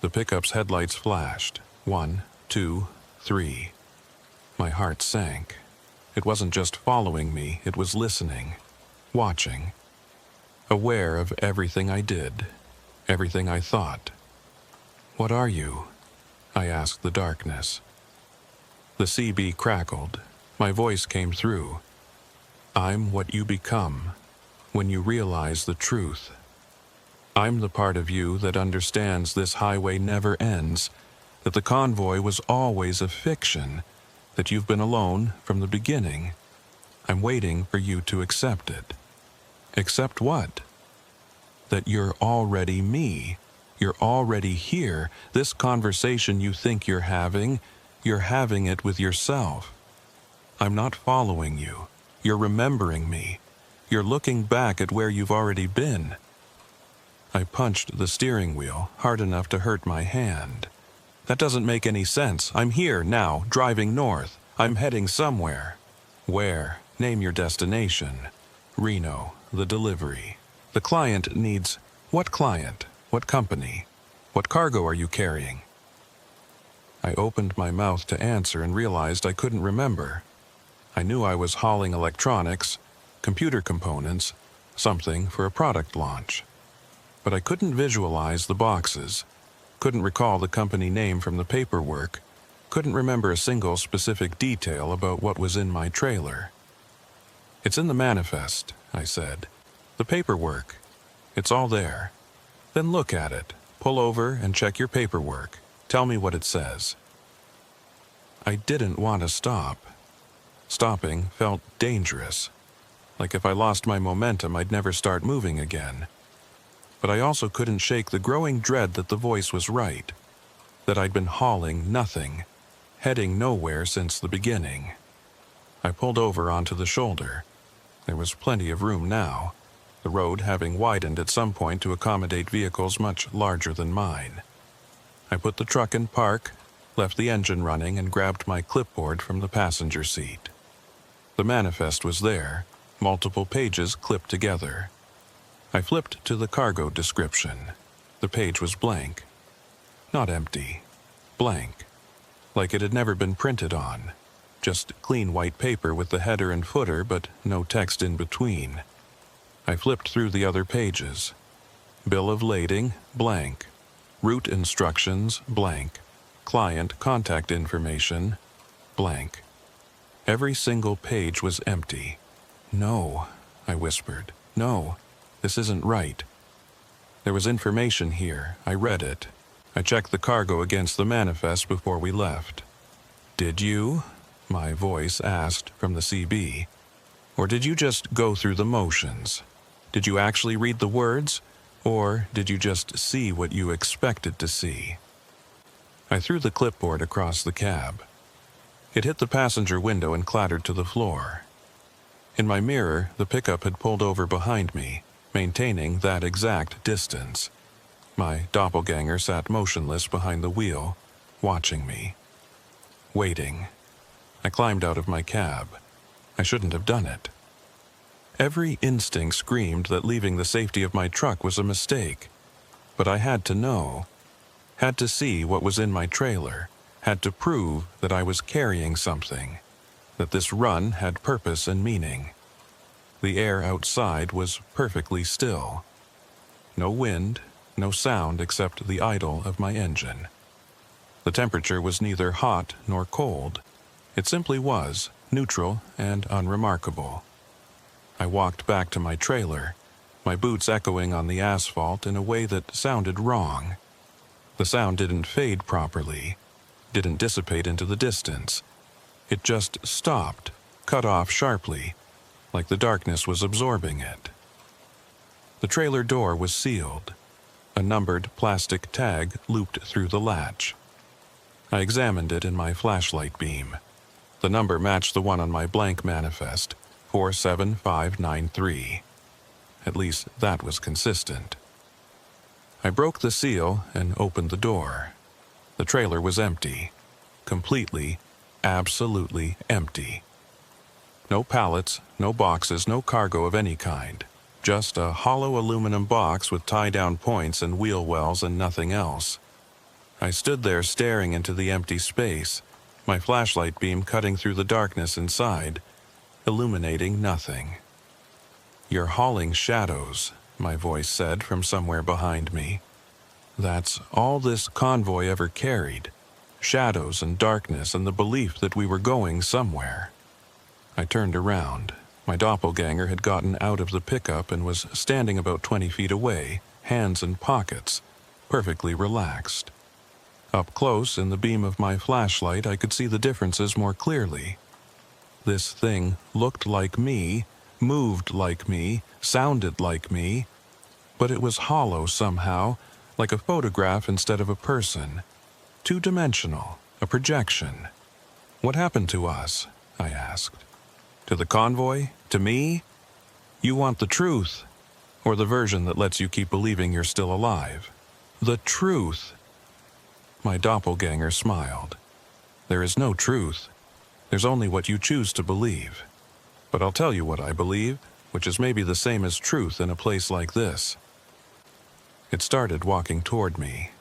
The pickup's headlights flashed. 1, 2, 3. My heart sank. It wasn't just following me, it was listening, watching, aware of everything I did, everything I thought. "What are you?" I asked the darkness. The CB crackled. My voice came through. "I'm what you become when you realize the truth. I'm the part of you that understands this highway never ends, that the convoy was always a fiction, that you've been alone from the beginning. I'm waiting for you to accept it." Accept what? That you're already me. You're already here. This conversation you think you're having it with yourself. I'm not following you. You're remembering me. You're looking back at where you've already been. I punched the steering wheel hard enough to hurt my hand. That doesn't make any sense. I'm here now, driving north. I'm heading somewhere. Where? Name your destination. Reno, the delivery. The client needs... What client? What company? What cargo are you carrying? I opened my mouth to answer and realized I couldn't remember. I knew I was hauling electronics, computer components, something for a product launch. But I couldn't visualize the boxes, couldn't recall the company name from the paperwork, couldn't remember a single specific detail about what was in my trailer. "It's in the manifest," I said. "The paperwork. It's all there. Then look at it. Pull over and check your paperwork. Tell me what it says." I didn't want to stop. Stopping felt dangerous. Like if I lost my momentum, I'd never start moving again. But I also couldn't shake the growing dread that the voice was right, that I'd been hauling nothing, heading nowhere since the beginning. I pulled over onto the shoulder. There was plenty of room now, the road having widened at some point to accommodate vehicles much larger than mine. I put the truck in park, left the engine running, and grabbed my clipboard from the passenger seat. The manifest was there, multiple pages clipped together. I flipped to the cargo description. The page was blank. Not empty. Blank. Like it had never been printed on. Just clean white paper with the header and footer, but no text in between. I flipped through the other pages. Bill of lading, blank. Route instructions, blank. Client contact information, blank. Every single page was empty. No, I whispered. No, this isn't right. There was information here. I read it. I checked the cargo against the manifest before we left. Did you? My voice asked from the CB. Or did you just go through the motions? Did you actually read the words? Or did you just see what you expected to see? I threw the clipboard across the cab. It hit the passenger window and clattered to the floor. In my mirror, the pickup had pulled over behind me, maintaining that exact distance. My doppelganger sat motionless behind the wheel, watching me. Waiting. I climbed out of my cab. I shouldn't have done it. Every instinct screamed that leaving the safety of my truck was a mistake. But I had to know. Had to see what was in my trailer. Had to prove that I was carrying something. That this run had purpose and meaning. The air outside was perfectly still. No wind, no sound except the idle of my engine. The temperature was neither hot nor cold. It simply was, neutral and unremarkable. I walked back to my trailer, my boots echoing on the asphalt in a way that sounded wrong. The sound didn't fade properly, didn't dissipate into the distance. It just stopped, cut off sharply, like the darkness was absorbing it. The trailer door was sealed. A numbered plastic tag looped through the latch. I examined it in my flashlight beam. The number matched the one on my blank manifest, 47593. At least that was consistent. I broke the seal and opened the door. The trailer was empty. Completely, absolutely empty. No pallets, no boxes, no cargo of any kind. Just a hollow aluminum box with tie-down points and wheel wells and nothing else. I stood there staring into the empty space, my flashlight beam cutting through the darkness inside, illuminating nothing. "You're hauling shadows," my voice said from somewhere behind me. That's all this convoy ever carried. Shadows and darkness and the belief that we were going somewhere. I turned around. My doppelganger had gotten out of the pickup and was standing about 20 feet away, hands in pockets, perfectly relaxed. Up close, in the beam of my flashlight, I could see the differences more clearly. This thing looked like me, moved like me, sounded like me, but it was hollow somehow, like a photograph instead of a person. Two-dimensional, a projection. "What happened to us?" I asked. "To the convoy? To me? You want the truth, or the version that lets you keep believing you're still alive?" "The truth." My doppelganger smiled. "There is no truth. There's only what you choose to believe. But I'll tell you what I believe, which is maybe the same as truth in a place like this." It started walking toward me.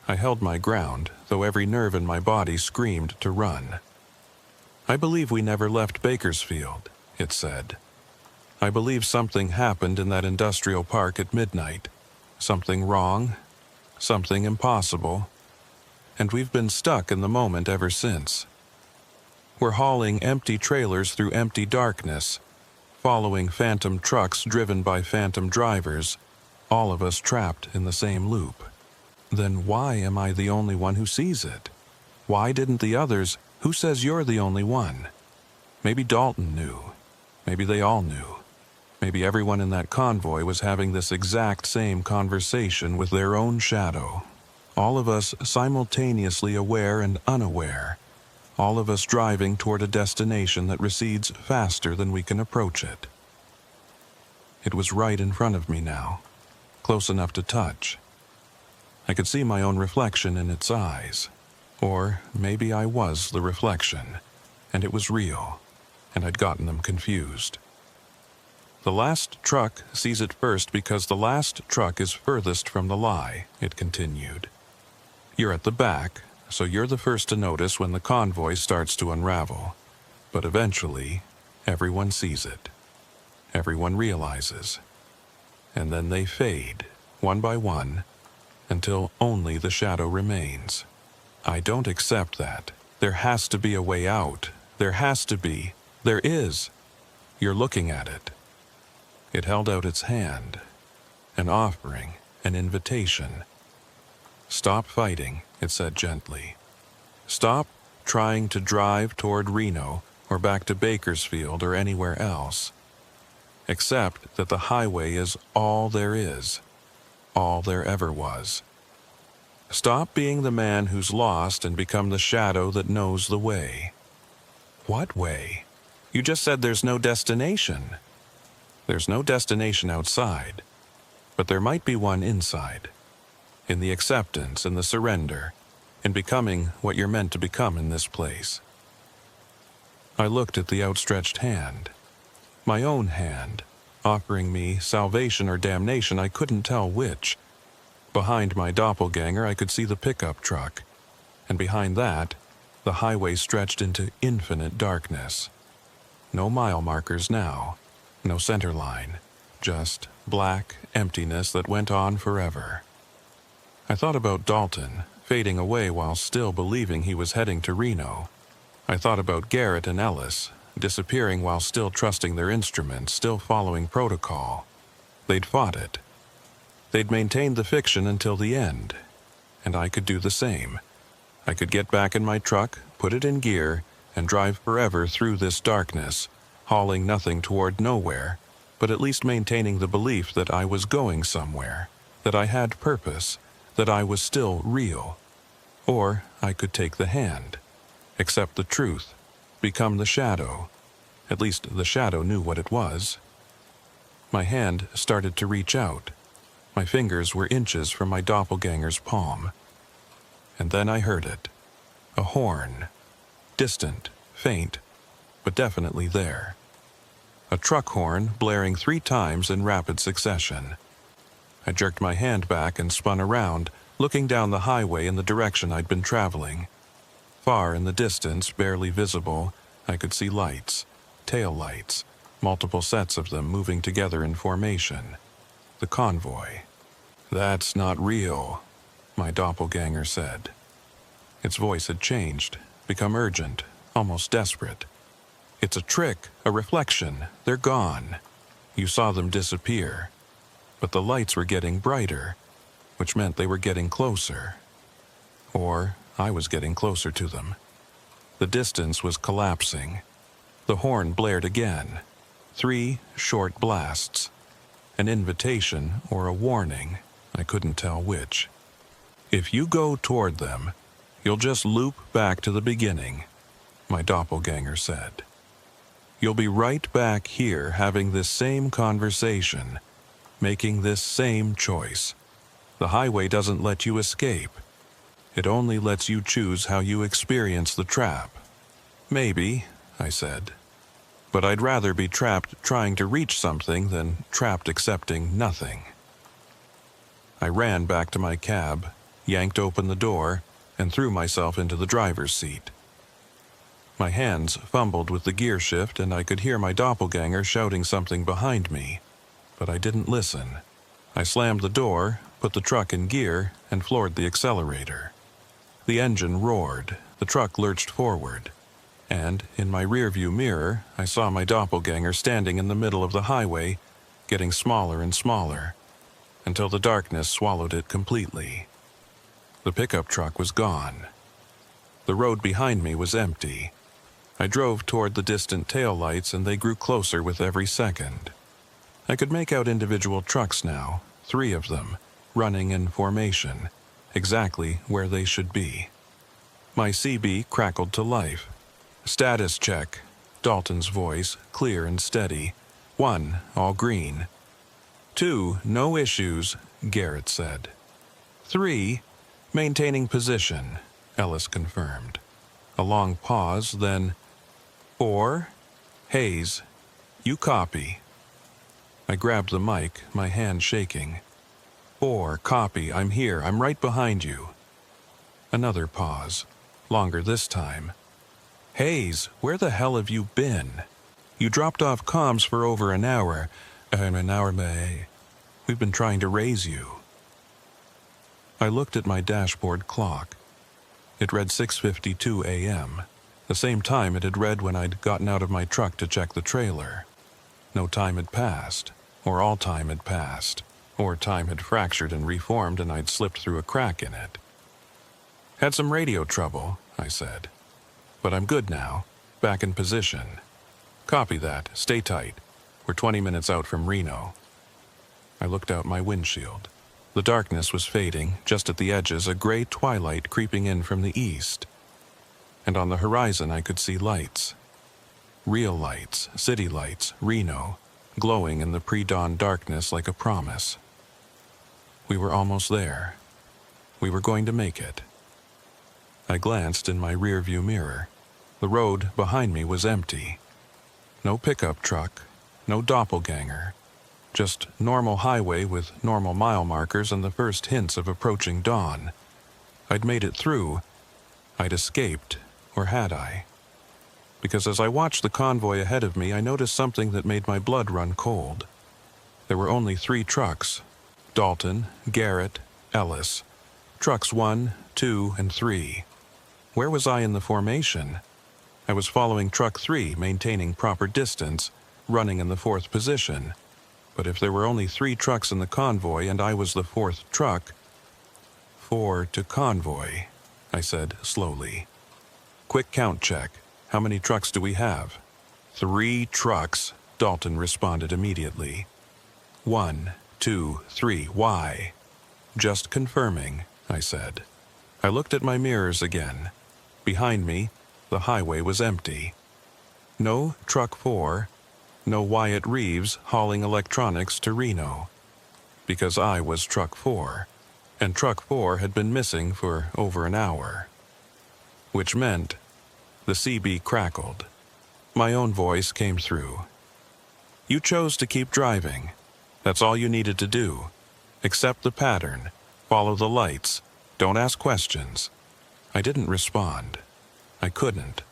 I held my ground, though every nerve in my body screamed to run. "I believe we never left Bakersfield," it said. "I believe something happened in that industrial park at midnight. Something wrong, something impossible. And we've been stuck in the moment ever since. We're hauling empty trailers through empty darkness, following phantom trucks driven by phantom drivers, all of us trapped in the same loop. Then why am I the only one who sees it? Why didn't the others? Who says you're the only one? Maybe Dalton knew. Maybe they all knew. Maybe everyone in that convoy was having this exact same conversation with their own shadow. All of us simultaneously aware and unaware. All of us driving toward a destination that recedes faster than we can approach it. It was right in front of me now, close enough to touch. I could see my own reflection in its eyes. Or maybe I was the reflection, and it was real, and I'd gotten them confused. The last truck sees it first because the last truck is furthest from the lie, it continued. You're at the back, so you're the first to notice when the convoy starts to unravel. But eventually, everyone sees it. Everyone realizes. And then they fade, one by one, until only the shadow remains. I don't accept that. There has to be a way out. There has to be. There is. You're looking at it. It held out its hand. An offering, an invitation. Stop fighting, it said gently. Stop trying to drive toward Reno or back to Bakersfield or anywhere else. Accept that the highway is all there is, all there ever was. Stop being the man who's lost and become the shadow that knows the way. What way? You just said there's no destination. There's no destination outside, but there might be one inside. In the acceptance and the surrender, in becoming what you're meant to become in this place. I looked at the outstretched hand. My own hand, offering me salvation or damnation, I couldn't tell which. Behind my doppelganger, I could see the pickup truck, and behind that, the highway stretched into infinite darkness. No mile markers now, no center line, just black emptiness that went on forever. I thought about Dalton, fading away while still believing he was heading to Reno. I thought about Garrett and Ellis, disappearing while still trusting their instruments, still following protocol. They'd fought it. They'd maintained the fiction until the end, and I could do the same. I could get back in my truck, put it in gear, and drive forever through this darkness, hauling nothing toward nowhere, but at least maintaining the belief that I was going somewhere, that I had purpose, that I was still real. Or I could take the hand, accept the truth, become the shadow. At least the shadow knew what it was. My hand started to reach out. My fingers were inches from my doppelganger's palm. And then I heard it. A horn. Distant, faint, but definitely there. A truck horn blaring 3 times in rapid succession. I jerked my hand back and spun around, looking down the highway in the direction I'd been traveling. Far in the distance, barely visible, I could see lights, taillights, multiple sets of them moving together in formation. The convoy. That's not real, my doppelganger said. Its voice had changed, become urgent, almost desperate. It's a trick, a reflection. They're gone. You saw them disappear. But the lights were getting brighter, which meant they were getting closer. Or I was getting closer to them. The distance was collapsing. The horn blared again. 3 short blasts. An invitation or a warning, I couldn't tell which. If you go toward them, you'll just loop back to the beginning, my doppelganger said. You'll be right back here having this same conversation, making this same choice. The highway doesn't let you escape. It only lets you choose how you experience the trap. Maybe, I said, but I'd rather be trapped trying to reach something than trapped accepting nothing. I ran back to my cab, yanked open the door, and threw myself into the driver's seat. My hands fumbled with the gear shift, and I could hear my doppelganger shouting something behind me, but I didn't listen. I slammed the door, put the truck in gear, and floored the accelerator. The engine roared, the truck lurched forward, and in my rearview mirror, I saw my doppelganger standing in the middle of the highway, getting smaller and smaller, until the darkness swallowed it completely. The pickup truck was gone. The road behind me was empty. I drove toward the distant taillights, and they grew closer with every second. I could make out individual trucks now, 3 of them, running in formation, exactly where they should be. My CB crackled to life. Status check, Dalton's voice, clear and steady. 1, all green. 2, no issues, Garrett said. 3, maintaining position, Ellis confirmed. A long pause, then 4, Hayes, you copy. I grabbed the mic, my hand shaking. 4, copy, I'm here, I'm right behind you. Another pause, longer this time. Hayes, where the hell have you been? You dropped off comms for over an hour. An hour, May. We've been trying to raise you. I looked at my dashboard clock. It read 6:52 a.m., the same time it had read when I'd gotten out of my truck to check the trailer. No time had passed, or all time had passed, or time had fractured and reformed and I'd slipped through a crack in it. Had some radio trouble, I said. But I'm good now, back in position. Copy that, stay tight. We're 20 minutes out from Reno. I looked out my windshield. The darkness was fading, just at the edges, a gray twilight creeping in from the east. And on the horizon I could see lights. Real lights, city lights, Reno, glowing in the pre-dawn darkness like a promise. We were almost there. We were going to make it. I glanced in my rearview mirror. The road behind me was empty. No pickup truck, no doppelganger. Just normal highway with normal mile markers and the first hints of approaching dawn. I'd made it through. I'd escaped, or had I? Because as I watched the convoy ahead of me, I noticed something that made my blood run cold. There were only 3 trucks. Dalton, Garrett, Ellis. Trucks 1, 2, and 3. Where was I in the formation? I was following truck 3, maintaining proper distance, running in the 4th position. But if there were only 3 trucks in the convoy and I was the 4th truck... 4 to convoy, I said slowly. Quick count check. How many trucks do we have? 3 trucks, Dalton responded immediately. 1, 2, 3, why? Just confirming, I said. I looked at my mirrors again. Behind me, the highway was empty. No truck 4, no Wyatt Reeves hauling electronics to Reno. Because I was truck 4, and truck 4 had been missing for over an hour. Which meant the CB crackled. My own voice came through. You chose to keep driving. That's all you needed to do. Accept the pattern. Follow the lights. Don't ask questions. I didn't respond. I couldn't,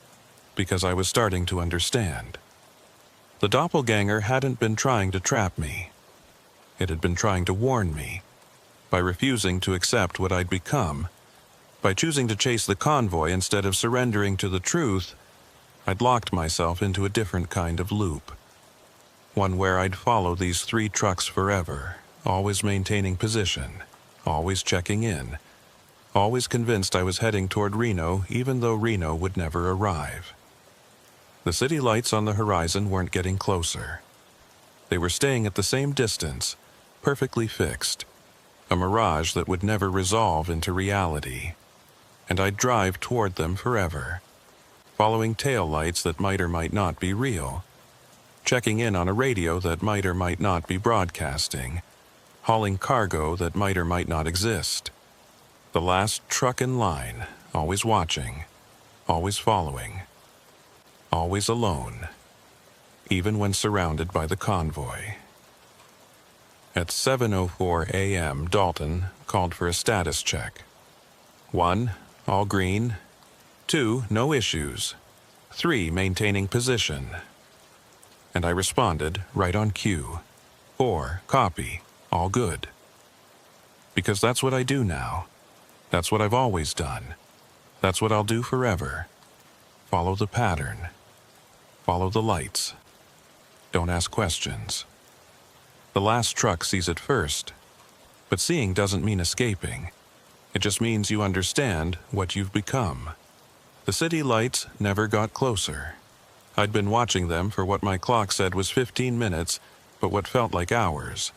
because I was starting to understand. The doppelganger hadn't been trying to trap me. It had been trying to warn me. By refusing to accept what I'd become, by choosing to chase the convoy instead of surrendering to the truth, I'd locked myself into a different kind of loop. One where I'd follow these 3 trucks forever, always maintaining position, always checking in, always convinced I was heading toward Reno even though Reno would never arrive. The city lights on the horizon weren't getting closer. They were staying at the same distance, perfectly fixed, a mirage that would never resolve into reality. And I'd drive toward them forever, following taillights that might or might not be real, checking in on a radio that might or might not be broadcasting, hauling cargo that might or might not exist. The last truck in line, always watching, always following, always alone, even when surrounded by the convoy. At 7:04 a.m., Dalton called for a status check. 1, all green. 2, no issues. 3, maintaining position. And I responded right on cue. 4, copy, all good. Because that's what I do now. That's what I've always done. That's what I'll do forever. Follow the pattern. Follow the lights. Don't ask questions. The last truck sees it first. But seeing doesn't mean escaping. It just means you understand what you've become. The city lights never got closer. I'd been watching them for what my clock said was 15 minutes, but what felt like hours.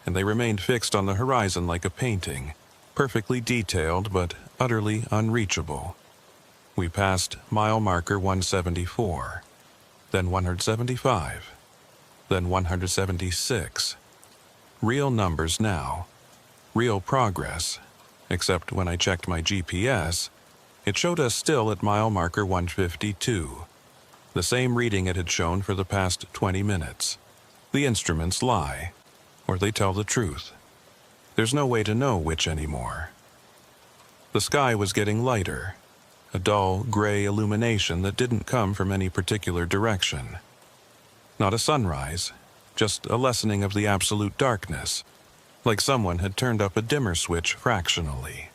And they remained fixed on the horizon like a painting, perfectly detailed but utterly unreachable. We passed mile marker 174, then 175, then 176. Real numbers now. Real progress. Except when I checked my GPS, it showed us still at mile marker 152. The same reading it had shown for the past 20 minutes. The instruments lie, or they tell the truth. There's no way to know which anymore. The sky was getting lighter, a dull, gray illumination that didn't come from any particular direction. Not a sunrise, just a lessening of the absolute darkness, like someone had turned up a dimmer switch fractionally.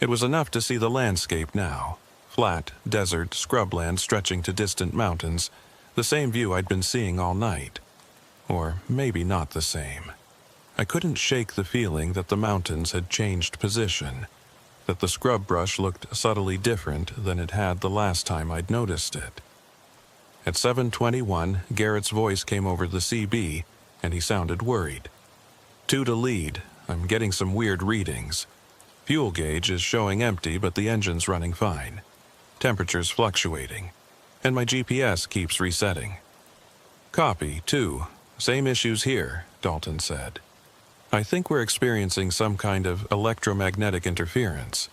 It was enough to see the landscape now, flat, desert, scrubland stretching to distant mountains, the same view I'd been seeing all night. Or maybe not the same. I couldn't shake the feeling that the mountains had changed position, that the scrub brush looked subtly different than it had the last time I'd noticed it. At 7:21, Garrett's voice came over the CB, and he sounded worried. 2 to lead. I'm getting some weird readings. Fuel gauge is showing empty, but the engine's running fine. Temperature's fluctuating, and my GPS keeps resetting. Copy, 2. Same issues here, Dalton said. I think we're experiencing some kind of electromagnetic interference,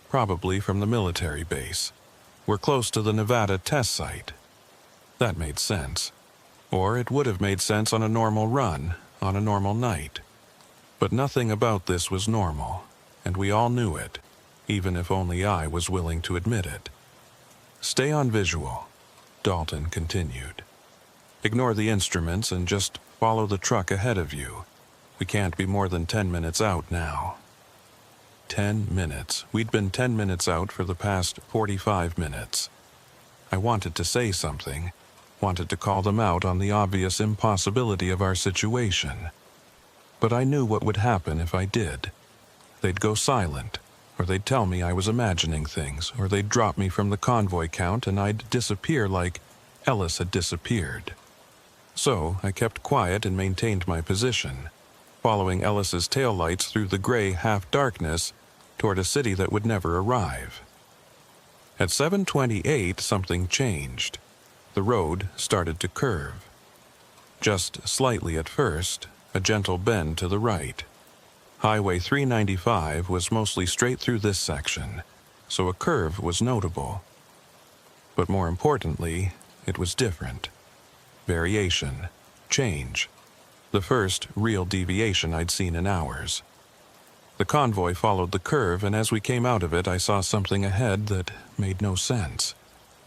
probably from the military base. We're close to the Nevada test site. That made sense. Or it would have made sense on a normal run, on a normal night. But nothing about this was normal, and we all knew it, even if only I was willing to admit it. Stay on visual, Dalton continued. Ignore the instruments and just follow the truck ahead of you. We can't be more than 10 minutes out now. 10 minutes. We'd been 10 minutes out for the past 45 minutes. I wanted to say something, wanted to call them out on the obvious impossibility of our situation. But I knew what would happen if I did. They'd go silent, or they'd tell me I was imagining things, or they'd drop me from the convoy count and I'd disappear like Ellis had disappeared. So I kept quiet and maintained my position, following Ellis's taillights through the gray half-darkness toward a city that would never arrive. At 7:28, something changed. The road started to curve. Just slightly at first, a gentle bend to the right. Highway 395 was mostly straight through this section, so a curve was notable. But more importantly, it was different. Variation, change. The first real deviation I'd seen in hours. The convoy followed the curve, and as we came out of it, I saw something ahead that made no sense.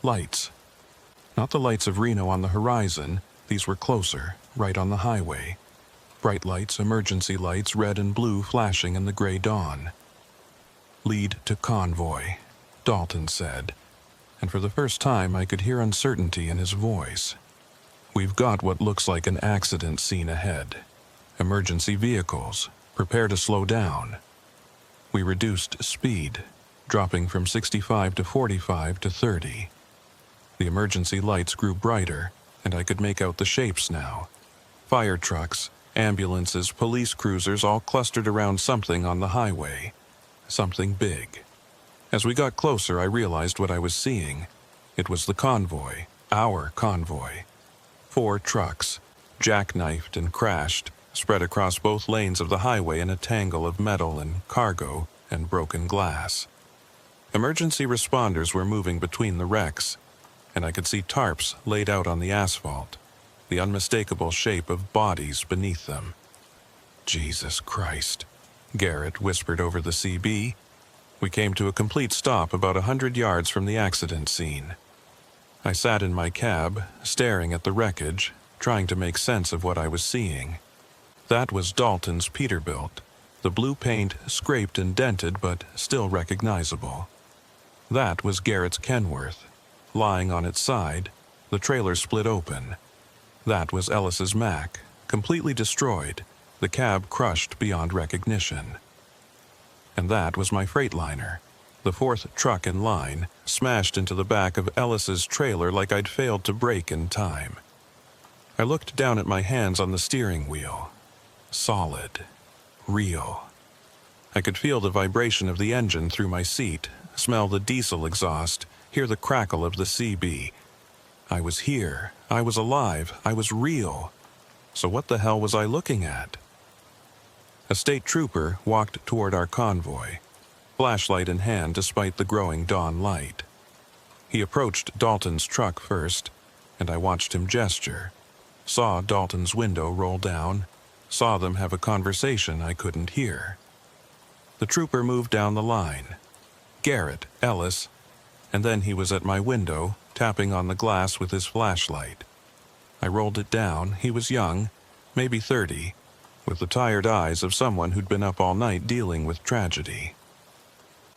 Lights. Not the lights of Reno on the horizon. These were closer, right on the highway. Bright lights, emergency lights, red and blue flashing in the gray dawn. Lead to convoy, Dalton said, and for the first time I could hear uncertainty in his voice. We've got what looks like an accident scene ahead. Emergency vehicles. Prepare to slow down. We reduced speed, dropping from 65 to 45 to 30. The emergency lights grew brighter, and I could make out the shapes now. Fire trucks, ambulances, police cruisers all clustered around something on the highway. Something big. As we got closer, I realized what I was seeing. It was the convoy, our convoy. 4 trucks, jackknifed and crashed, spread across both lanes of the highway in a tangle of metal and cargo and broken glass. Emergency responders were moving between the wrecks, and I could see tarps laid out on the asphalt, the unmistakable shape of bodies beneath them. Jesus Christ, Garrett whispered over the CB. We came to a complete stop about 100 yards from the accident scene. I sat in my cab, staring at the wreckage, trying to make sense of what I was seeing. That was Dalton's Peterbilt, the blue paint scraped and dented but still recognizable. That was Garrett's Kenworth, lying on its side, the trailer split open. That was Ellis's Mack, completely destroyed, the cab crushed beyond recognition. And that was my Freightliner, the 4th truck in line, smashed into the back of Ellis's trailer like I'd failed to brake in time. I looked down at my hands on the steering wheel. Solid. Real. I could feel the vibration of the engine through my seat, smell the diesel exhaust, hear the crackle of the CB. I was here. I was alive. I was real. So what the hell was I looking at? A state trooper walked toward our convoy, flashlight in hand despite the growing dawn light. He approached Dalton's truck first, and I watched him gesture, saw Dalton's window roll down, saw them have a conversation I couldn't hear. The trooper moved down the line. Garrett, Ellis, and then he was at my window, tapping on the glass with his flashlight. I rolled it down. He was young, maybe 30, with the tired eyes of someone who'd been up all night dealing with tragedy.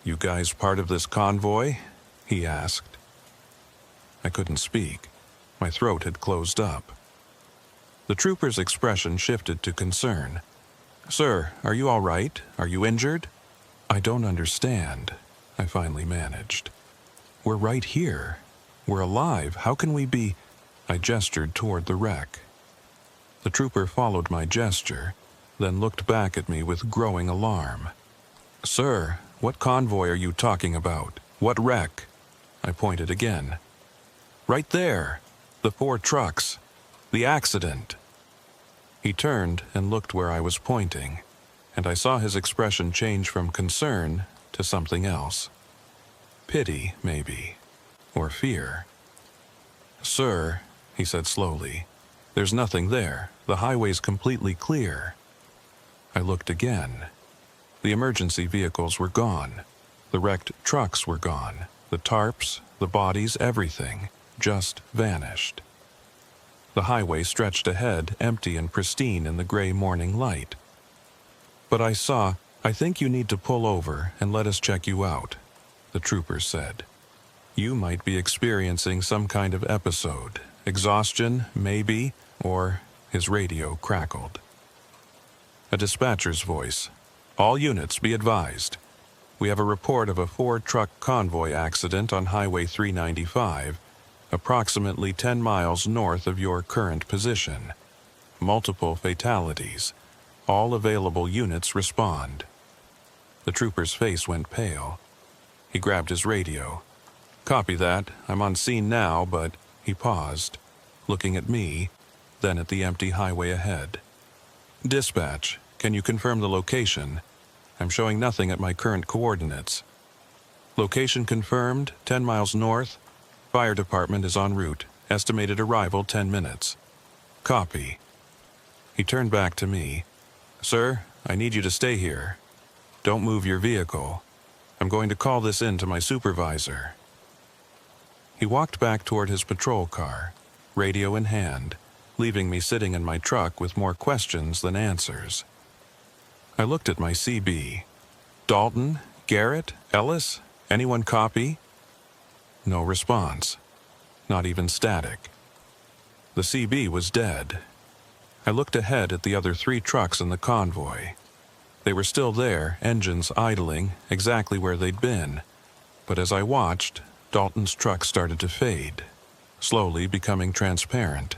"You guys part of this convoy?" he asked. I couldn't speak. My throat had closed up. The trooper's expression shifted to concern. "Sir, are you all right? Are you injured?" "I don't understand," I finally managed. "We're right here. We're alive. How can we be—" I gestured toward the wreck. The trooper followed my gesture, then looked back at me with growing alarm. "Sir, what convoy are you talking about? What wreck?" I pointed again. "Right there. The 4 trucks. The accident." He turned and looked where I was pointing, and I saw his expression change from concern to something else. Pity, maybe, or fear. "Sir," he said slowly, "there's nothing there. The highway's completely clear." I looked again. The emergency vehicles were gone. The wrecked trucks were gone. The tarps, the bodies, everything just vanished. The highway stretched ahead, empty and pristine in the gray morning light. But "I think you need to pull over and let us check you out," the trooper said. "You might be experiencing some kind of episode. Exhaustion, maybe, or—" his radio crackled. A dispatcher's voice. "All units be advised. We have a report of a 4-truck convoy accident on Highway 395, approximately 10 miles north of your current position. Multiple fatalities. All available units respond." The trooper's face went pale. He grabbed his radio. "Copy that. I'm on scene now, but—" He paused, looking at me, then at the empty highway ahead. "Dispatch, can you confirm the location? I'm showing nothing at my current coordinates." "Location confirmed, 10 miles north. Fire department is en route. Estimated arrival 10 minutes. Copy." He turned back to me. "Sir, I need you to stay here. Don't move your vehicle. I'm going to call this in to my supervisor." He walked back toward his patrol car, radio in hand, leaving me sitting in my truck with more questions than answers. I looked at my CB. "Dalton? Garrett? Ellis? Anyone copy?" No response. Not even static. The CB was dead. I looked ahead at the other 3 trucks in the convoy. They were still there, engines idling, exactly where they'd been. But as I watched, Dalton's truck started to fade, slowly becoming transparent,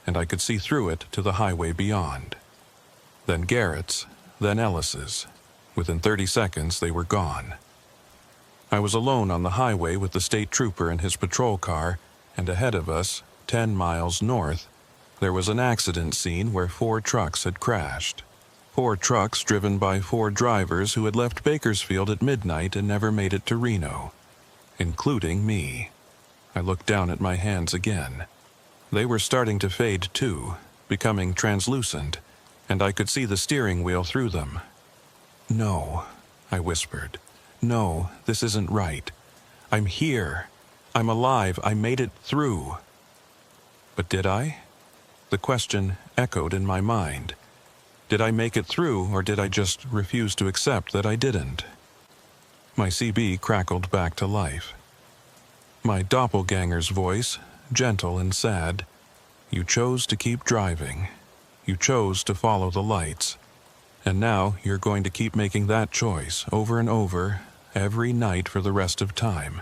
and I could see through it to the highway beyond. Then Garrett's, then Ellis's. Within 30 seconds, they were gone. I was alone on the highway with the state trooper in his patrol car, and ahead of us, 10 miles north, there was an accident scene where 4 trucks had crashed. 4 trucks driven by 4 drivers who had left Bakersfield at midnight and never made it to Reno, including me. I looked down at my hands again. They were starting to fade too, becoming translucent, and I could see the steering wheel through them. "No," I whispered. "No, this isn't right. I'm here. I'm alive. I made it through." But did I? The question echoed in my mind. Did I make it through, or did I just refuse to accept that I didn't? My CB crackled back to life. My doppelganger's voice, gentle and sad. "You chose to keep driving. You chose to follow the lights. And now you're going to keep making that choice over and over, every night for the rest of time.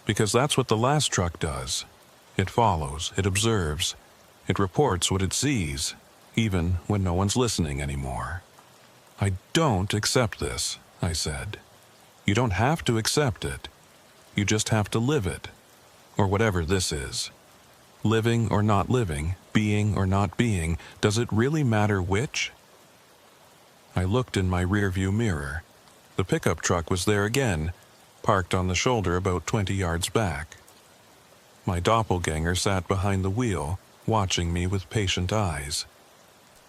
Because that's what the last truck does. It follows, it observes, it reports what it sees, even when no one's listening anymore." "I don't accept this," I said. "You don't have to accept it. You just have to live it. Or whatever this is. Living or not living, being or not being, does it really matter which?" I looked in my rearview mirror. The pickup truck was there again, parked on the shoulder about 20 yards back. My doppelganger sat behind the wheel, watching me with patient eyes.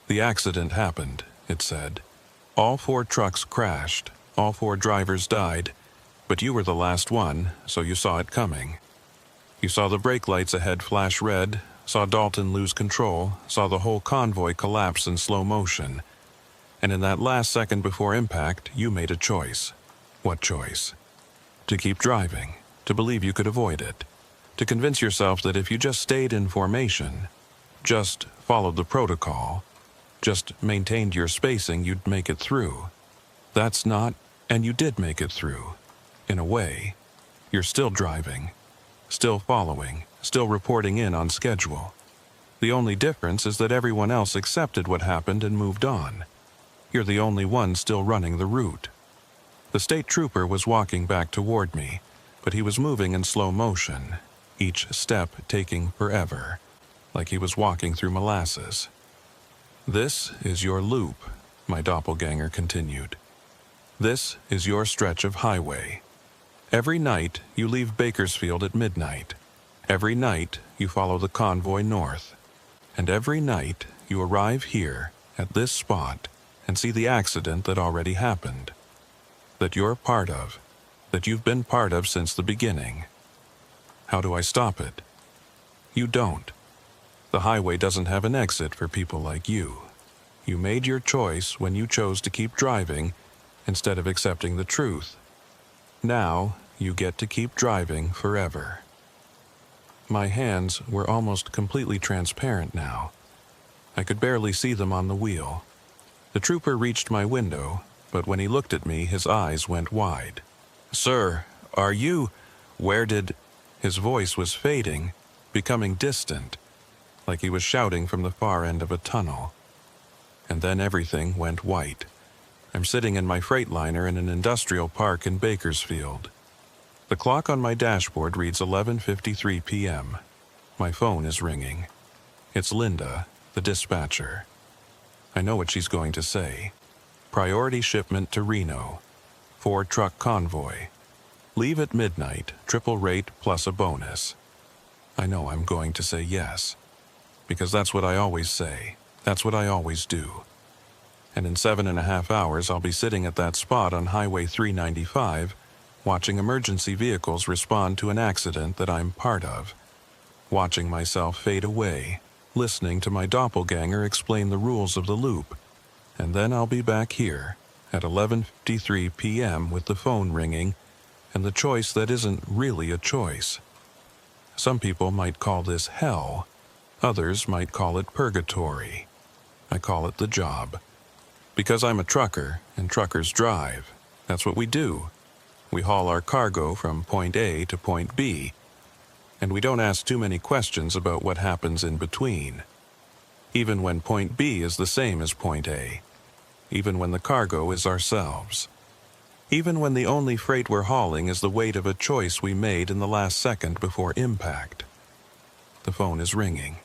"The accident happened," it said. "All 4 trucks crashed, all 4 drivers died, but you were the last one, so you saw it coming. You saw the brake lights ahead flash red, saw Dalton lose control, saw the whole convoy collapse in slow motion. And in that last second before impact, you made a choice." "What choice?" "To keep driving, to believe you could avoid it, to convince yourself that if you just stayed in formation, just followed the protocol, just maintained your spacing, you'd make it through. That's not, and you did make it through. In a way, you're still driving, still following, still reporting in on schedule. The only difference is that everyone else accepted what happened and moved on. You're the only one still running the route." The state trooper was walking back toward me, but he was moving in slow motion, each step taking forever, like he was walking through molasses. "This is your loop," my doppelganger continued. "This is your stretch of highway. Every night you leave Bakersfield at midnight. Every night you follow the convoy north. And every night you arrive here, at this spot, and see the accident that already happened. That you're part of, that you've been part of since the beginning. How do I stop it? You don't. The highway doesn't have an exit for people like you. You made your choice when you chose to keep driving instead of accepting the truth. Now you get to keep driving forever." My hands were almost completely transparent now. I could barely see them on the wheel. The trooper reached my window, but when he looked at me, his eyes went wide. "Sir, are you... where did..." His voice was fading, becoming distant, like he was shouting from the far end of a tunnel. And then everything went white. I'm sitting in my Freightliner in an industrial park in Bakersfield. The clock on my dashboard reads 11:53 p.m. My phone is ringing. It's Linda, the dispatcher. I know what she's going to say. Priority shipment to Reno. 4-truck convoy. Leave at midnight, triple rate plus a bonus. I know I'm going to say yes, because that's what I always say. That's what I always do. And in 7.5 hours, I'll be sitting at that spot on Highway 395, watching emergency vehicles respond to an accident that I'm part of, watching myself fade away, listening to my doppelganger explain the rules of the loop, and then I'll be back here at 11:53 p.m. with the phone ringing and the choice that isn't really a choice. Some people might call this hell. Others might call it purgatory. I call it the job. Because I'm a trucker, and truckers drive. That's what we do. We haul our cargo from point A to point B, and we don't ask too many questions about what happens in between. Even when point B is the same as point A. Even when the cargo is ourselves. Even when the only freight we're hauling is the weight of a choice we made in the last second before impact. The phone is ringing.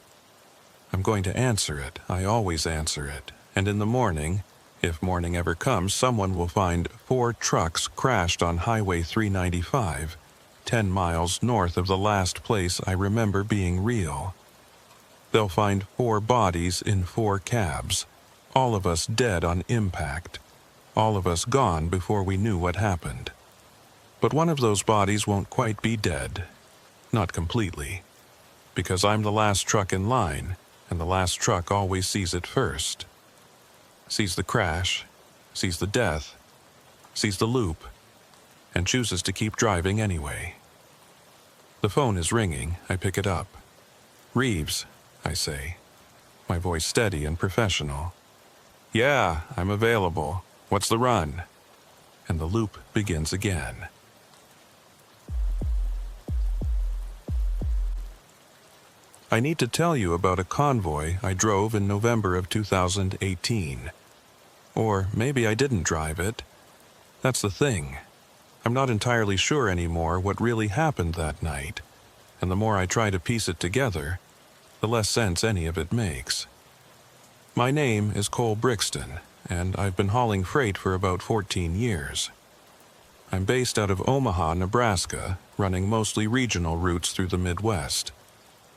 I'm going to answer it. I always answer it. And in the morning, if morning ever comes, someone will find 4 trucks crashed on Highway 395, 10 miles north of the last place I remember being real. They'll find 4 bodies in 4 cabs, all of us dead on impact, all of us gone before we knew what happened. But one of those bodies won't quite be dead. Not completely. Because I'm the last truck in line, and the last truck always sees it first. Sees the crash, sees the death, sees the loop, and chooses to keep driving anyway. The phone is ringing. I pick it up. "Reeves," I say, my voice steady and professional. "Yeah, I'm available. What's the run?" And the loop begins again. I need to tell you about a convoy I drove in November of 2018. Or maybe I didn't drive it. That's the thing. I'm not entirely sure anymore what really happened that night, and the more I try to piece it together, the less sense any of it makes. My name is Cole Brixton, and I've been hauling freight for about 14 years. I'm based out of Omaha, Nebraska, running mostly regional routes through the Midwest.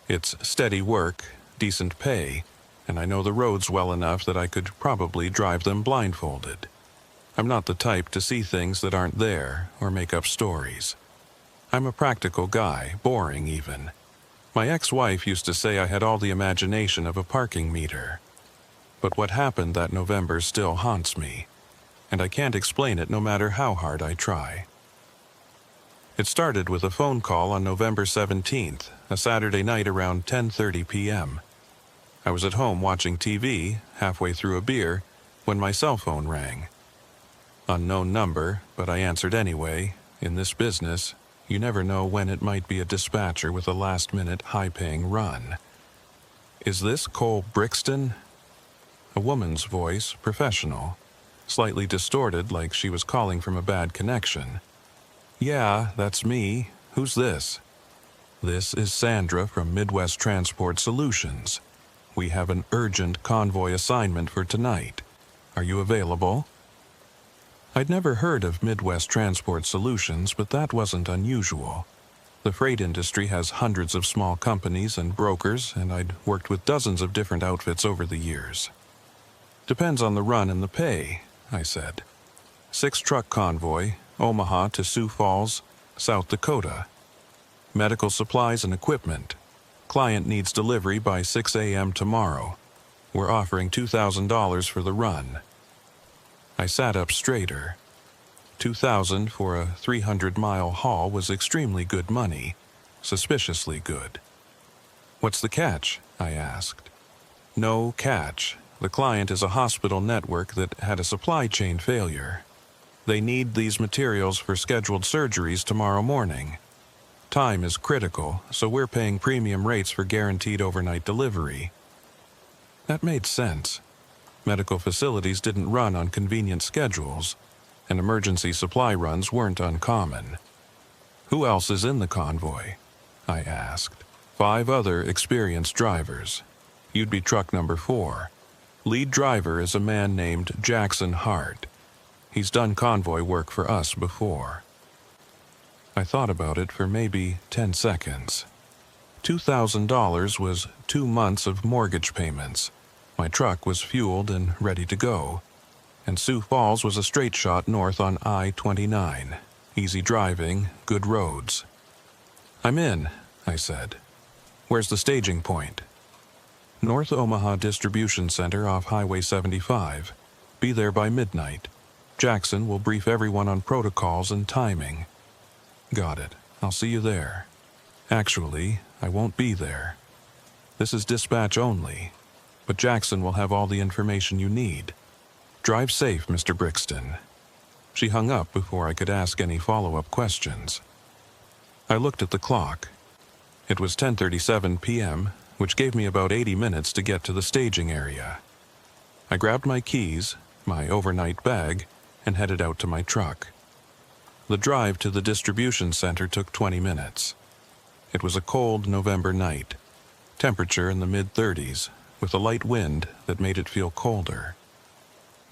It's steady work, decent pay, and I know the roads well enough that I could probably drive them blindfolded. I'm not the type to see things that aren't there or make up stories. I'm a practical guy, boring even. My ex-wife used to say I had all the imagination of a parking meter. But what happened that November still haunts me, and I can't explain it no matter how hard I try. It started with a phone call on November 17th, a Saturday night around 10:30 p.m. I was at home watching TV, halfway through a beer, when my cell phone rang. Unknown number, but I answered anyway. In this business, you never know when it might be a dispatcher with a last-minute, high-paying run. "Is this Cole Brixton?" A woman's voice, professional, slightly distorted like she was calling from a bad connection. "Yeah, that's me. Who's this?" "This is Sandra from Midwest Transport Solutions. We have an urgent convoy assignment for tonight. Are you available?" I'd never heard of Midwest Transport Solutions, but that wasn't unusual. The freight industry has hundreds of small companies and brokers, and I'd worked with dozens of different outfits over the years. "Depends on the run and the pay," I said. 6-truck convoy, Omaha to Sioux Falls, South Dakota. Medical supplies and equipment. Client needs delivery by 6 a.m. tomorrow. We're offering $2,000 for the run. I sat up straighter. $2,000 for a 300-mile haul was extremely good money, suspiciously good. "What's the catch?" I asked. "No catch. The client is a hospital network that had a supply chain failure. They need these materials for scheduled surgeries tomorrow morning. Time is critical, so we're paying premium rates for guaranteed overnight delivery." That made sense. Medical facilities didn't run on convenient schedules, and emergency supply runs weren't uncommon. "Who else is in the convoy?" I asked. 5 other experienced drivers. You'd be truck number 4. Lead driver is a man named Jackson Hart. He's done convoy work for us before. I thought about it for maybe 10 seconds. $2,000 was 2 months of mortgage payments. My truck was fueled and ready to go, and Sioux Falls was a straight shot north on I-29. Easy driving, good roads. "I'm in," I said. "Where's the staging point?" "North Omaha Distribution Center off Highway 75. Be there by midnight. Jackson will brief everyone on protocols and timing." "Got it. I'll see you there." "Actually, I won't be there. This is dispatch only, but Jackson will have all the information you need. Drive safe, Mr. Brixton." She hung up before I could ask any follow-up questions. I looked at the clock. It was 10:37 p.m., which gave me about 80 minutes to get to the staging area. I grabbed my keys, my overnight bag, and headed out to my truck. The drive to the distribution center took 20 minutes. It was a cold November night, temperature in the mid-30s, with a light wind that made it feel colder.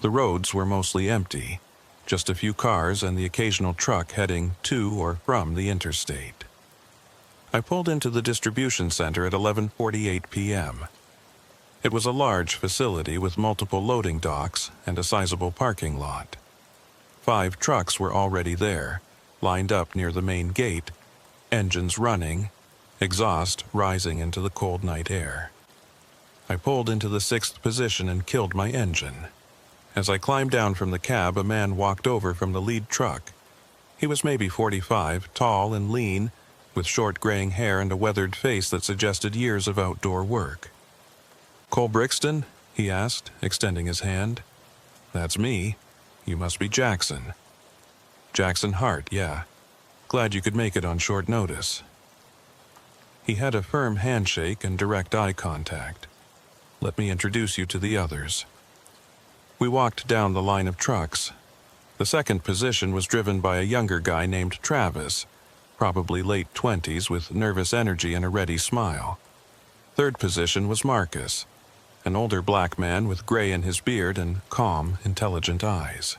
The roads were mostly empty, just a few cars and the occasional truck heading to or from the interstate. I pulled into the distribution center at 11:48 p.m. It was a large facility with multiple loading docks and a sizable parking lot. 5 trucks were already there, lined up near the main gate, engines running, exhaust rising into the cold night air. I pulled into the 6th position and killed my engine. As I climbed down from the cab, a man walked over from the lead truck. He was maybe 45, tall and lean, with short graying hair and a weathered face that suggested years of outdoor work. "Cole Brixton?" he asked, extending his hand. "That's me. You must be Jackson." "Jackson Hart, yeah. Glad you could make it on short notice." He had a firm handshake and direct eye contact. "Let me introduce you to the others." We walked down the line of trucks. The 2nd position was driven by a younger guy named Travis, probably late 20s with nervous energy and a ready smile. 3rd position was Marcus, an older black man with gray in his beard and calm, intelligent eyes.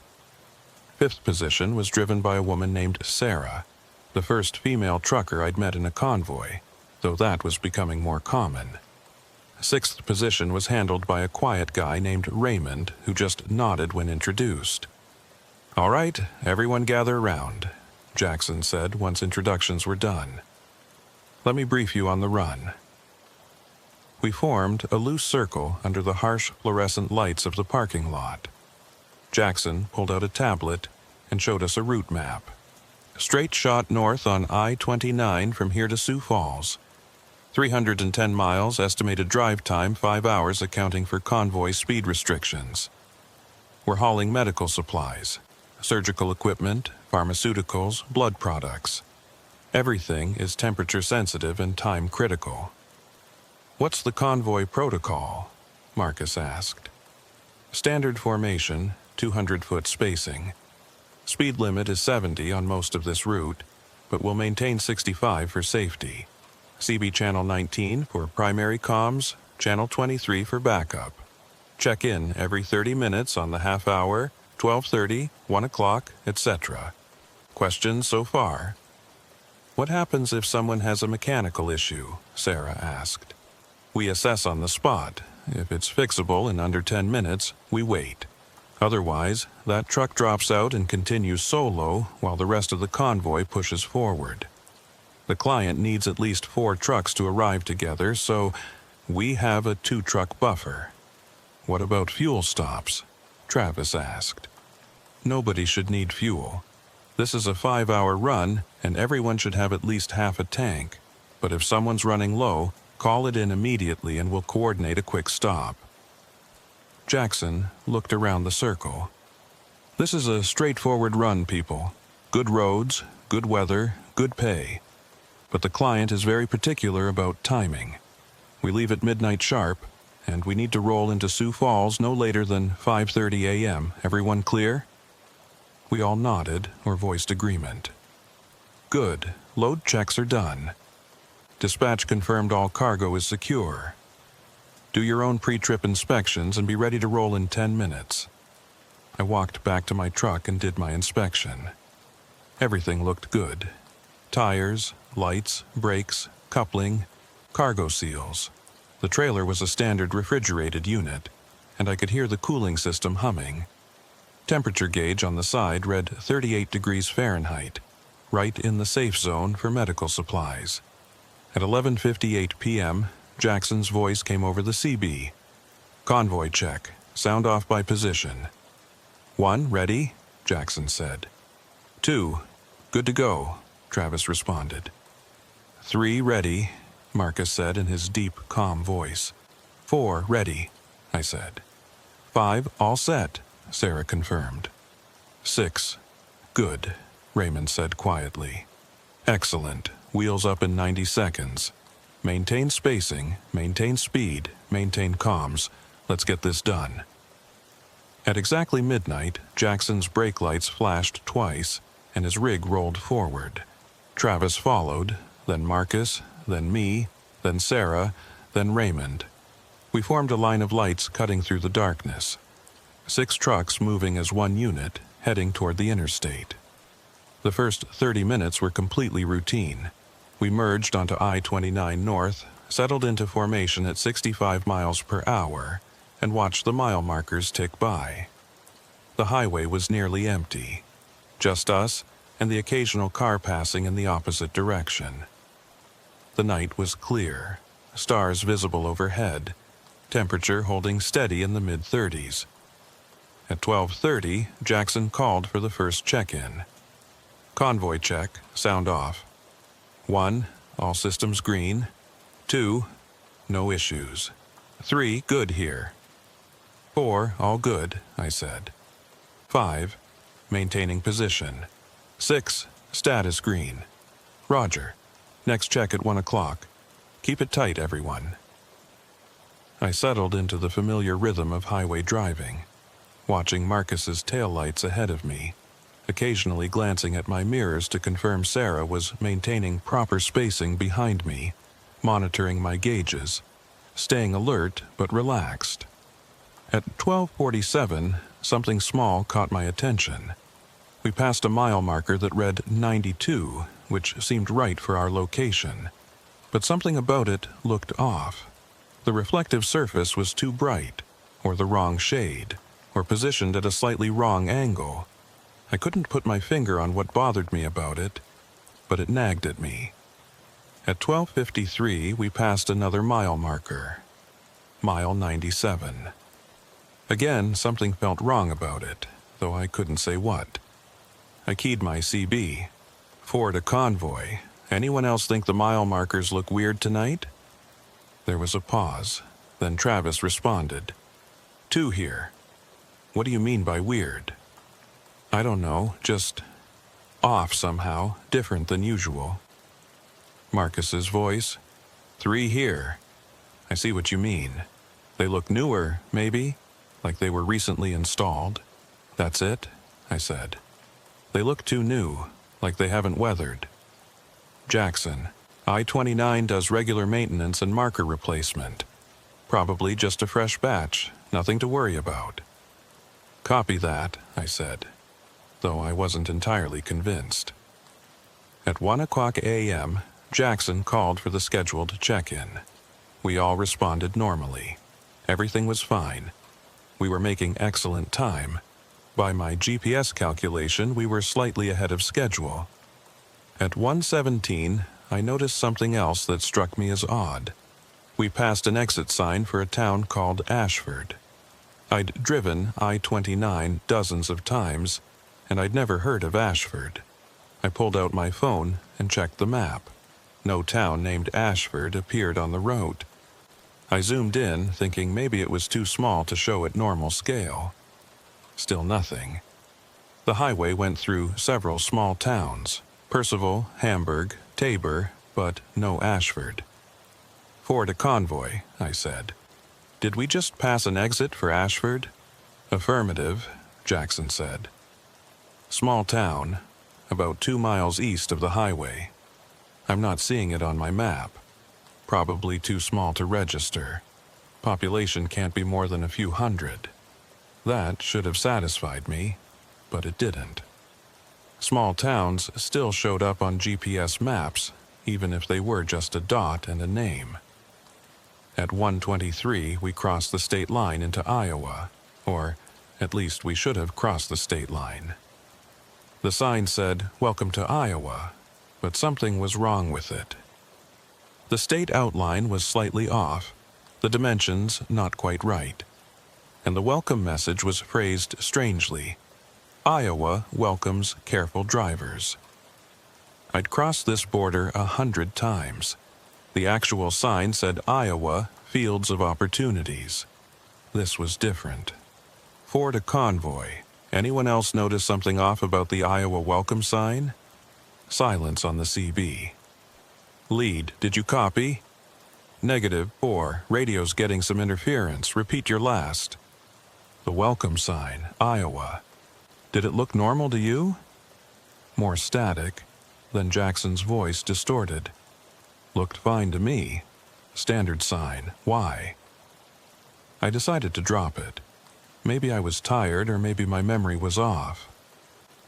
Fifth position was driven by a woman named Sarah, the first female trucker I'd met in a convoy, though that was becoming more common. Sixth position was handled by a quiet guy named Raymond, who just nodded when introduced. "All right, everyone gather around," Jackson said once introductions were done. "Let me brief you on the run." We formed a loose circle under the harsh fluorescent lights of the parking lot. Jackson pulled out a tablet and showed us a route map. Straight shot north on I-29 from here to Sioux Falls. 310 miles, estimated drive time 5 hours, accounting for convoy speed restrictions. We're hauling medical supplies, surgical equipment, pharmaceuticals, blood products. Everything is temperature sensitive and time critical. "What's the convoy protocol?" Marcus asked. "Standard formation, 200-foot spacing. Speed limit is 70 on most of this route, but we'll maintain 65 for safety. CB Channel 19 for primary comms, Channel 23 for backup. Check in every 30 minutes on the half hour, 12:30, 1 o'clock, etc. Questions so far?" "What happens if someone has a mechanical issue?" Sarah asked. "We assess on the spot. If it's fixable in under 10 minutes, we wait. Otherwise, that truck drops out and continues solo while the rest of the convoy pushes forward. The client needs at least 4 trucks to arrive together, so we have a 2-truck buffer." "What about fuel stops?" Travis asked. "Nobody should need fuel. This is a 5-hour run, and everyone should have at least half a tank. But if someone's running low, call it in immediately and we'll coordinate a quick stop." Jackson looked around the circle. "This is a straightforward run, people. Good roads, good weather, good pay. But the client is very particular about timing. We leave at midnight sharp, and we need to roll into Sioux Falls no later than 5:30 a.m. Everyone clear?" We all nodded or voiced agreement. "Good. Load checks are done. Dispatch confirmed all cargo is secure. Do your own pre-trip inspections and be ready to roll in 10 minutes. I walked back to my truck and did my inspection. Everything looked good. Tires, lights, brakes, coupling, cargo seals. The trailer was a standard refrigerated unit, and I could hear the cooling system humming. Temperature gauge on the side read 38 degrees Fahrenheit, right in the safe zone for medical supplies. At 11:58 p.m., Jackson's voice came over the CB. "Convoy check. Sound off by position." "1, ready," Jackson said. 2, good to go, Travis responded. 3, ready, Marcus said in his deep, calm voice. 4, ready, I said. 5, all set, Sarah confirmed. 6, good, Raymond said quietly. Excellent. Wheels up in 90 seconds. Maintain spacing, maintain speed, maintain comms. Let's get this done. At exactly midnight, Jackson's brake lights flashed twice, and his rig rolled forward. Travis followed, then Marcus, then me, then Sarah, then Raymond. We formed a line of lights cutting through the darkness. 6 trucks moving as one unit, heading toward the interstate. The first 30 minutes were completely routine. We merged onto I-29 North, settled into formation at 65 miles per hour, and watched the mile markers tick by. The highway was nearly empty. Just us and the occasional car passing in the opposite direction. The night was clear, stars visible overhead, temperature holding steady in the mid-30s. At 12:30, Jackson called for the first check-in. Convoy check, sound off. 1, all systems green. 2, no issues. 3, good here. 4, all good, I said. 5, maintaining position. 6, status green. Roger. Next check at 1 o'clock. Keep it tight, everyone. I settled into the familiar rhythm of highway driving, watching Marcus's taillights ahead of me, occasionally glancing at my mirrors to confirm Sarah was maintaining proper spacing behind me, monitoring my gauges, staying alert but relaxed. At 12:47, something small caught my attention. We passed a mile marker that read 92, which seemed right for our location. But something about it looked off. The reflective surface was too bright, or the wrong shade, or positioned at a slightly wrong angle. I couldn't put my finger on what bothered me about it, but it nagged at me. At 12:53, we passed another mile marker. Mile 97. Again, something felt wrong about it, though I couldn't say what. I keyed my CB. 4 to Convoy. Anyone else think the mile markers look weird tonight? There was a pause. Then Travis responded. 2 here. What do you mean by weird? I don't know, just off somehow, different than usual. Marcus's voice. 3 here. I see what you mean. They look newer, maybe, like they were recently installed. That's it, I said. They look too new, like they haven't weathered. Jackson. I-29 does regular maintenance and marker replacement. Probably just a fresh batch, nothing to worry about. Copy that, I said, though I wasn't entirely convinced. At 1:00 a.m., Jackson called for the scheduled check-in. We all responded normally. Everything was fine. We were making excellent time. By my GPS calculation, we were slightly ahead of schedule. At 1:17, I noticed something else that struck me as odd. We passed an exit sign for a town called Ashford. I'd driven I-29 dozens of times, and I'd never heard of Ashford. I pulled out my phone and checked the map. No town named Ashford appeared on the road. I zoomed in, thinking maybe it was too small to show at normal scale. Still nothing. The highway went through several small towns, Percival, Hamburg, Tabor, but no Ashford. 4 to Convoy, I said. Did we just pass an exit for Ashford? Affirmative, Jackson said. Small town, about 2 miles east of the highway. I'm not seeing it on my map. Probably too small to register. Population can't be more than a few hundred. That should have satisfied me, but it didn't. Small towns still showed up on GPS maps, even if they were just a dot and a name. At 1:23, we crossed the state line into Iowa, or at least we should have crossed the state line. The sign said, "Welcome to Iowa," but something was wrong with it. The state outline was slightly off, the dimensions not quite right, and the welcome message was phrased strangely. Iowa welcomes careful drivers. I'd crossed this border 100 times. The actual sign said Iowa, Fields of Opportunities. This was different. 4 to Convoy. Anyone else notice something off about the Iowa welcome sign? Silence on the CB. Lead, did you copy? Negative, 4. Radio's getting some interference. Repeat your last. The welcome sign, Iowa. Did it look normal to you? More static. Then Jackson's voice distorted. Looked fine to me. Standard sign. Why? I decided to drop it. Maybe I was tired or maybe my memory was off.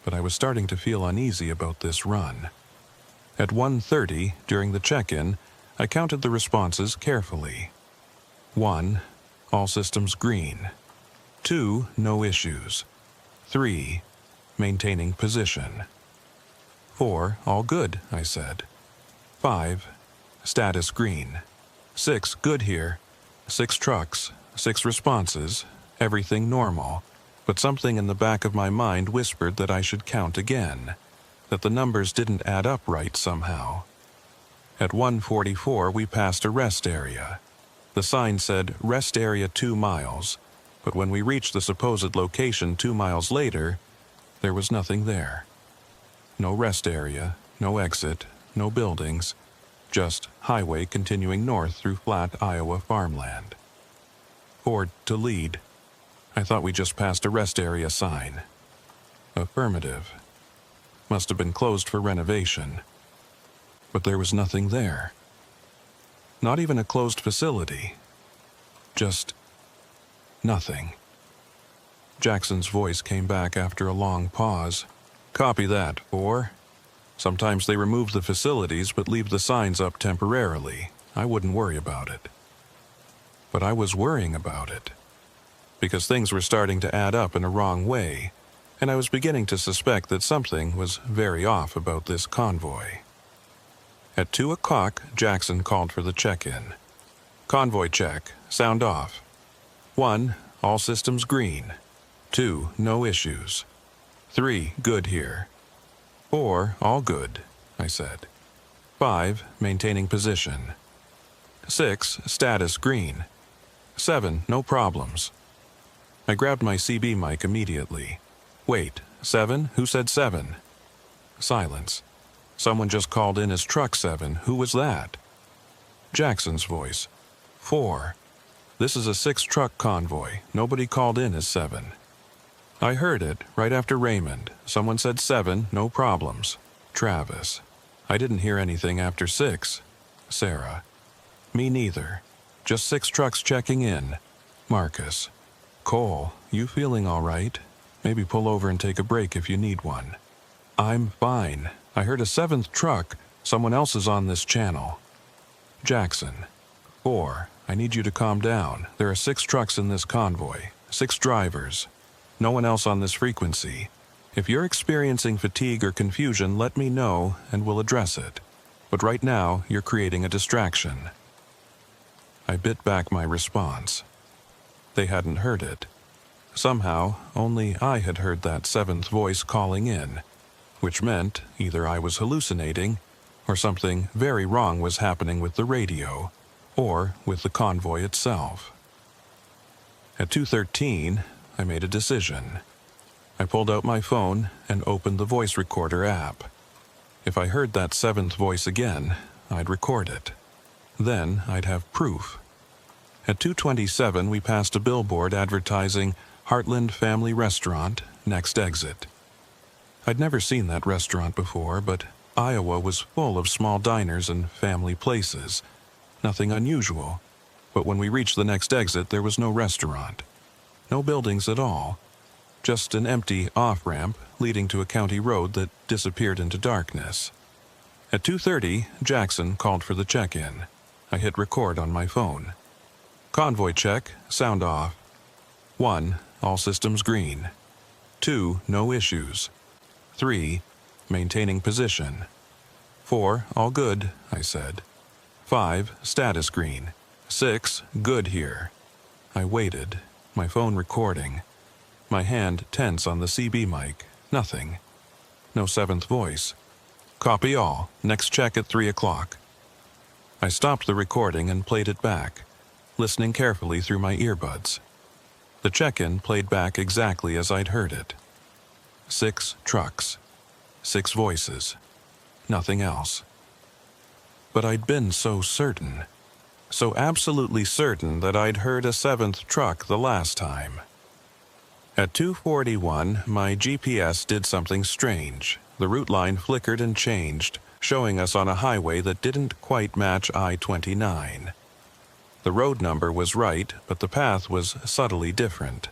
But I was starting to feel uneasy about this run. At 1:30, during the check-in, I counted the responses carefully. 1. All systems green. 2. No issues. 3. Maintaining position. 4. All good, I said. 5. Status green. 6. Good here. 6 trucks. 6 responses. Everything normal. But something in the back of my mind whispered that I should count again, that the numbers didn't add up right somehow. At 1:44, we passed a rest area. The sign said, "Rest area 2 miles," but when we reached the supposed location 2 miles later, there was nothing there. No rest area, no exit, no buildings, just highway continuing north through flat Iowa farmland. Ford to lead. I thought we just passed a rest area sign. Affirmative. Must have been closed for renovation. But there was nothing there. Not even a closed facility. Just nothing. Jackson's voice came back after a long pause. Copy that, 4. Sometimes they remove the facilities but leave the signs up temporarily. I wouldn't worry about it. But I was worrying about it, because things were starting to add up in a wrong way, and I was beginning to suspect that something was very off about this convoy. At 2 o'clock, Jackson called for the check-in. Convoy check, sound off. 1, all systems green. 2, no issues. 3, good here. 4, all good, I said. 5, maintaining position. 6, status green. 7, no problems. I grabbed my CB mic immediately. Wait, 7? Who said 7? Silence. Someone just called in as Truck 7. Who was that? Jackson's voice. 4. This is a 6-truck convoy. Nobody called in as 7. I heard it right after Raymond. Someone said 7, no problems. Travis. I didn't hear anything after 6. Sarah. Me neither. Just 6 trucks checking in. Marcus. Cole, you feeling all right? Maybe pull over and take a break if you need one. I'm fine. I heard a 7th truck. Someone else is on this channel. Jackson. 4. I need you to calm down. There are 6 trucks in this convoy. 6 drivers. No one else on this frequency. If you're experiencing fatigue or confusion, let me know and we'll address it. But right now, you're creating a distraction. I bit back my response. They hadn't heard it. Somehow, only I had heard that 7th voice calling in, which meant either I was hallucinating, or something very wrong was happening with the radio, or with the convoy itself. At 2:13, I made a decision. I pulled out my phone and opened the voice recorder app. If I heard that 7th voice again, I'd record it. Then I'd have proof. At 2:27, we passed a billboard advertising Heartland Family Restaurant, next exit. I'd never seen that restaurant before, but Iowa was full of small diners and family places. Nothing unusual. But when we reached the next exit, there was no restaurant. No buildings at all. Just an empty off-ramp leading to a county road that disappeared into darkness. At 2:30, Jackson called for the check-in. I hit record on my phone. Convoy check, sound off. 1, all systems green. 2, no issues. 3, maintaining position. 4, all good, I said. 5, status green. 6, good here. I waited, my phone recording. My hand tense on the CB mic. Nothing. No 7th voice. Copy all. Next check at 3 o'clock. I stopped the recording and played it back, listening carefully through my earbuds. The check-in played back exactly as I'd heard it. 6 trucks. 6 voices. Nothing else. But I'd been so certain. So absolutely certain that I'd heard a 7th truck the last time. At 2:41, my GPS did something strange. The route line flickered and changed, showing us on a highway that didn't quite match I-29. The road number was right, but the path was subtly different.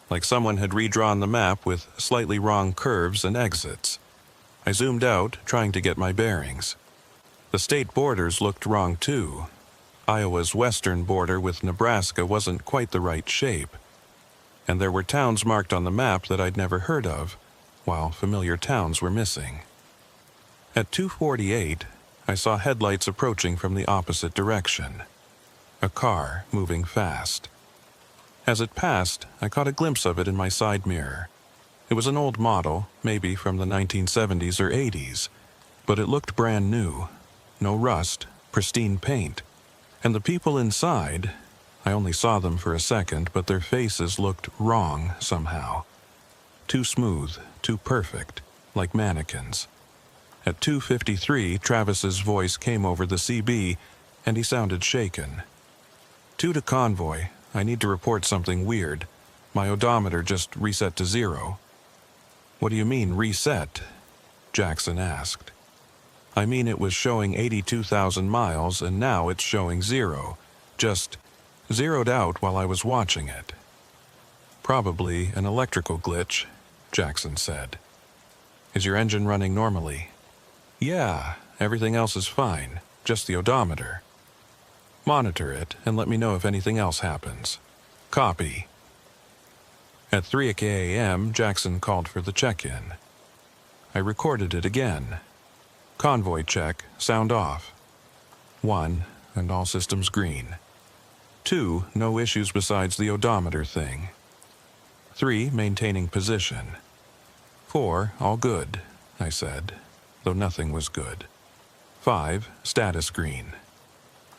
Like someone had redrawn the map with slightly wrong curves and exits. I zoomed out, trying to get my bearings. The state borders looked wrong too. Iowa's western border with Nebraska wasn't quite the right shape. And there were towns marked on the map that I'd never heard of, while familiar towns were missing. At 2:48, I saw headlights approaching from the opposite direction. A car moving fast. As it passed, I caught a glimpse of it in my side mirror. It was an old model, maybe from the 1970s or 80s, but it looked brand new. No rust, pristine paint. And the people inside, I only saw them for a second, but their faces looked wrong somehow. Too smooth, too perfect, like mannequins. At 2:53, Travis's voice came over the CB, and he sounded shaken. 2 to Convoy. I need to report something weird. My odometer just reset to 0. What do you mean, reset? Jackson asked. I mean it was showing 82,000 miles, and now it's showing 0. Just zeroed out while I was watching it. "Probably an electrical glitch," Jackson said. "Is your engine running normally?" "Yeah, everything else is fine, just the odometer." "Monitor it and let me know if anything else happens." "Copy." At 3 a.m., Jackson called for the check-in. I recorded it again. "Convoy check, sound off." 1, and all systems green. 2, no issues besides the odometer thing. 3, maintaining position. 4, all good, I said, though nothing was good. 5, status green.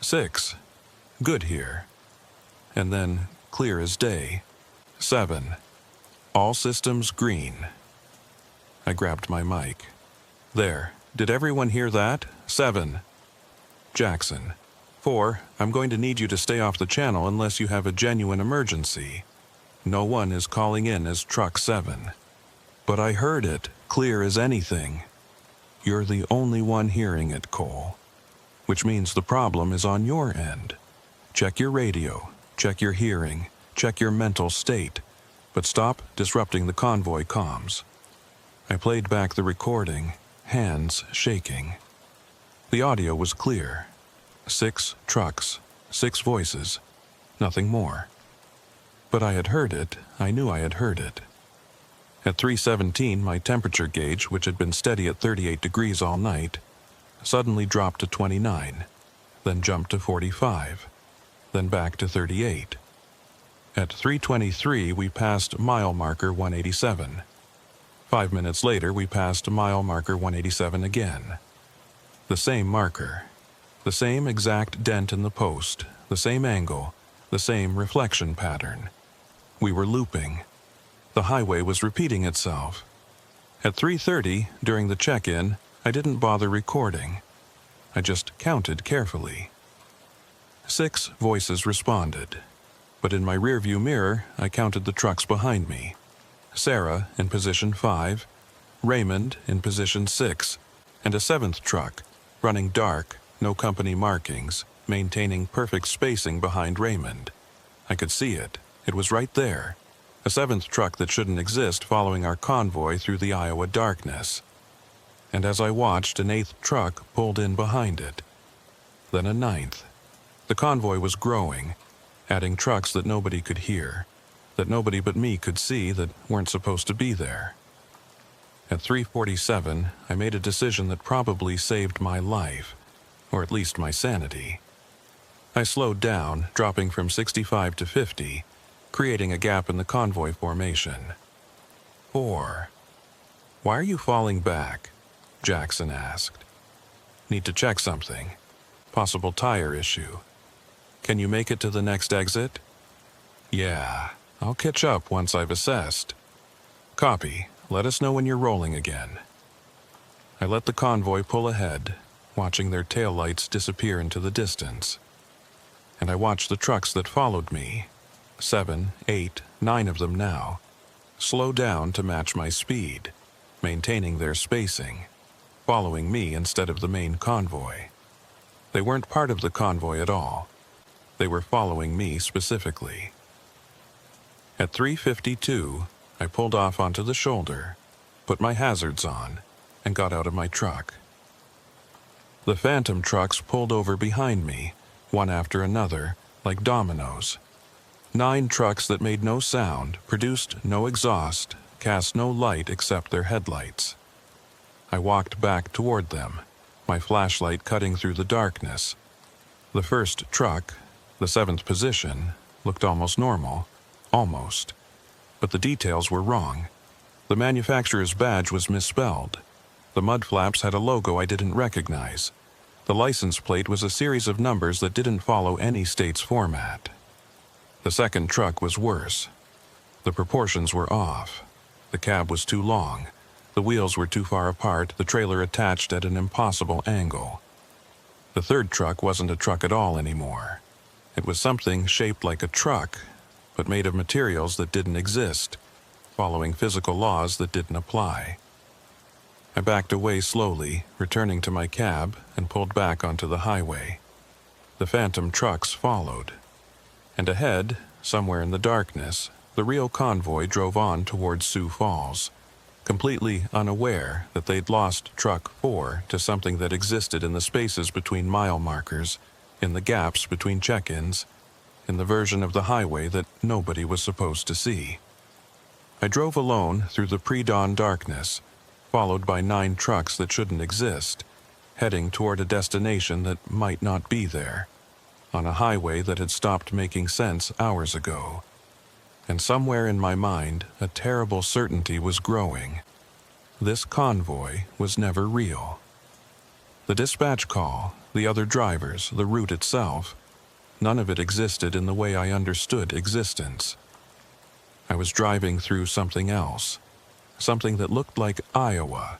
6, good here. And then clear as day. 7, all systems green. I grabbed my mic. "There, did everyone hear that? 7. Jackson. 4, I'm going to need you to stay off the channel unless you have a genuine emergency. No one is calling in as Truck 7. But I heard it, clear as anything. You're the only one hearing it, Cole. Which means the problem is on your end. Check your radio, check your hearing, check your mental state, but stop disrupting the convoy comms." I played back the recording, hands shaking. The audio was clear. 6 trucks, 6 voices, nothing more. But I had heard it, I knew I had heard it. At 3:17, my temperature gauge, which had been steady at 38 degrees all night, suddenly dropped to 29, then jumped to 45, then back to 38. At 3:23, we passed mile marker 187. 5 minutes later, we passed mile marker 187 again. The same marker. The same exact dent in the post, the same angle, the same reflection pattern. We were looping. The highway was repeating itself. At 3:30, during the check-in, I didn't bother recording. I just counted carefully. 6 voices responded, but in my rearview mirror, I counted the trucks behind me. Sarah in position 5, Raymond in position 6, and a 7th truck, running dark, no company markings, maintaining perfect spacing behind Raymond. I could see it. It was right there. A 7th truck that shouldn't exist following our convoy through the Iowa darkness. And as I watched, an 8th truck pulled in behind it. Then a 9th. The convoy was growing, adding trucks that nobody could hear, that nobody but me could see, that weren't supposed to be there. At 3:47, I made a decision that probably saved my life, or at least my sanity. I slowed down, dropping from 65 to 50, creating a gap in the convoy formation. 4. "Why are you falling back?" Jackson asked. "Need to check something. Possible tire issue. Can you make it to the next exit?" "Yeah, I'll catch up once I've assessed." "Copy. Let us know when you're rolling again." I let the convoy pull ahead, watching their taillights disappear into the distance. And I watched the trucks that followed me, 7, 8, 9 of them now, slow down to match my speed, maintaining their spacing, following me instead of the main convoy. They weren't part of the convoy at all. They were following me specifically. At 3:52, I pulled off onto the shoulder, put my hazards on, and got out of my truck. The phantom trucks pulled over behind me, one after another, like dominoes. 9 trucks that made no sound, produced no exhaust, cast no light except their headlights. I walked back toward them, my flashlight cutting through the darkness. The first truck, the 7th position, looked almost normal. Almost. But the details were wrong. The manufacturer's badge was misspelled. The mud flaps had a logo I didn't recognize. The license plate was a series of numbers that didn't follow any state's format. The second truck was worse. The proportions were off. The cab was too long. The wheels were too far apart, the trailer attached at an impossible angle. The third truck wasn't a truck at all anymore. It was something shaped like a truck, but made of materials that didn't exist, following physical laws that didn't apply. I backed away slowly, returning to my cab, and pulled back onto the highway. The phantom trucks followed. And ahead, somewhere in the darkness, the real convoy drove on towards Sioux Falls, completely unaware that they'd lost Truck 4 to something that existed in the spaces between mile markers, in the gaps between check-ins, in the version of the highway that nobody was supposed to see. I drove alone through the pre-dawn darkness, followed by 9 trucks that shouldn't exist, heading toward a destination that might not be there, on a highway that had stopped making sense hours ago. And somewhere in my mind, a terrible certainty was growing. This convoy was never real. The dispatch call, the other drivers, the route itself, none of it existed in the way I understood existence. I was driving through something else, something that looked like Iowa,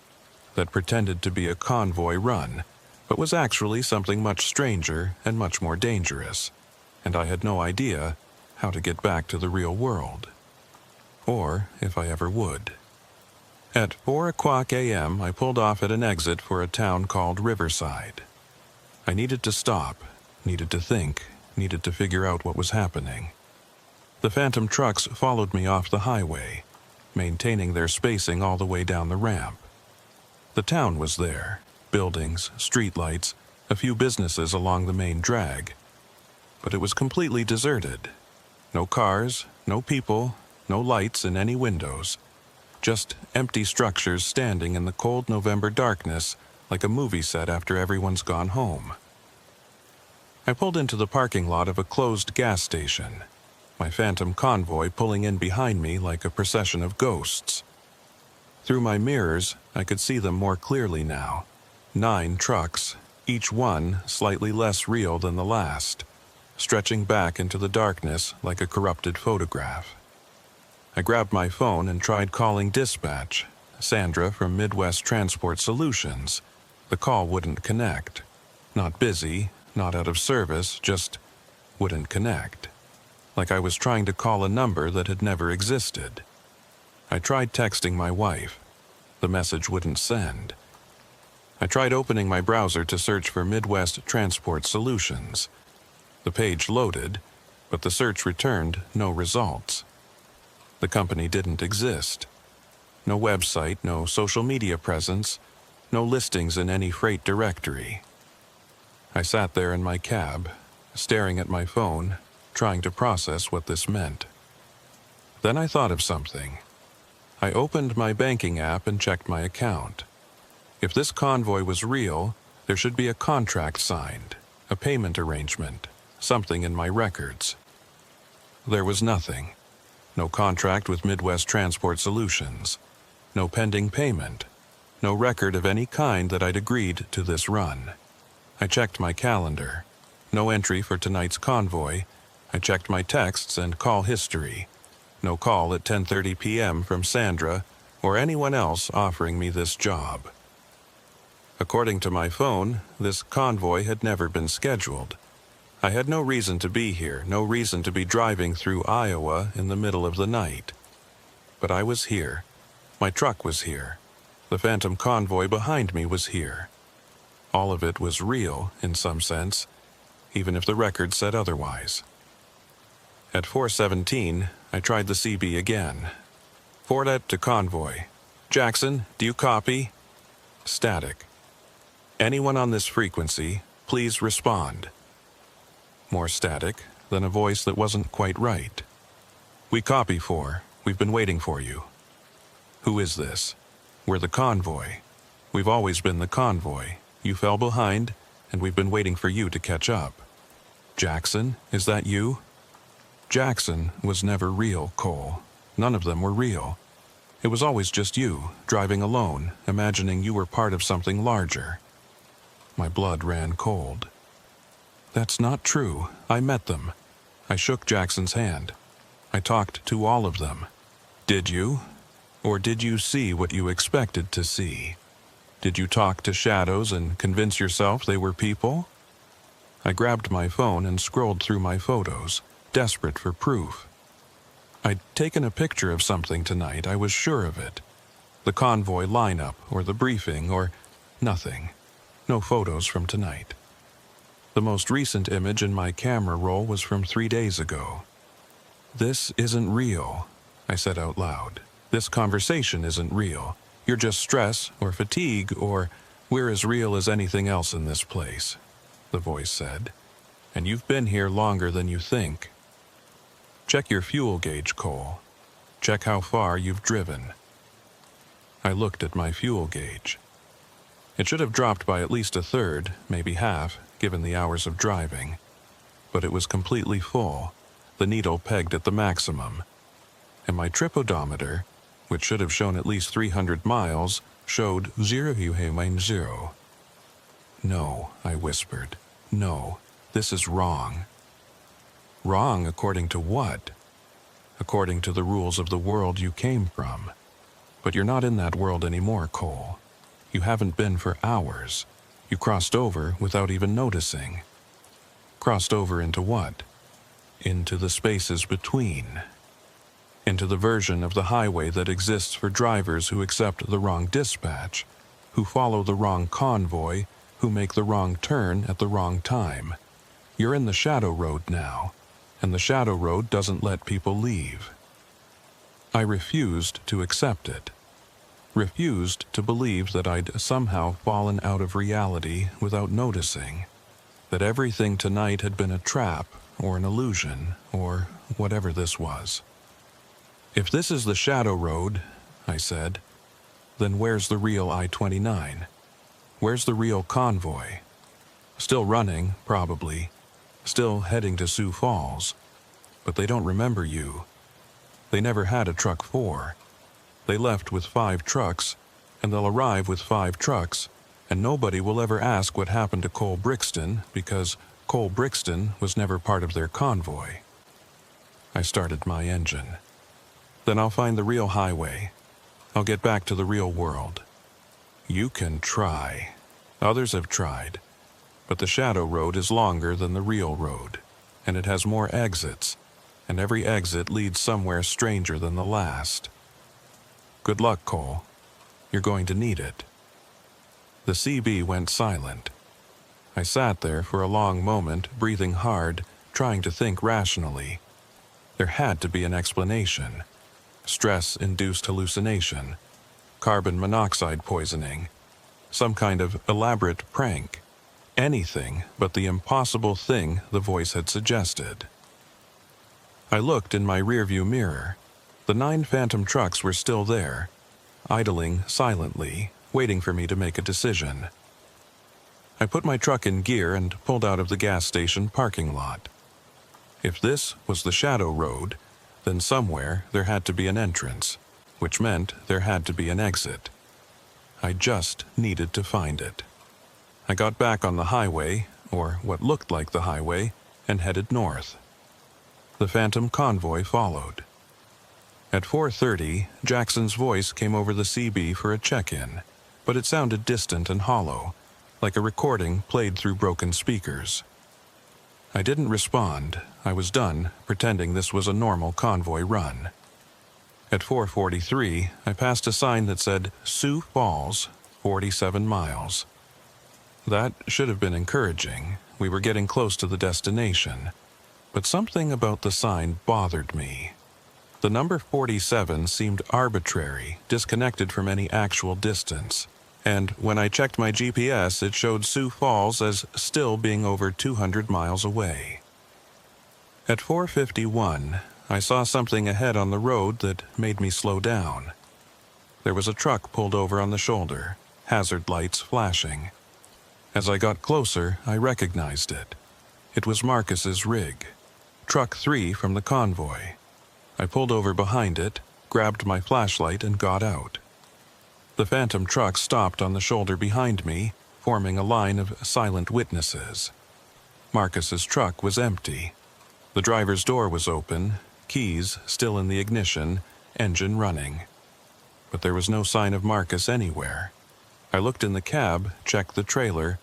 that pretended to be a convoy run, but was actually something much stranger and much more dangerous, and I had no idea how to get back to the real world, or if I ever would. At 4 o'clock a.m., I pulled off at an exit for a town called Riverside. I needed to stop, needed to think, needed to figure out what was happening. The phantom trucks followed me off the highway, maintaining their spacing all the way down the ramp. The town was there, buildings, streetlights, a few businesses along the main drag, but it was completely deserted. No cars, no people, no lights in any windows. Just empty structures standing in the cold November darkness like a movie set after everyone's gone home. I pulled into the parking lot of a closed gas station, my phantom convoy pulling in behind me like a procession of ghosts. Through my mirrors, I could see them more clearly now. 9 trucks, each one slightly less real than the last, stretching back into the darkness like a corrupted photograph. I grabbed my phone and tried calling dispatch, Sandra from Midwest Transport Solutions. The call wouldn't connect. Not busy, not out of service, just wouldn't connect. Like I was trying to call a number that had never existed. I tried texting my wife. The message wouldn't send. I tried opening my browser to search for Midwest Transport Solutions. The page loaded, but the search returned no results. The company didn't exist. No website, no social media presence, no listings in any freight directory. I sat there in my cab, staring at my phone, trying to process what this meant. Then I thought of something. I opened my banking app and checked my account. If this convoy was real, there should be a contract signed, a payment arrangement, something in my records. There was nothing. No contract with Midwest Transport Solutions. No pending payment. No record of any kind that I'd agreed to this run. I checked my calendar. No entry for tonight's convoy. I checked my texts and call history. No call at 10:30 p.m. from Sandra or anyone else offering me this job. According to my phone, this convoy had never been scheduled. I had no reason to be here, no reason to be driving through Iowa in the middle of the night. But I was here. My truck was here. The phantom convoy behind me was here. All of it was real, in some sense, even if the record said otherwise. At 4:17, I tried the CB again. Fordet to Convoy. Jackson, do you copy? Static. Anyone on this frequency, please respond. More static, then a voice that wasn't quite right. We copy 4. We've been waiting for you. Who is this? We're the convoy. We've always been the convoy. You fell behind, and we've been waiting for you to catch up. Jackson, is that you? Jackson was never real, Cole. None of them were real. It was always just you, driving alone, imagining you were part of something larger. My blood ran cold. That's not true. I met them. I shook Jackson's hand. I talked to all of them. Did you? Or did you see what you expected to see? Did you talk to shadows and convince yourself they were people? I grabbed my phone and scrolled through my photos, desperate for proof. I'd taken a picture of something tonight, I was sure of it. The convoy lineup, or the briefing, or nothing. No photos from tonight. The most recent image in my camera roll was from 3 days ago. "This isn't real," I said out loud. "This conversation isn't real. You're just stress or fatigue, or we're as real as anything else in this place," the voice said. "And you've been here longer than you think. Check your fuel gauge, Cole. Check how far you've driven." I looked at my fuel gauge. It should have dropped by at least a third, maybe half, given the hours of driving. But it was completely full, the needle pegged at the maximum. And my trip odometer, which should have shown at least 300 miles, showed 0.0. "No," I whispered. "No, this is wrong." "Wrong according to what?" "According to the rules of the world you came from. But you're not in that world anymore, Cole. You haven't been for hours. You crossed over without even noticing." "Crossed over into what?" "Into the spaces between. Into the version of the highway that exists for drivers who accept the wrong dispatch, who follow the wrong convoy, who make the wrong turn at the wrong time. You're in the shadow road now, and the shadow road doesn't let people leave." I refused to accept it. Refused to believe that I'd somehow fallen out of reality without noticing, that everything tonight had been a trap or an illusion or whatever this was. "If this is the shadow road," I said, "then where's the real I-29? Where's the real convoy? Still running, probably. Still heading to Sioux Falls. But they don't remember you. They never had a truck 4. They left with 5 trucks, and they'll arrive with 5 trucks, and nobody will ever ask what happened to Cole Brixton because Cole Brixton was never part of their convoy." I started my engine. "Then I'll find the real highway. I'll get back to the real world." "You can try. Others have tried. But the shadow road is longer than the real road, and it has more exits, and every exit leads somewhere stranger than the last. Good luck, Cole. You're going to need it." The CB went silent. I sat there for a long moment, breathing hard, trying to think rationally. There had to be an explanation. Stress-induced hallucination. Carbon monoxide poisoning. Some kind of elaborate prank. Anything but the impossible thing the voice had suggested. I looked in my rearview mirror. The 9 Phantom trucks were still there, idling silently, waiting for me to make a decision. I put my truck in gear and pulled out of the gas station parking lot. If this was the shadow road, then somewhere there had to be an entrance, which meant there had to be an exit. I just needed to find it. I got back on the highway, or what looked like the highway, and headed north. The Phantom convoy followed. At 4:30, Jackson's voice came over the CB for a check-in, but it sounded distant and hollow, like a recording played through broken speakers. I didn't respond. I was done pretending this was a normal convoy run. At 4:43, I passed a sign that said Sioux Falls, 47 miles. That should have been encouraging. We were getting close to the destination. But something about the sign bothered me. The number 47 seemed arbitrary, disconnected from any actual distance. And when I checked my GPS, it showed Sioux Falls as still being over 200 miles away. At 4:51, I saw something ahead on the road that made me slow down. There was a truck pulled over on the shoulder, hazard lights flashing. As I got closer, I recognized it. It was Marcus's rig, Truck 3 from the convoy. I pulled over behind it, grabbed my flashlight, and got out. The Phantom truck stopped on the shoulder behind me, forming a line of silent witnesses. Marcus's truck was empty. The driver's door was open, keys still in the ignition, engine running. But there was no sign of Marcus anywhere. I looked in the cab, checked the trailer,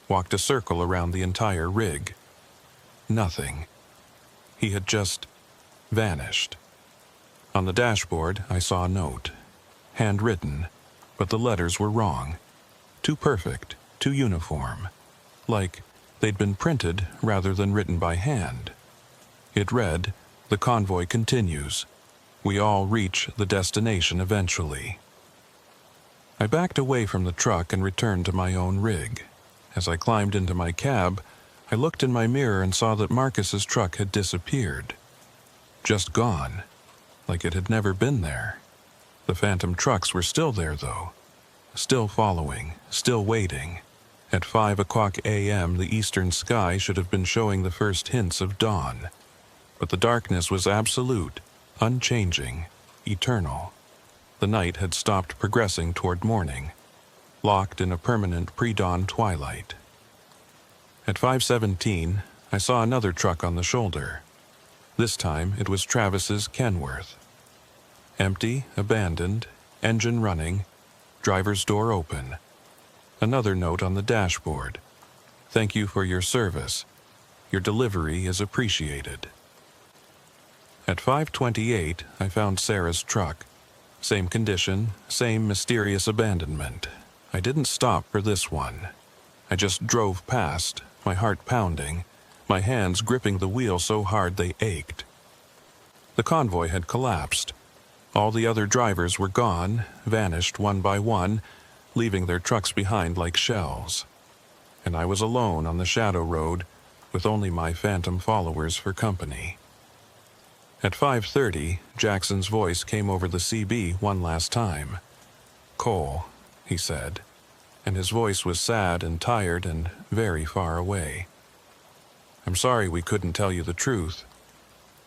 walked a circle around the entire rig. Nothing. He had just vanished. On the dashboard, I saw a note. Handwritten, but the letters were wrong. Too perfect, too uniform. Like They'd been printed rather than written by hand. It read, "The convoy continues. We all reach the destination eventually." I backed away from the truck and returned to my own rig. As I climbed into my cab, I looked in my mirror and saw that Marcus's truck had disappeared. Just gone, like it had never been there. The phantom trucks were still there, though. Still following, still waiting. At 5 o'clock a.m., the eastern sky should have been showing the first hints of dawn. But the darkness was absolute, unchanging, eternal. The night had stopped progressing toward morning, locked in a permanent pre-dawn twilight. At 5:17, I saw another truck on the shoulder. This time, it was Travis's Kenworth. Empty, abandoned, engine running, driver's door open. Another note on the dashboard. "Thank you for your service. Your delivery is appreciated." At 5:28, I found Sarah's truck. Same condition, same mysterious abandonment. I didn't stop for this one. I just drove past, my heart pounding, my hands gripping the wheel so hard they ached. The convoy had collapsed. All the other drivers were gone, vanished one by one, leaving their trucks behind like shells. And I was alone on the shadow road, with only my phantom followers for company. At 5:30, Jackson's voice came over the CB one last time. "Cole," he said, and his voice was sad and tired and very far away. "I'm sorry we couldn't tell you the truth,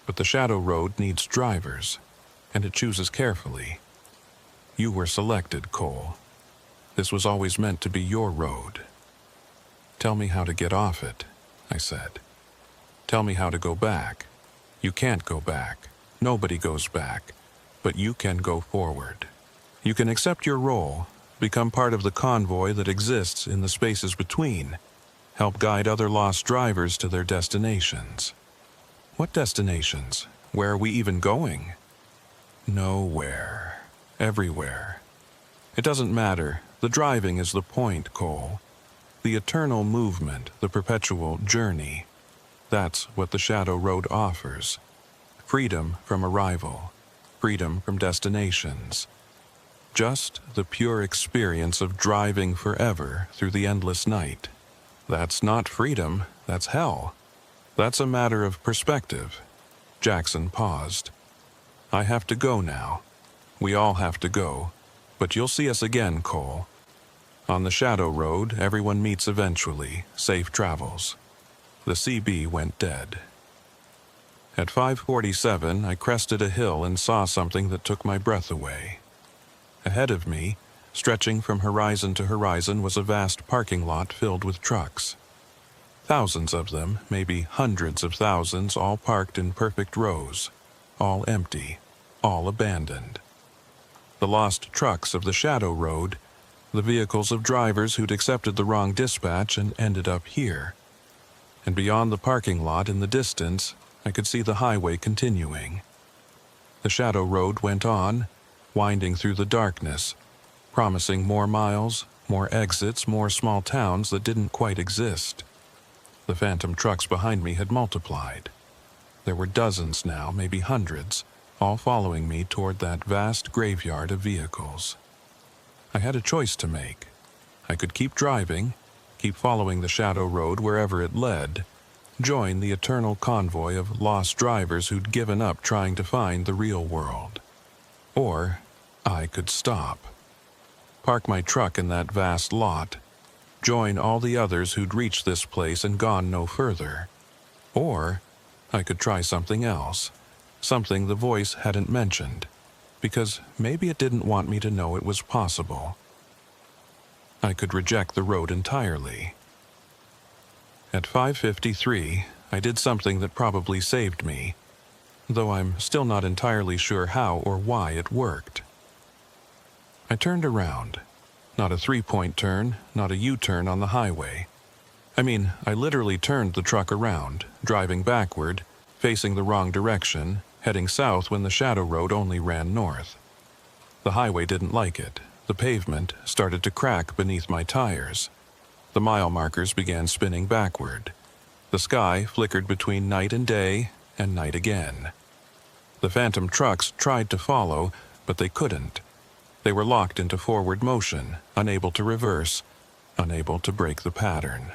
but the shadow road needs drivers, and it chooses carefully. You were selected, Cole. This was always meant to be your road." "Tell me how to get off it," I said. "Tell me how to go back. You can't go back. Nobody goes back. But you can go forward. You can accept your role, become part of the convoy that exists in the spaces between, help guide other lost drivers to their destinations." "What destinations? Where are we even going?" "Nowhere. Everywhere. It doesn't matter. The driving is the point, Cole. The eternal movement, the perpetual journey. That's what the Shadow Road offers. Freedom from arrival. Freedom from destinations. Just the pure experience of driving forever through the endless night. That's not freedom, that's hell. That's a matter of perspective." Jackson paused. "I have to go now. We all have to go. But you'll see us again, Cole. On the Shadow Road, everyone meets eventually. Safe travels." The CB went dead. At 5:47, I crested a hill and saw something that took my breath away. Ahead of me, stretching from horizon to horizon, was a vast parking lot filled with trucks. Thousands of them, maybe hundreds of thousands, all parked in perfect rows, all empty, all abandoned. The lost trucks of the Shadow Road, the vehicles of drivers who'd accepted the wrong dispatch and ended up here. And beyond the parking lot in the distance, I could see the highway continuing. The Shadow Road went on, winding through the darkness, promising more miles, more exits, more small towns that didn't quite exist. The phantom trucks behind me had multiplied. There were dozens now, maybe hundreds, all following me toward that vast graveyard of vehicles. I had a choice to make. I could keep driving, keep following the Shadow Road wherever it led, join the eternal convoy of lost drivers who'd given up trying to find the real world. Or I could stop. Park my truck in that vast lot, join all the others who'd reached this place and gone no further. Or I could try something else, something the voice hadn't mentioned, because maybe it didn't want me to know it was possible. I could reject the road entirely. At 5:53, I did something that probably saved me, though I'm still not entirely sure how or why it worked. I turned around. Not a three-point turn, not a U-turn on the highway. I literally turned the truck around, driving backward, facing the wrong direction, heading south when the Shadow Road only ran north. The highway didn't like it. The pavement started to crack beneath my tires. The mile markers began spinning backward. The sky flickered between night and day, and night again. The phantom trucks tried to follow, but they couldn't. They were locked into forward motion, unable to reverse, unable to break the pattern.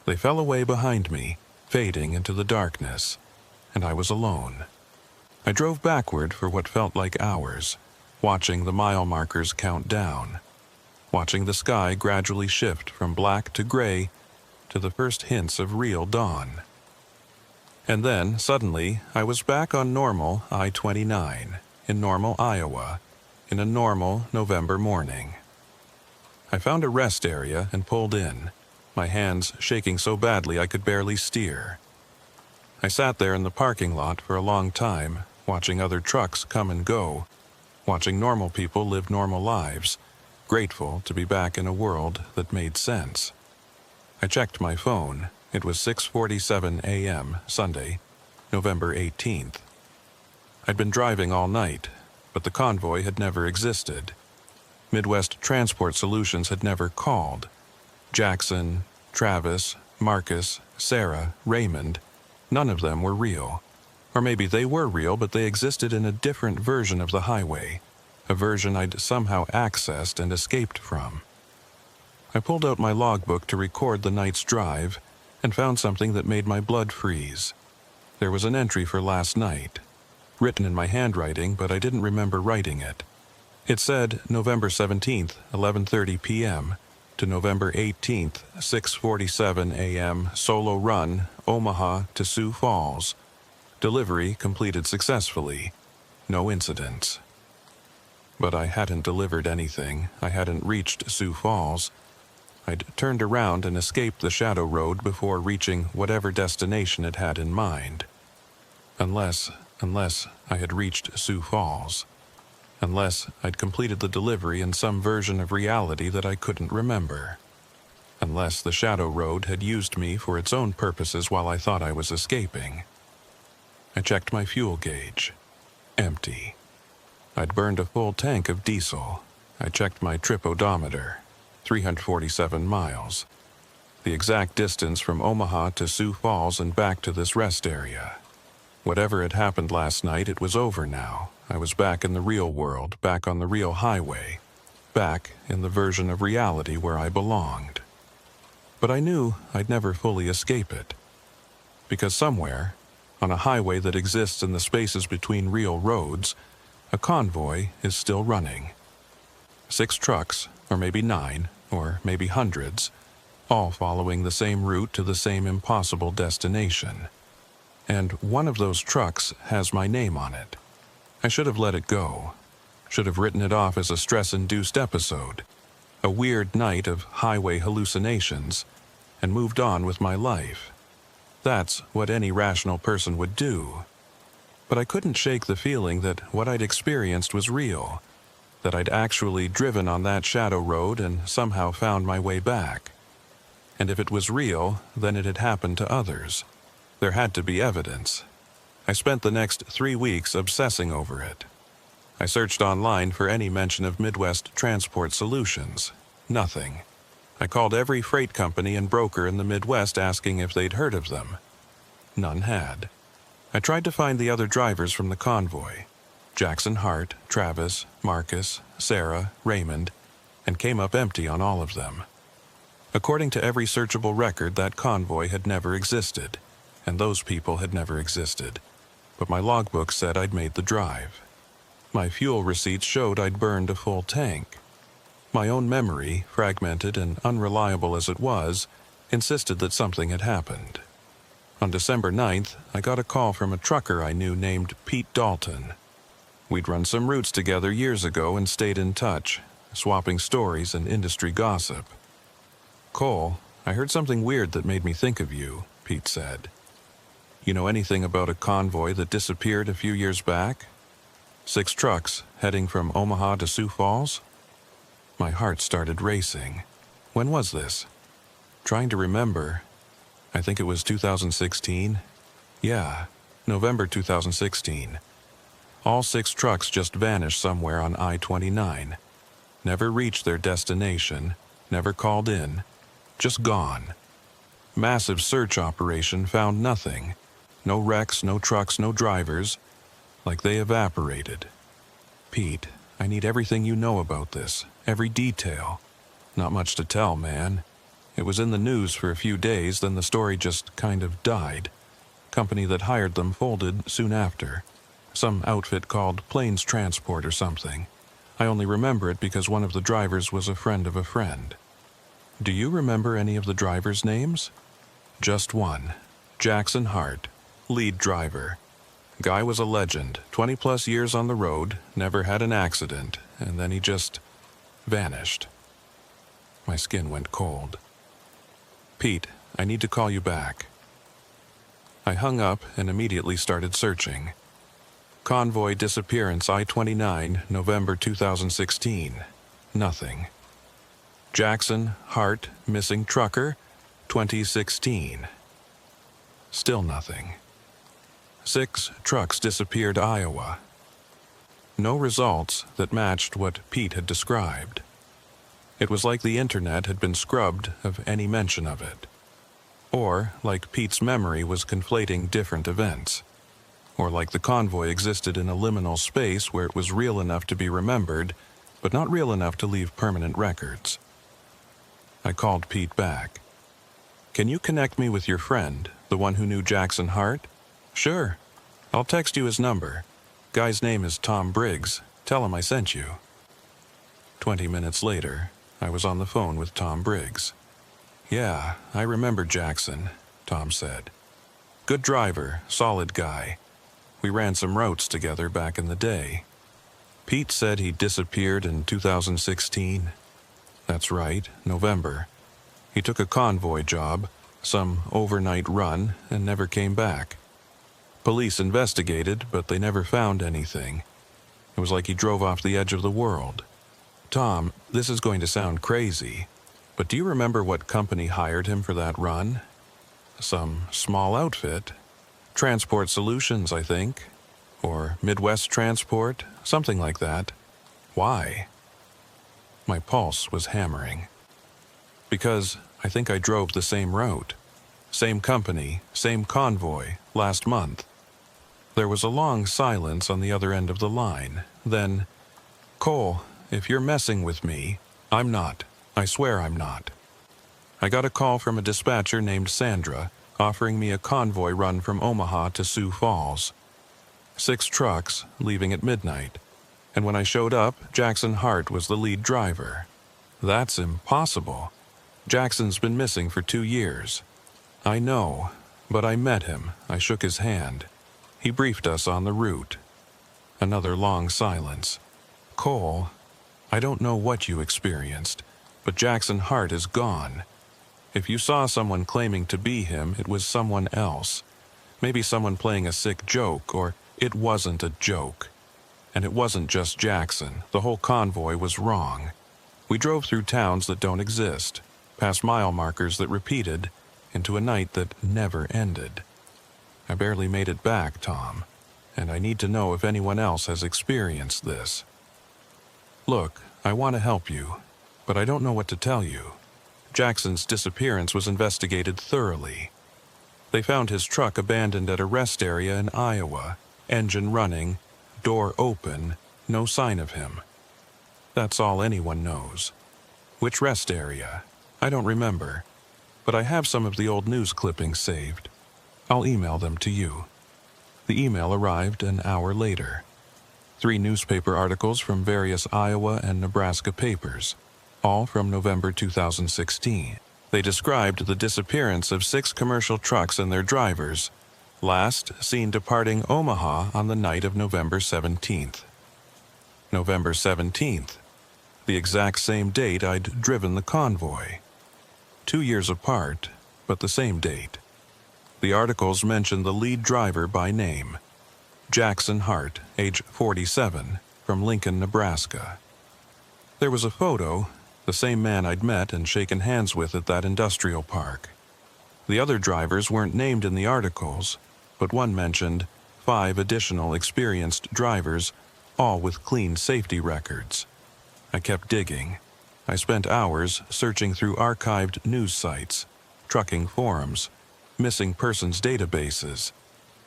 They fell away behind me, fading into the darkness, and I was alone. I drove backward for what felt like hours, watching the mile markers count down, watching the sky gradually shift from black to gray to the first hints of real dawn. And then, suddenly, I was back on normal I-29, in Normal, Iowa, in a normal November morning. I found a rest area and pulled in, my hands shaking so badly I could barely steer. I sat there in the parking lot for a long time, watching other trucks come and go, watching normal people live normal lives, grateful to be back in a world that made sense. I checked my phone. It was 6:47 a.m. Sunday, November 18th. I'd been driving all night, but the convoy had never existed. Midwest Transport Solutions had never called. Jackson, Travis, Marcus, Sarah, Raymond, none of them were real. Or maybe they were real, but they existed in a different version of the highway, a version I'd somehow accessed and escaped from. I pulled out my logbook to record the night's drive and found something that made my blood freeze. There was an entry for last night, written in my handwriting, but I didn't remember writing it. It said November 17th, 11:30 p.m. to November 18th, 6:47 a.m. solo run, Omaha to Sioux Falls. Delivery completed successfully. No incidents. But I hadn't delivered anything. I hadn't reached Sioux Falls. I'd turned around and escaped the shadow road before reaching whatever destination it had in mind. Unless I had reached Sioux Falls. Unless I'd completed the delivery in some version of reality that I couldn't remember. Unless the shadow road had used me for its own purposes while I thought I was escaping. I checked my fuel gauge. Empty. I'd burned a full tank of diesel. I checked my trip odometer. 347 miles. The exact distance from Omaha to Sioux Falls and back to this rest area. Whatever had happened last night, it was over now. I was back in the real world, back on the real highway, back in the version of reality where I belonged. But I knew I'd never fully escape it. Because somewhere, on a highway that exists in the spaces between real roads, a convoy is still running. 6 trucks, or maybe 9, or maybe hundreds, all following the same route to the same impossible destination. And one of those trucks has my name on it. I should have let it go. Should have written it off as a stress-induced episode, a weird night of highway hallucinations, and moved on with my life. That's what any rational person would do. But I couldn't shake the feeling that what I'd experienced was real, that I'd actually driven on that shadow road and somehow found my way back. And if it was real, then it had happened to others. There had to be evidence. I spent the next 3 weeks obsessing over it. I searched online for any mention of Midwest Transport Solutions. Nothing. I called every freight company and broker in the Midwest asking if they'd heard of them. None had. I tried to find the other drivers from the convoy. Jackson Hart, Travis, Marcus, Sarah, Raymond, and came up empty on all of them. According to every searchable record, that convoy had never existed, and those people had never existed. But my logbook said I'd made the drive. My fuel receipts showed I'd burned a full tank. My own memory, fragmented and unreliable as it was, insisted that something had happened. On December 9th, I got a call from a trucker I knew named Pete Dalton. We'd run some routes together years ago and stayed in touch, swapping stories and industry gossip. "Cole, I heard something weird that made me think of you," Pete said. "You know anything about a convoy that disappeared a few years back? 6 trucks heading from Omaha to Sioux Falls?" My heart started racing. When was this? Trying to remember. I think it was 2016. Yeah, November 2016. All 6 trucks just vanished somewhere on I-29. Never reached their destination, never called in, Just gone. Massive search operation found nothing. No wrecks, no trucks, no drivers. Like they evaporated. Pete, I need everything you know about this. Every detail. Not much to tell, man. It was in the news for a few days, then the story just kind of died. Company that hired them folded soon after. Some outfit called Plains Transport or something. I only remember it because one of the drivers was a friend of a friend. Do you remember any of the drivers' names? Just one. Jackson Hart, lead driver. Guy was a legend, 20-plus years on the road, never had an accident, and then he just vanished. My skin went cold. Pete, I need to call you back. I hung up and immediately started searching. Convoy disappearance I-29, November 2016. Nothing. Jackson Hart missing trucker, 2016. Still nothing. 6 trucks disappeared Iowa. No results that matched what Pete had described. It was like the internet had been scrubbed of any mention of it. Or like Pete's memory was conflating different events. Or like the convoy existed in a liminal space where it was real enough to be remembered, but not real enough to leave permanent records. I called Pete back. Can you connect me with your friend, the one who knew Jackson Hart? Sure. I'll text you his number. Guy's name is Tom Briggs. Tell him I sent you. 20 minutes later, I was on the phone with Tom Briggs. Yeah, I remember Jackson, Tom said. Good driver, solid guy. We ran some routes together back in the day. Pete said he disappeared in 2016. That's right, November. He took a convoy job, some overnight run, and never came back. Police investigated, but they never found anything. It was like he drove off the edge of the world. Tom, this is going to sound crazy, but do you remember what company hired him for that run? Some small outfit. Transport Solutions, I think. Or Midwest Transport, something like that. Why? My pulse was hammering. Because I think I drove the same route. Same company, same convoy, last month. There was a long silence on the other end of the line. Then, Cole, if you're messing with me, I'm not. I swear I'm not. I got a call from a dispatcher named Sandra, offering me a convoy run from Omaha to Sioux Falls. 6 trucks, leaving at midnight. And when I showed up, Jackson Hart was the lead driver. That's impossible. Jackson's been missing for 2 years. I know, but I met him. I shook his hand. He briefed us on the route. Another long silence. Cole, I don't know what you experienced, but Jackson Hart is gone. If you saw someone claiming to be him, it was someone else. Maybe someone playing a sick joke, or it wasn't a joke. And it wasn't just Jackson. The whole convoy was wrong. We drove through towns that don't exist, past mile markers that repeated, into a night that never ended. I barely made it back, Tom, and I need to know if anyone else has experienced this. Look, I want to help you, but I don't know what to tell you. Jackson's disappearance was investigated thoroughly. They found his truck abandoned at a rest area in Iowa, engine running, door open, no sign of him. That's all anyone knows. Which rest area? I don't remember, but I have some of the old news clippings saved. I'll email them to you. The email arrived an hour later. 3 newspaper articles from various Iowa and Nebraska papers, all from November 2016. They described the disappearance of 6 commercial trucks and their drivers, last seen departing Omaha on the night of November 17th. November 17th, the exact same date I'd driven the convoy. 2 years apart, but the same date. The articles mention the lead driver by name, Jackson Hart, age 47, from Lincoln, Nebraska. There was a photo, the same man I'd met and shaken hands with at that industrial park. The other drivers weren't named in the articles, but one mentioned 5 additional experienced drivers, all with clean safety records. I kept digging. I spent hours searching through archived news sites, trucking forums, missing persons databases,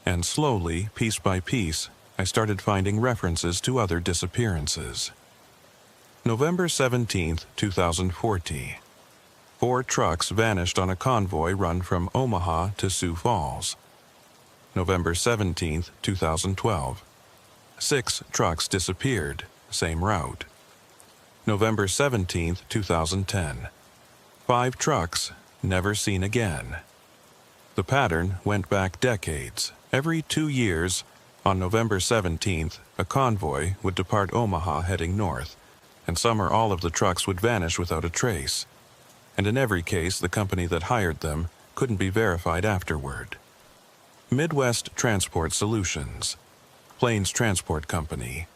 and slowly, piece by piece, I started finding references to other disappearances. November 17, 2014. 4 trucks vanished on a convoy run from Omaha to Sioux Falls. November 17, 2012. 6 trucks disappeared, same route. November 17, 2010. 5 trucks never seen again. The pattern went back decades. Every 2 years, on November 17th, a convoy would depart Omaha heading north, and some or all of the trucks would vanish without a trace. And in every case, the company that hired them couldn't be verified afterward. Midwest Transport Solutions, Plains Transport Company,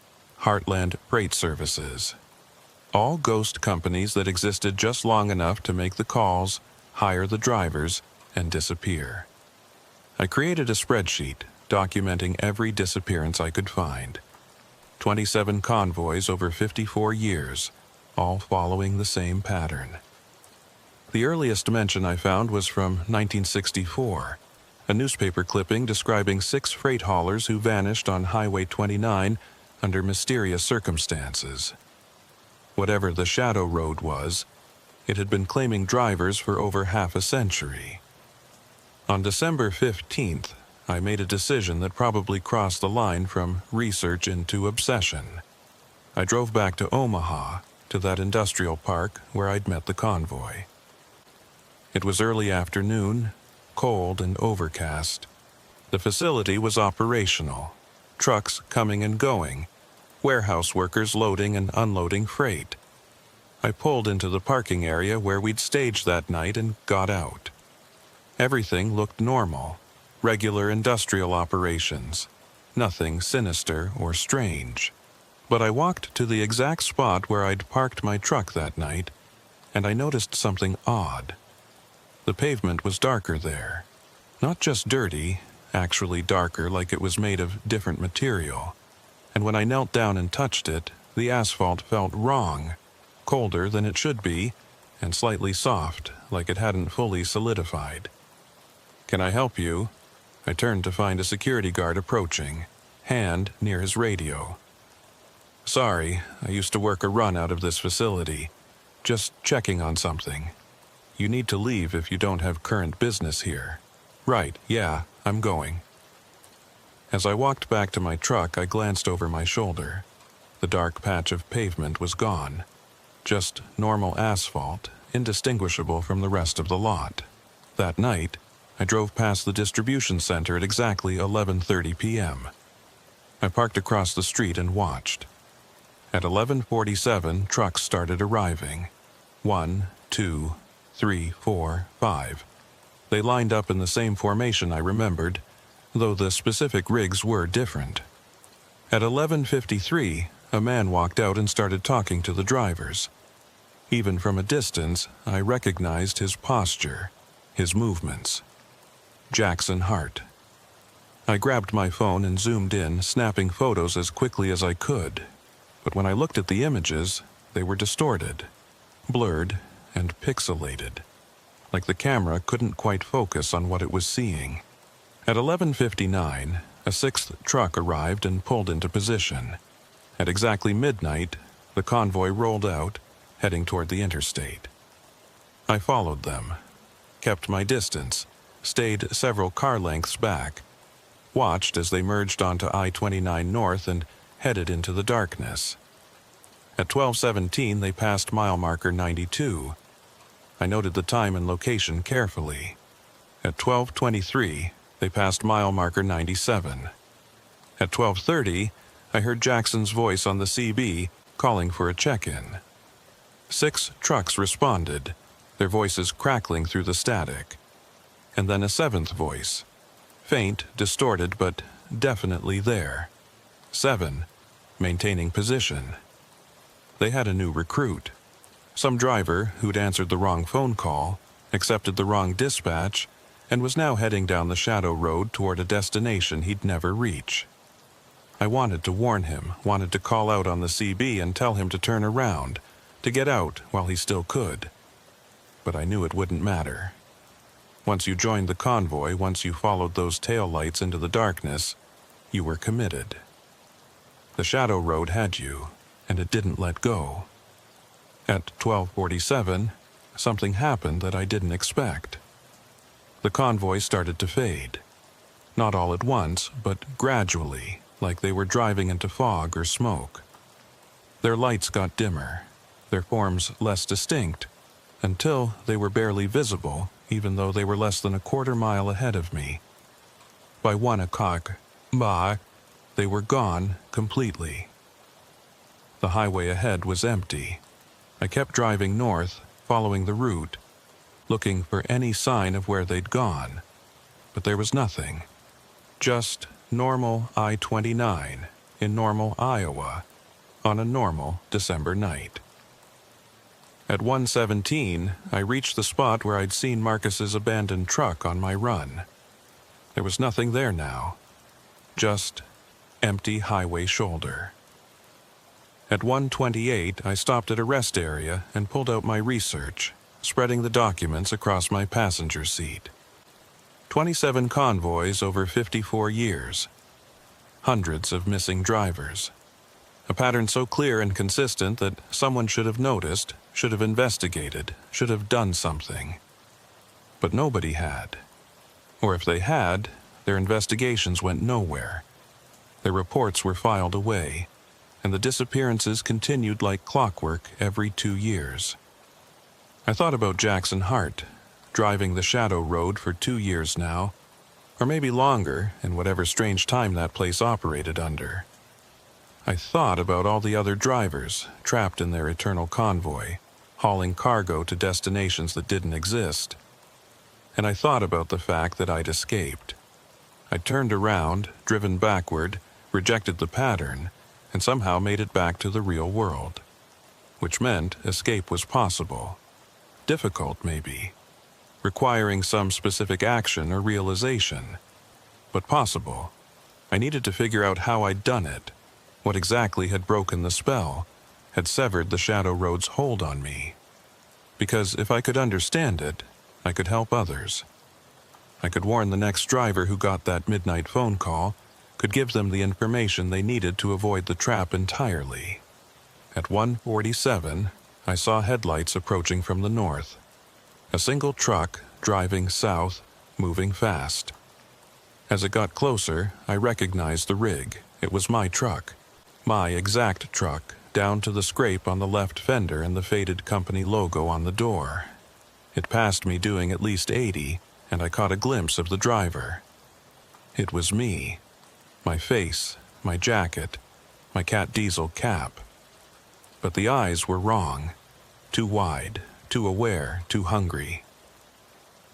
Heartland Freight Services. All ghost companies that existed just long enough to make the calls, hire the drivers, and disappear. I created a spreadsheet documenting every disappearance I could find. 27 convoys over 54 years, all following the same pattern. The earliest mention I found was from 1964, a newspaper clipping describing 6 freight haulers who vanished on Highway 29 under mysterious circumstances. Whatever the Shadow Road was, it had been claiming drivers for over half a century. On December 15th, I made a decision that probably crossed the line from research into obsession. I drove back to Omaha, to that industrial park where I'd met the convoy. It was early afternoon, cold and overcast. The facility was operational, trucks coming and going, warehouse workers loading and unloading freight. I pulled into the parking area where we'd staged that night and got out. Everything looked normal, regular industrial operations, nothing sinister or strange. But I walked to the exact spot where I'd parked my truck that night, and I noticed something odd. The pavement was darker there. Not just dirty, actually darker like it was made of different material. And when I knelt down and touched it, the asphalt felt wrong, colder than it should be, and slightly soft, like it hadn't fully solidified. "Can I help you?" I turned to find a security guard approaching, hand near his radio. "Sorry, I used to work a run out of this facility. Just checking on something. You need to leave if you don't have current business here." "Right, yeah, I'm going." As I walked back to my truck, I glanced over my shoulder. The dark patch of pavement was gone. Just normal asphalt, indistinguishable from the rest of the lot. That night, I drove past the distribution center at exactly 11:30 p.m. I parked across the street and watched. At 11:47, trucks started arriving. 1, 2, 3, 4, 5. They lined up in the same formation I remembered, though the specific rigs were different. At 11:53, a man walked out and started talking to the drivers. Even from a distance, I recognized his posture, his movements. Jackson Hart. I grabbed my phone and zoomed in, snapping photos as quickly as I could. But when I looked at the images, they were distorted, blurred, and pixelated, like the camera couldn't quite focus on what it was seeing. At 11:59, a 6th truck arrived and pulled into position. At exactly midnight, the convoy rolled out, heading toward the interstate. I followed them, kept my distance, stayed several car lengths back, watched as they merged onto I-29 North and headed into the darkness. At 12:17, they passed mile marker 92. I noted the time and location carefully. At 12:23, they passed mile marker 97. At 12:30, I heard Jackson's voice on the CB calling for a check-in. 6 trucks responded, their voices crackling through the static. And then a 7th voice, faint, distorted, but definitely there. 7, maintaining position. They had a new recruit. Some driver who'd answered the wrong phone call, accepted the wrong dispatch, and was now heading down the Shadow Road toward a destination he'd never reach. I wanted to warn him, wanted to call out on the CB and tell him to turn around, to get out while he still could. But I knew it wouldn't matter. Once you joined the convoy, once you followed those taillights into the darkness, you were committed. The shadow road had you, and it didn't let go. At 12:47, something happened that I didn't expect. The convoy started to fade. Not all at once, but gradually, like they were driving into fog or smoke. Their lights got dimmer, their forms less distinct, until they were barely visible, even though they were less than a quarter mile ahead of me. By 1 o'clock, they were gone completely. The highway ahead was empty. I kept driving north, following the route, looking for any sign of where they'd gone, but there was nothing. Just normal I-29 in normal Iowa on a normal December night. At 1:17, I reached the spot where I'd seen Marcus's abandoned truck on my run. There was nothing there now, just empty highway shoulder. At 1:28, I stopped at a rest area and pulled out my research, spreading the documents across my passenger seat. 27 convoys over 54 years. Hundreds of missing drivers. A pattern so clear and consistent that someone should have noticed, should have investigated, should have done something. But nobody had. Or if they had, their investigations went nowhere. Their reports were filed away, and the disappearances continued like clockwork every 2 years. I thought about Jackson Hart, driving the Shadow Road for 2 years now, or maybe longer in whatever strange time that place operated under. I thought about all the other drivers trapped in their eternal convoy, hauling cargo to destinations that didn't exist. And I thought about the fact that I'd escaped. I'd turned around, driven backward, rejected the pattern, and somehow made it back to the real world. Which meant escape was possible. Difficult, maybe. Requiring some specific action or realization. But possible. I needed to figure out how I'd done it. What exactly had broken the spell, had severed the Shadow Road's hold on me. Because if I could understand it, I could help others. I could warn the next driver who got that midnight phone call, could give them the information they needed to avoid the trap entirely. At 1:47, I saw headlights approaching from the north. A single truck driving south, moving fast. As it got closer, I recognized the rig. It was my truck. My exact truck, down to the scrape on the left fender and the faded company logo on the door. It passed me doing at least 80, and I caught a glimpse of the driver. It was me. My face, my jacket, my Cat Diesel cap. But the eyes were wrong. Too wide, too aware, too hungry.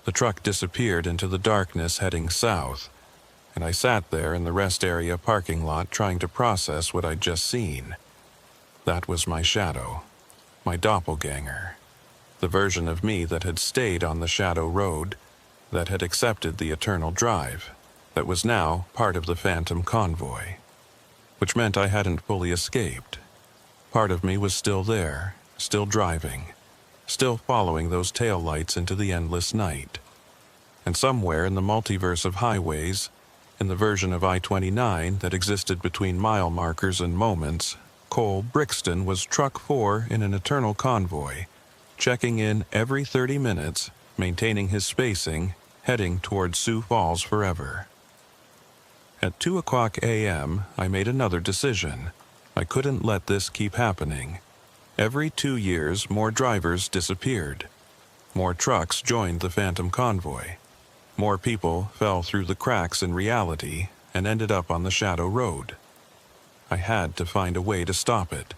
The truck disappeared into the darkness heading south, and I sat there in the rest area parking lot trying to process what I'd just seen. That was my shadow, my doppelganger, the version of me that had stayed on the Shadow Road, that had accepted the eternal drive, that was now part of the phantom convoy. Which meant I hadn't fully escaped. Part of me was still there, still driving, still following those taillights into the endless night. And somewhere in the multiverse of highways, in the version of I-29 that existed between mile markers and moments, Cole Brixton was truck 4 in an eternal convoy, checking in every 30 minutes, maintaining his spacing, heading toward Sioux Falls forever. At 2 o'clock a.m., I made another decision. I couldn't let this keep happening. Every 2 years, more drivers disappeared. More trucks joined the phantom convoy. More people fell through the cracks in reality and ended up on the Shadow Road. I had to find a way to stop it,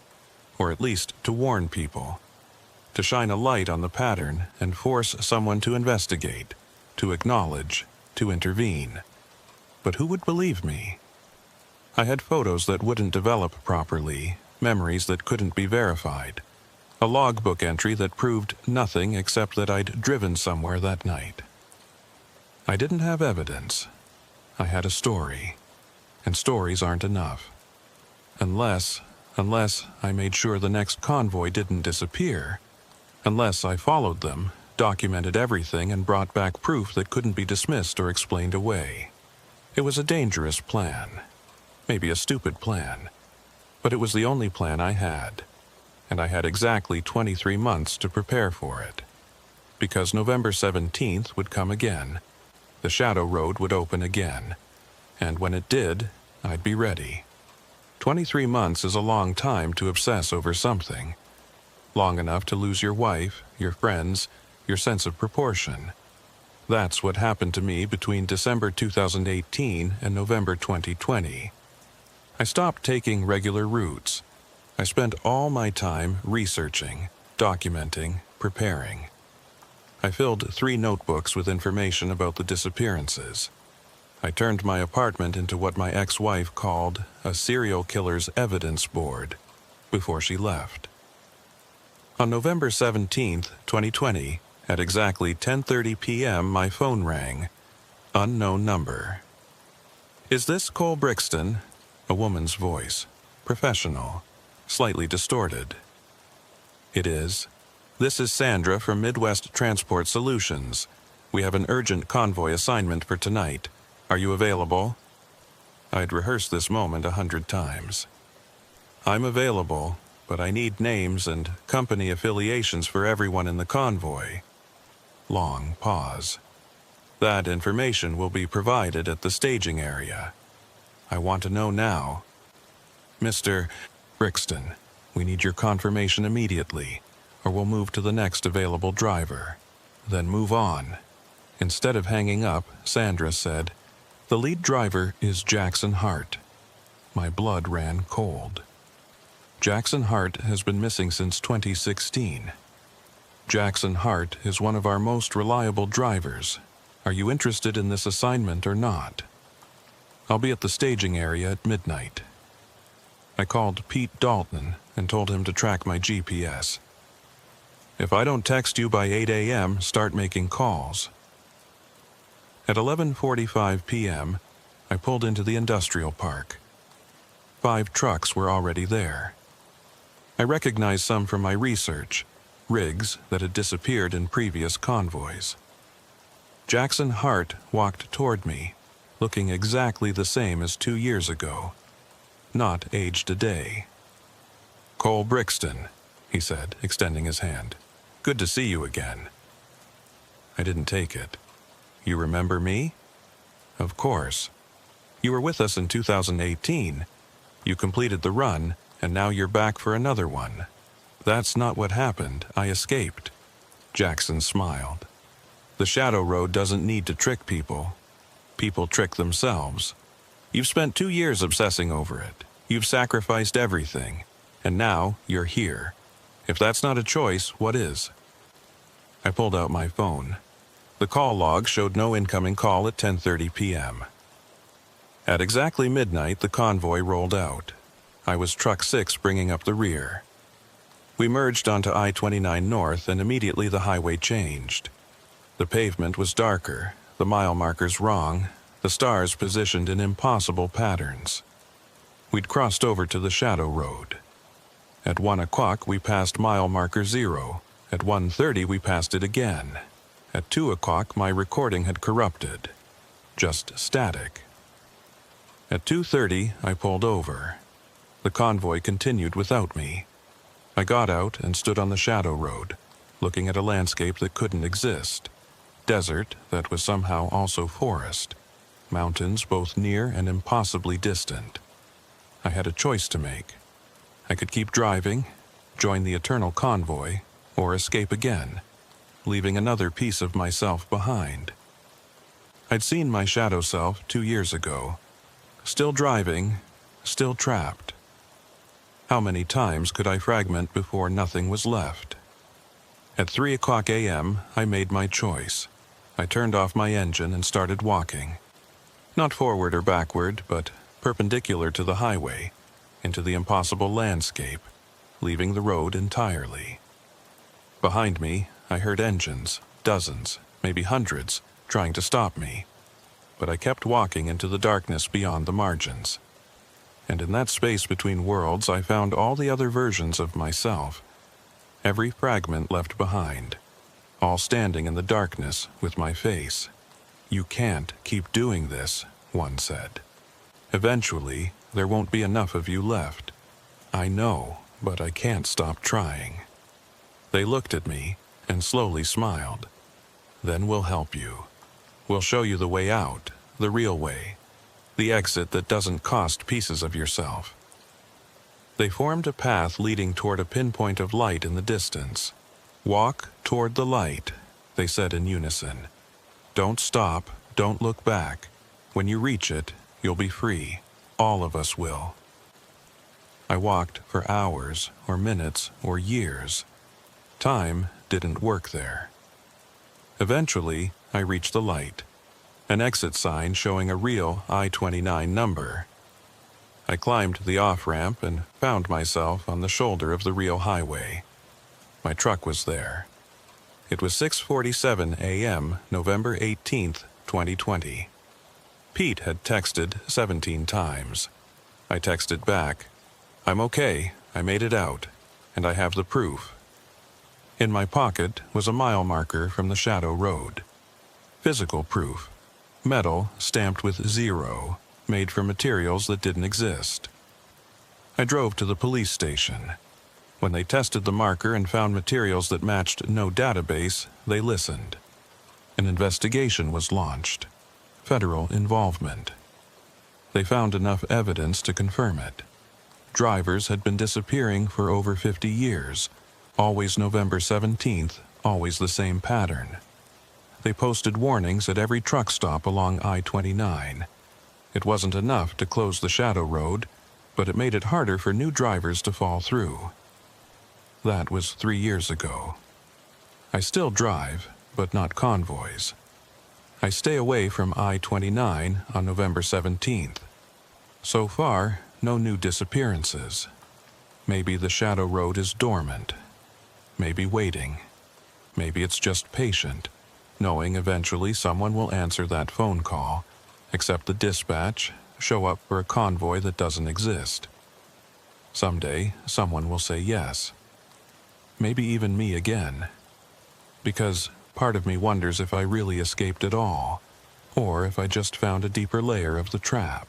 or at least to warn people, to shine a light on the pattern and force someone to investigate, to acknowledge, to intervene. But who would believe me? I had photos that wouldn't develop properly, memories that couldn't be verified, a logbook entry that proved nothing except that I'd driven somewhere that night. I didn't have evidence. I had a story, and stories aren't enough. Unless unless I made sure the next convoy didn't disappear, unless I followed them, documented everything, and brought back proof that couldn't be dismissed or explained away. It was a dangerous plan, maybe a stupid plan, but it was the only plan I had, and I had exactly 23 months to prepare for it. Because November 17th would come again, the Shadow Road would open again, and when it did, I'd be ready. 23 months is a long time to obsess over something. Long enough to lose your wife, your friends, your sense of proportion. That's what happened to me between December 2018 and November 2020. I stopped taking regular routes. I spent all my time researching, documenting, preparing. I filled 3 notebooks with information about the disappearances. I turned my apartment into what my ex-wife called a serial killer's evidence board before she left. On November 17th, 2020, at exactly 10:30 p.m., my phone rang. Unknown number. "Is this Cole Brixton?" A woman's voice. Professional. Slightly distorted. "It is. This is Sandra from Midwest Transport Solutions. We have an urgent convoy assignment for tonight. Are you available?" I'd rehearsed this moment 100 times. "I'm available, but I need names and company affiliations for everyone in the convoy." Long pause. "That information will be provided at the staging area. I want to know now." "Mr. Brixton, we need your confirmation immediately, or we'll move to the next available driver. Then move on." Instead of hanging up, Sandra said, "The lead driver is Jackson Hart." My blood ran cold. Jackson Hart has been missing since 2016. Jackson Hart is one of our most reliable drivers. Are you interested in this assignment or not? I'll be at the staging area at midnight. I called Pete Dalton and told him to track my GPS. If I don't text you by 8 a.m., start making calls. At 11:45 p.m., I pulled into the industrial park. 5 trucks were already there. I recognized some from my research, rigs that had disappeared in previous convoys. Jackson Hart walked toward me, looking exactly the same as 2 years ago, not aged a day. "Cole Brixton," he said, extending his hand. "Good to see you again." I didn't take it. "You remember me?" "Of course. You were with us in 2018. You completed the run, and now you're back for another one." "That's not what happened. I escaped." Jackson smiled. "The Shadow Road doesn't need to trick people. People trick themselves. You've spent 2 years obsessing over it. You've sacrificed everything. And now you're here. If that's not a choice, what is?" I pulled out my phone. The call log showed no incoming call at 10:30 p.m. At exactly midnight, the convoy rolled out. I was truck 6 bringing up the rear. We merged onto I-29 North, and immediately the highway changed. The pavement was darker, the mile markers wrong, the stars positioned in impossible patterns. We'd crossed over to the Shadow Road. At 1 o'clock, we passed mile marker 0. At 1:30, we passed it again. At 2 o'clock, my recording had corrupted. Just static. At 2:30, I pulled over. The convoy continued without me. I got out and stood on the Shadow Road, looking at a landscape that couldn't exist. Desert that was somehow also forest. Mountains both near and impossibly distant. I had a choice to make. I could keep driving, join the eternal convoy, or escape again, leaving another piece of myself behind. I'd seen my shadow self 2 years ago. Still driving, still trapped. How many times could I fragment before nothing was left? At 3 o'clock a.m., I made my choice. I turned off my engine and started walking. Not forward or backward, but perpendicular to the highway, into the impossible landscape, leaving the road entirely. Behind me, I heard engines, dozens, maybe hundreds, trying to stop me. But I kept walking into the darkness beyond the margins. And in that space between worlds, I found all the other versions of myself, every fragment left behind, all standing in the darkness with my face. "You can't keep doing this," one said. "Eventually, there won't be enough of you left." "I know, but I can't stop trying." They looked at me and slowly smiled. "Then we'll help you. We'll show you the way out, the real way, the exit that doesn't cost pieces of yourself." They formed a path leading toward a pinpoint of light in the distance. "Walk toward the light," they said in unison. "Don't stop, don't look back. When you reach it, you'll be free. All of us will." I walked for hours, or minutes, or years. Time didn't work there. Eventually, I reached the light, an exit sign showing a real I-29 number. I climbed the off-ramp and found myself on the shoulder of the real highway. My truck was there. It was 6:47 a.m., November 18th, 2020. Pete had texted 17 times. I texted back, "I'm okay, I made it out, and I have the proof." In my pocket was a mile marker from the Shadow Road. Physical proof. Metal stamped with 0, made from materials that didn't exist. I drove to the police station. When they tested the marker and found materials that matched no database, they listened. An investigation was launched. Federal involvement. They found enough evidence to confirm it. Drivers had been disappearing for over 50 years, always November 17th, always the same pattern. They posted warnings at every truck stop along I-29. It wasn't enough to close the Shadow Road, but it made it harder for new drivers to fall through. That was 3 years ago. I still drive, but not convoys. I stay away from I-29 on November 17th. So far, no new disappearances. Maybe the Shadow Road is dormant. Maybe waiting. Maybe it's just patient, knowing eventually someone will answer that phone call, accept the dispatch, show up for a convoy that doesn't exist. Someday, someone will say yes. Maybe even me again. Because part of me wonders if I really escaped at all, or if I just found a deeper layer of the trap.